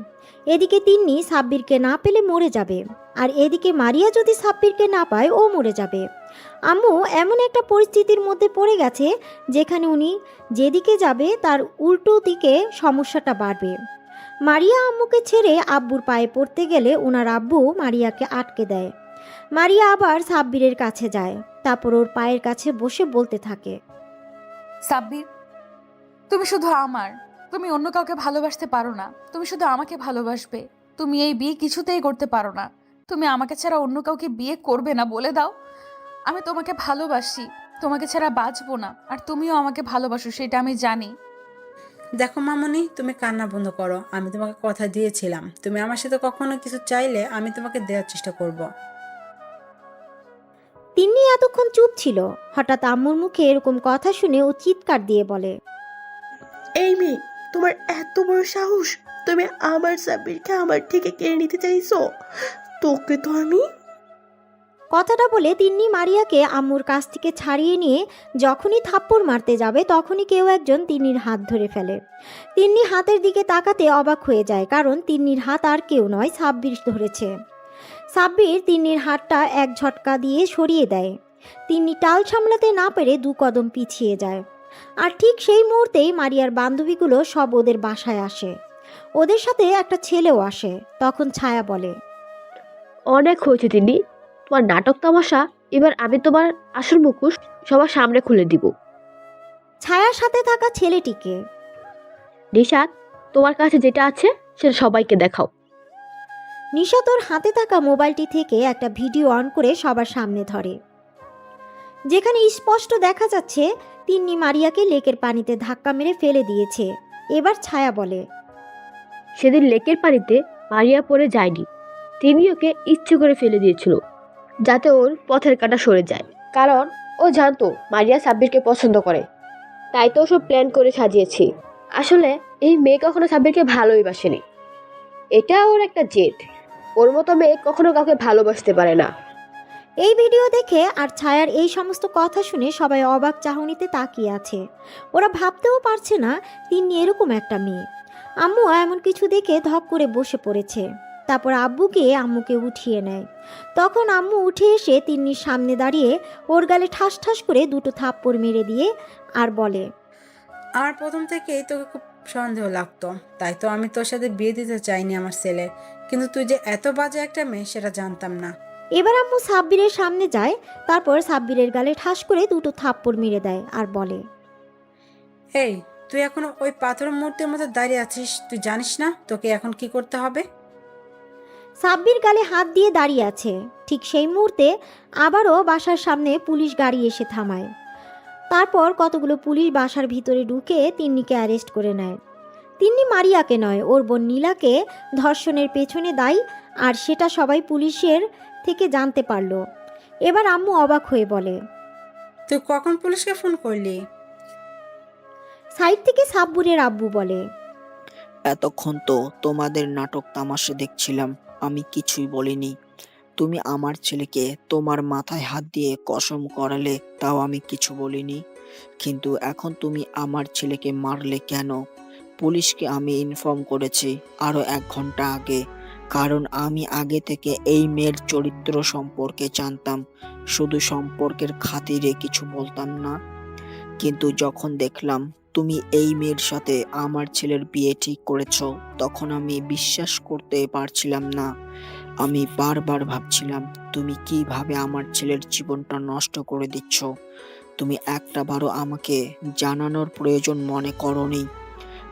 Speaker 1: এদিকে তিন্নি সাব্বিরকে না পেলে মরে যাবে, আর এদিকে মারিয়া যদি সাব্বিরকে না পায় ও মরে যাবে। আম্মু এমন একটা পরিস্থিতির মধ্যে পড়ে গেছে যেখানে উনি যেদিকে যাবে তার উল্টো দিকে সমস্যাটা বাড়বে। মারিয়া আম্মুকে ছেড়ে আব্বুর পায়ে পড়তে গেলে ওনার আব্বু মারিয়াকে আটকে দেয়। মারিয়া আবার সাব্বিরের কাছে যায়, তারপর ওর পায়ের কাছে বসে বলতে থাকে,
Speaker 5: সাব্বির তুমি শুধু আমার, তুমি অন্য কাউকে ভালোবাসতে পারো না। তুমি শুধু আমাকে ভালোবাসবে। তুমি এই বিয়ে কিছুতেই করতে পারো না। তুমি আমাকে ছাড়া অন্য কাউকে বিয়ে করবে না, বলে দাও। আমি তোমাকে ভালোবাসি, তোমাকে ছাড়া বাঁচবো না। আর তুমিও আমাকে ভালোবাসো, সেটা আমি জানি।
Speaker 6: দেখো মামুনি, তুমি কান্না বন্ধ করো। আমি তোমাকে কথা দিয়েছিলাম, তুমি আমার সাথে কখনো কিছু চাইলে আমি তোমাকে দেওয়ার চেষ্টা করব।
Speaker 1: তিন্নি এতক্ষণ চুপ ছিল, হঠাৎ আম্মুর মুখে এরকম কথা শুনে ও চিৎকার দিয়ে বলে,
Speaker 12: এই মেয়ে, তোমার এত বড় সাহস! তুমি আমার সাব্বিরকে আমার থেকে কেড়ে নিতে চাইছো? তোকে তো আমি।
Speaker 1: কথাটা বলে তিন্নি মারিয়াকে আম্মুর কাছ থেকে ছাড়িয়ে নিয়ে যখনই থাপ্পড় মারতে যাবে তখনই কেউ একজন তিন্নির হাত ধরে ফেলে। তিন্নি হাতের দিকে তাকাতে অবাক হয়ে যায়, কারণ তিন্নির হাত আর কেউ নয়, সাব্বির ধরেছে। সাব্বির তিন্নির হাতটা এক ঝটকা দিয়ে সরিয়ে দেয়। তিন্নি টাল সামলাতে না পেরে 2 কদম পিছিয়ে যায়। আর ঠিক সেই মুহূর্তেই মারিয়ার বান্ধবীগুলো সব ওদের বাসায় আসে। ওদের সাথে একটা ছেলেও আসে। তখন ছায়া বলে,
Speaker 2: অনেক হয়েছে তিনি, তোমার নাটক তামাশা। এবার আমি তোমার আসল মুখোশ সবার সামনে খুলে দিব।
Speaker 1: ছায়ার সাথে থাকা ছেলেটিকে,
Speaker 2: নিশাত, তোমার কাছে যেটা আছে সেটা সবাইকে দেখাও।
Speaker 1: নিশা তোর হাতে থাকা মোবাইলটি থেকে একটা ভিডিও অন করে সবার সামনে ধরে, যেখানে স্পষ্ট দেখা যাচ্ছে তিন্নি মারিয়াকে লেকের পানিতে ধাক্কা মেরে ফেলে দিয়েছে। এবার ছায়া বলে,
Speaker 2: সেদিন লেকের পানিতে মারিয়া পড়ে যায়নি, তিনি ওকে ইচ্ছে করে ফেলে দিয়েছিল যাতে ওর পথের কাঁটা সরে যায়। কারণ ও জানতো মারিয়া সাব্বিরকে পছন্দ করে, তাই তো সব প্ল্যান করে সাজিয়েছি। আসলে এই মেয়ে কখনো সাব্বিরকে ভালোই বাসেনি, এটা ওর একটা জেদ। ওর মতো মেয়ে কখনো কাউকে ভালোবাসতে পারে না।
Speaker 1: এই ভিডিও দেখে আর ছায়ার এই সমস্ত কথা শুনে সবাই অবাক চাহনিতে তাকিয়ে আছে। ওরা ভাবতেও পারছে না তিন্নি এরকম একটা মেয়ে। আম্মু এমন কিছু দেখে ধক করে বসে পড়েছে। তারপর আব্বুকে আম্মুকে উঠিয়ে নেয়। তখন আম্মু উঠে এসে তিন্নির সামনে দাঁড়িয়ে ওর গালে ঠাস ঠাস করে 2 থাপ্পড় মেরে দিয়ে আর বলে,
Speaker 6: আমার প্রথম থেকেই তোকে খুব সন্দেহ লাগতো, তাই তো আমি তোর সাথে বিয়ে দিতে চাইনি আমার ছেলের। কিন্তু তুই যে এত বাজে একটা মেয়ে সেটা জানতাম না।
Speaker 1: এবার আম্মু সাব্বিরের সামনে যায়, তারপর সাব্বিরের গালে ঠাস করে 2 থাপ্পড় মেরে দেয় আর বলে,
Speaker 6: এই তুই এখন ওই পাথরের মূর্তির মধ্যে দাঁড়িয়ে আছিস, তুই জানিস না তোকে এখন কি করতে হবে?
Speaker 1: সাব্বির গালে হাত দিয়ে দাঁড়িয়ে আছে। ঠিক সেই মুহূর্তে আবারও বাসার সামনে পুলিশ গাড়ি এসে থামায়। তারপর কতগুলো পুলিশ বাসার ভিতরে ঢুকে তিন্নিকে অ্যারেস্ট করে নেয়। তিন্নি মারিয়াকে নয়, ওর বোন নীলাকে ধর্ষণের পেছনে দায়ী, আর সেটা সবাই পুলিশের থেকে জানতে পারল। এবার আম্মু অবাক হয়ে বলে,
Speaker 6: তুই কখন পুলিশকে ফোন করলি?
Speaker 1: সাইড থেকে সাব্বুরের আব্বু বলে,
Speaker 8: এতক্ষণ তো তোমাদের নাটক তামাশা দেখছিলাম, আমি কিছুই বলিনি। তুমি আমার ছেলেকে তোমার মাথায় হাত দিয়ে কসম করালে, তাও আমি কিছু বলিনি। কিন্তু এখন তুমি আমার ছেলেকে মারলে কেন? পুলিশকে আমি ইনফর্ম করেছি আরো 1 ঘন্টা আগে, কারণ আমি আগে থেকে এই মেয়ের চরিত্র সম্পর্কে জানতাম। শুধু সম্পর্কের খাতিরে কিছু বলতাম না। কিন্তু যখন দেখলাম তুমি এই মেয়ের সাথে আমার ছেলের বিয়ে ঠিক করেছো, তখন আমি বিশ্বাস করতে পারছিলাম না। আমি বারবার ভাবছিলাম তুমি কিভাবে আমার ছেলের জীবনটা নষ্ট করে দিচ্ছ। তুমি একটাবারও আমাকে জানানোর প্রয়োজন মনে করোনি।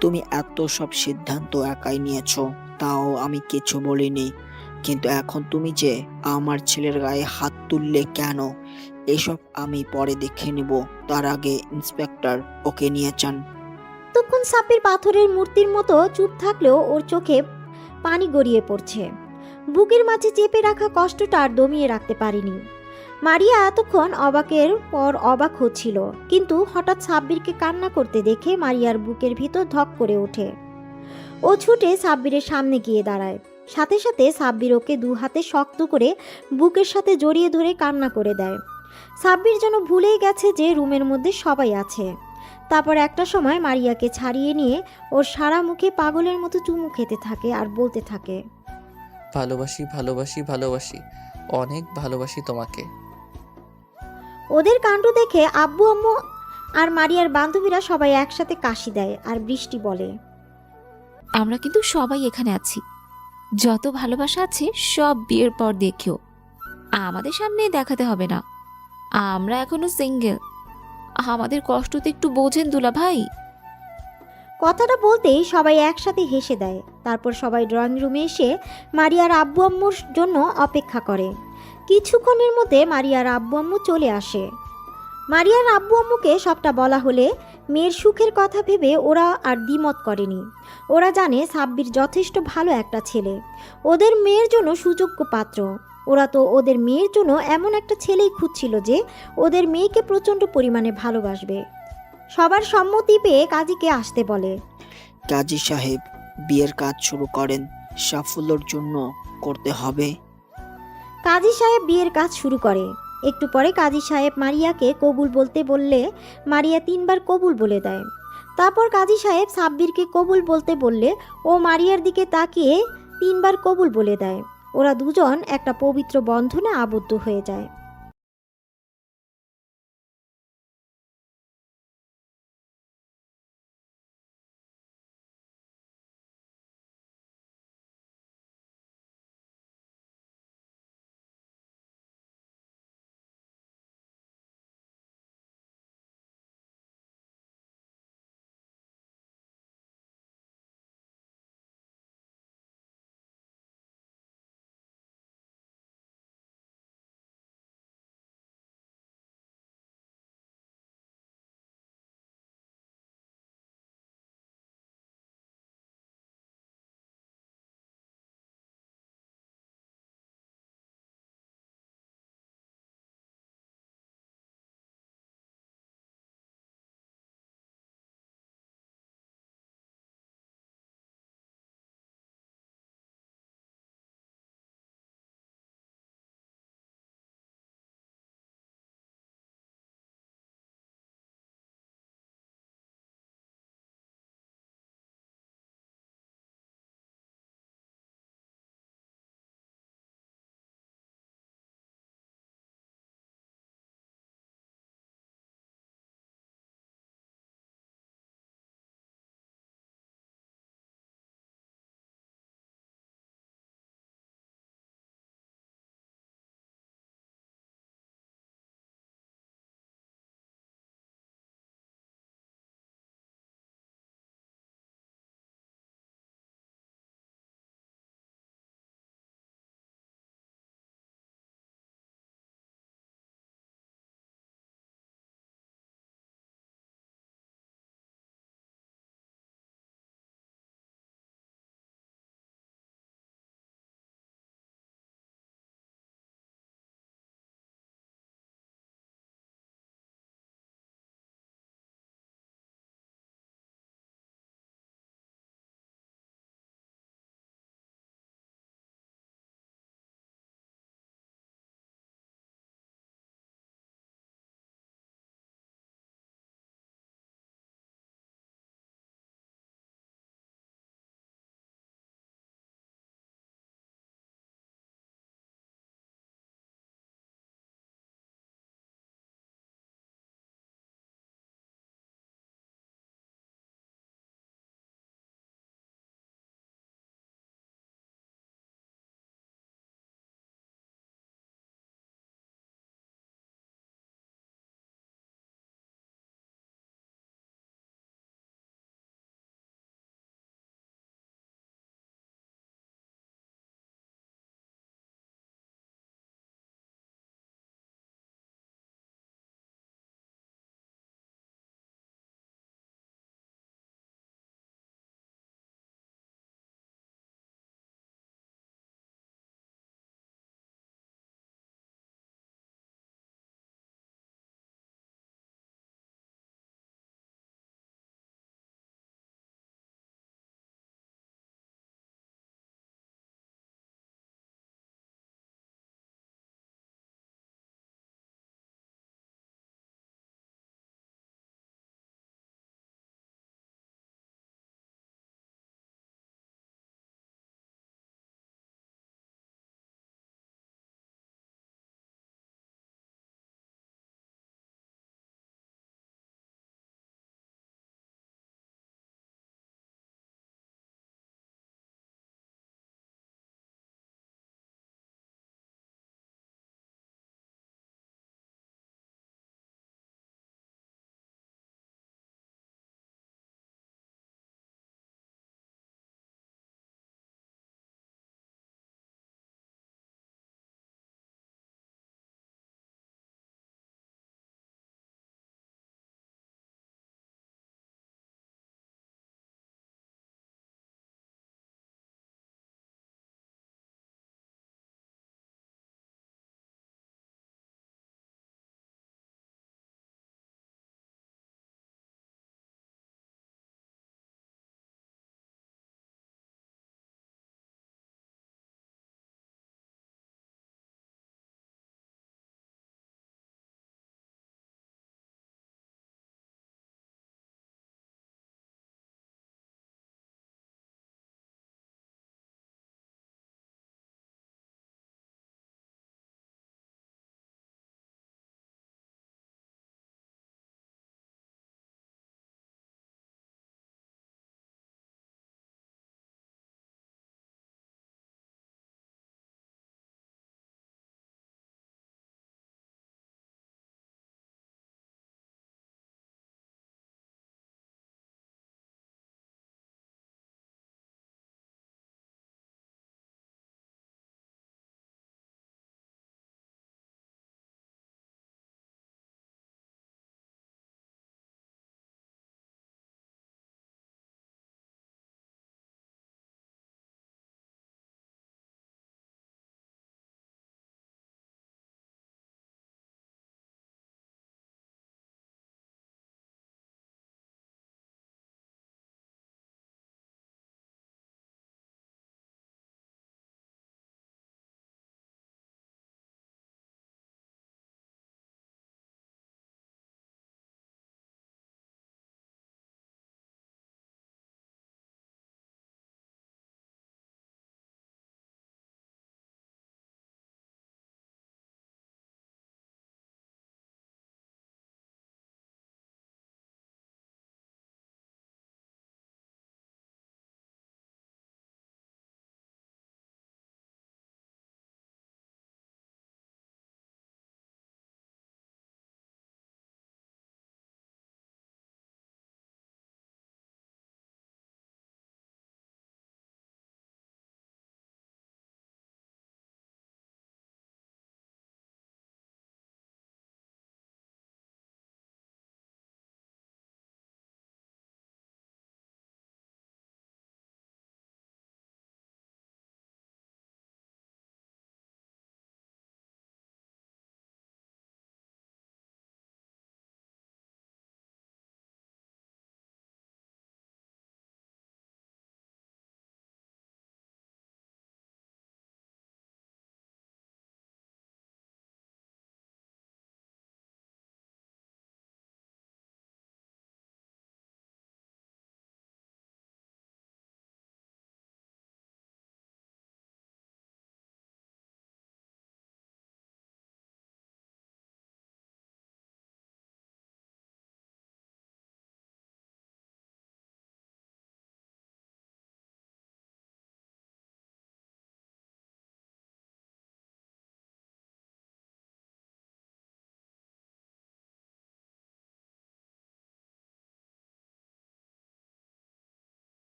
Speaker 8: তুমি এত সব সিদ্ধান্ত একাই নিয়েছো, তাও আমি কিছু বলিনি। কিন্তু এখন তুমি যে আমার ছেলের গায়ে হাত তুললে কেন, এসব আমি পরে দেখে নিব। তার আগে ইন্সপেক্টর ওকে নিয়ে যান।
Speaker 1: তখন সাব্বির পাথরের মূর্তির মতো চুপ থাকলেও ওর চোখে পানি গড়িয়ে পড়ছে। বুকের মাঝে চেপে রাখা কষ্টটা আর দমিয়ে রাখতে পারেনি। মারিয়া এতক্ষণ অবাকের পর অবাক হচ্ছিল, কিন্তু হঠাৎ সাব্বিরকে কান্না করতে দেখে মারিয়ার বুকের ভিতর ধক করে ওঠে। ও ছুটে সাব্বিরের সামনে গিয়ে দাঁড়ায়। সাথে সাথে সাব্বির ওকে 2 হাতে শক্ত করে বুকের সাথে জড়িয়ে ধরে কান্না করে দেয়। সাব্বির যেন ভুলেই গেছে যে রুমের মধ্যে সবাই আছে। তারপর একটা সময় মারিয়াকে ছাড়িয়ে নিয়ে ওর সারা মুখে পাগলের মতো চুমু খেতে থাকে আর বলতে থাকে,
Speaker 4: ভালোবাসি ভালোবাসি ভালোবাসি, অনেক ভালোবাসি তোমাকে।
Speaker 1: ওদের কাণ্ড দেখে আব্বু আম্মু আর মারিয়ার বান্ধবীরা সবাই একসাথে কাশি দেয়। আর বৃষ্টি বলে,
Speaker 3: আমরা কিন্তু সবাই এখানে আছি। যত ভালোবাসা আছে সব বিয়ের পর দেখিও, আমাদের সামনে দেখাতে হবে না। আমরা এখনো সিঙ্গেল, আমাদের কষ্ট তো একটু বোঝেন দুলা ভাই।
Speaker 1: কথাটা বলতেই সবাই একসাথে হেসে দেয়। তারপর সবাই ড্রয়িং রুমে এসে মারিয়ার আব্বু আম্মুর জন্য অপেক্ষা করে। কিছুক্ষণের মধ্যে মারিয়ার আব্বু আম্মু চলে আসে। মারিয়ার আব্বু আম্মুকে সবটা বলা হলে মেয়ের সুখের কথা ভেবে ওরা আর দ্বিমত করেনি। ওরা জানে সাব্বির যথেষ্ট ভালো একটা ছেলে, ওদের মেয়ের জন্য সুযোগ্য পাত্র। ওরা তো ওদের মেয়ের জন্য এমন একটা ছেলেই খুঁজছিল যে ওদের মেয়েকে প্রচণ্ড পরিমাণে ভালোবাসবে। সবার সম্মতি পেয়ে কাজীকে আসতে বলে।
Speaker 8: কাজী সাহেব, বিয়ের কাজ শুরু করেন, সাফল্যের জন্য করতে হবে।
Speaker 1: কাজী সাহেব বিয়ের কাজ শুরু করে। একটু পরে কাজী সাহেব মারিয়াকে কবুল বলতে বললে মারিয়া 3 বার কবুল বলে দেয়। তারপর কাজী সাহেব সাব্বিরকে কবুল বলতে বললে ও মারিয়ার দিকে তাকিয়ে 3 বার কবুল বলে দেয়। ওরা দুজন একটা পবিত্র বন্ধনে আবদ্ধ হয়ে যায়।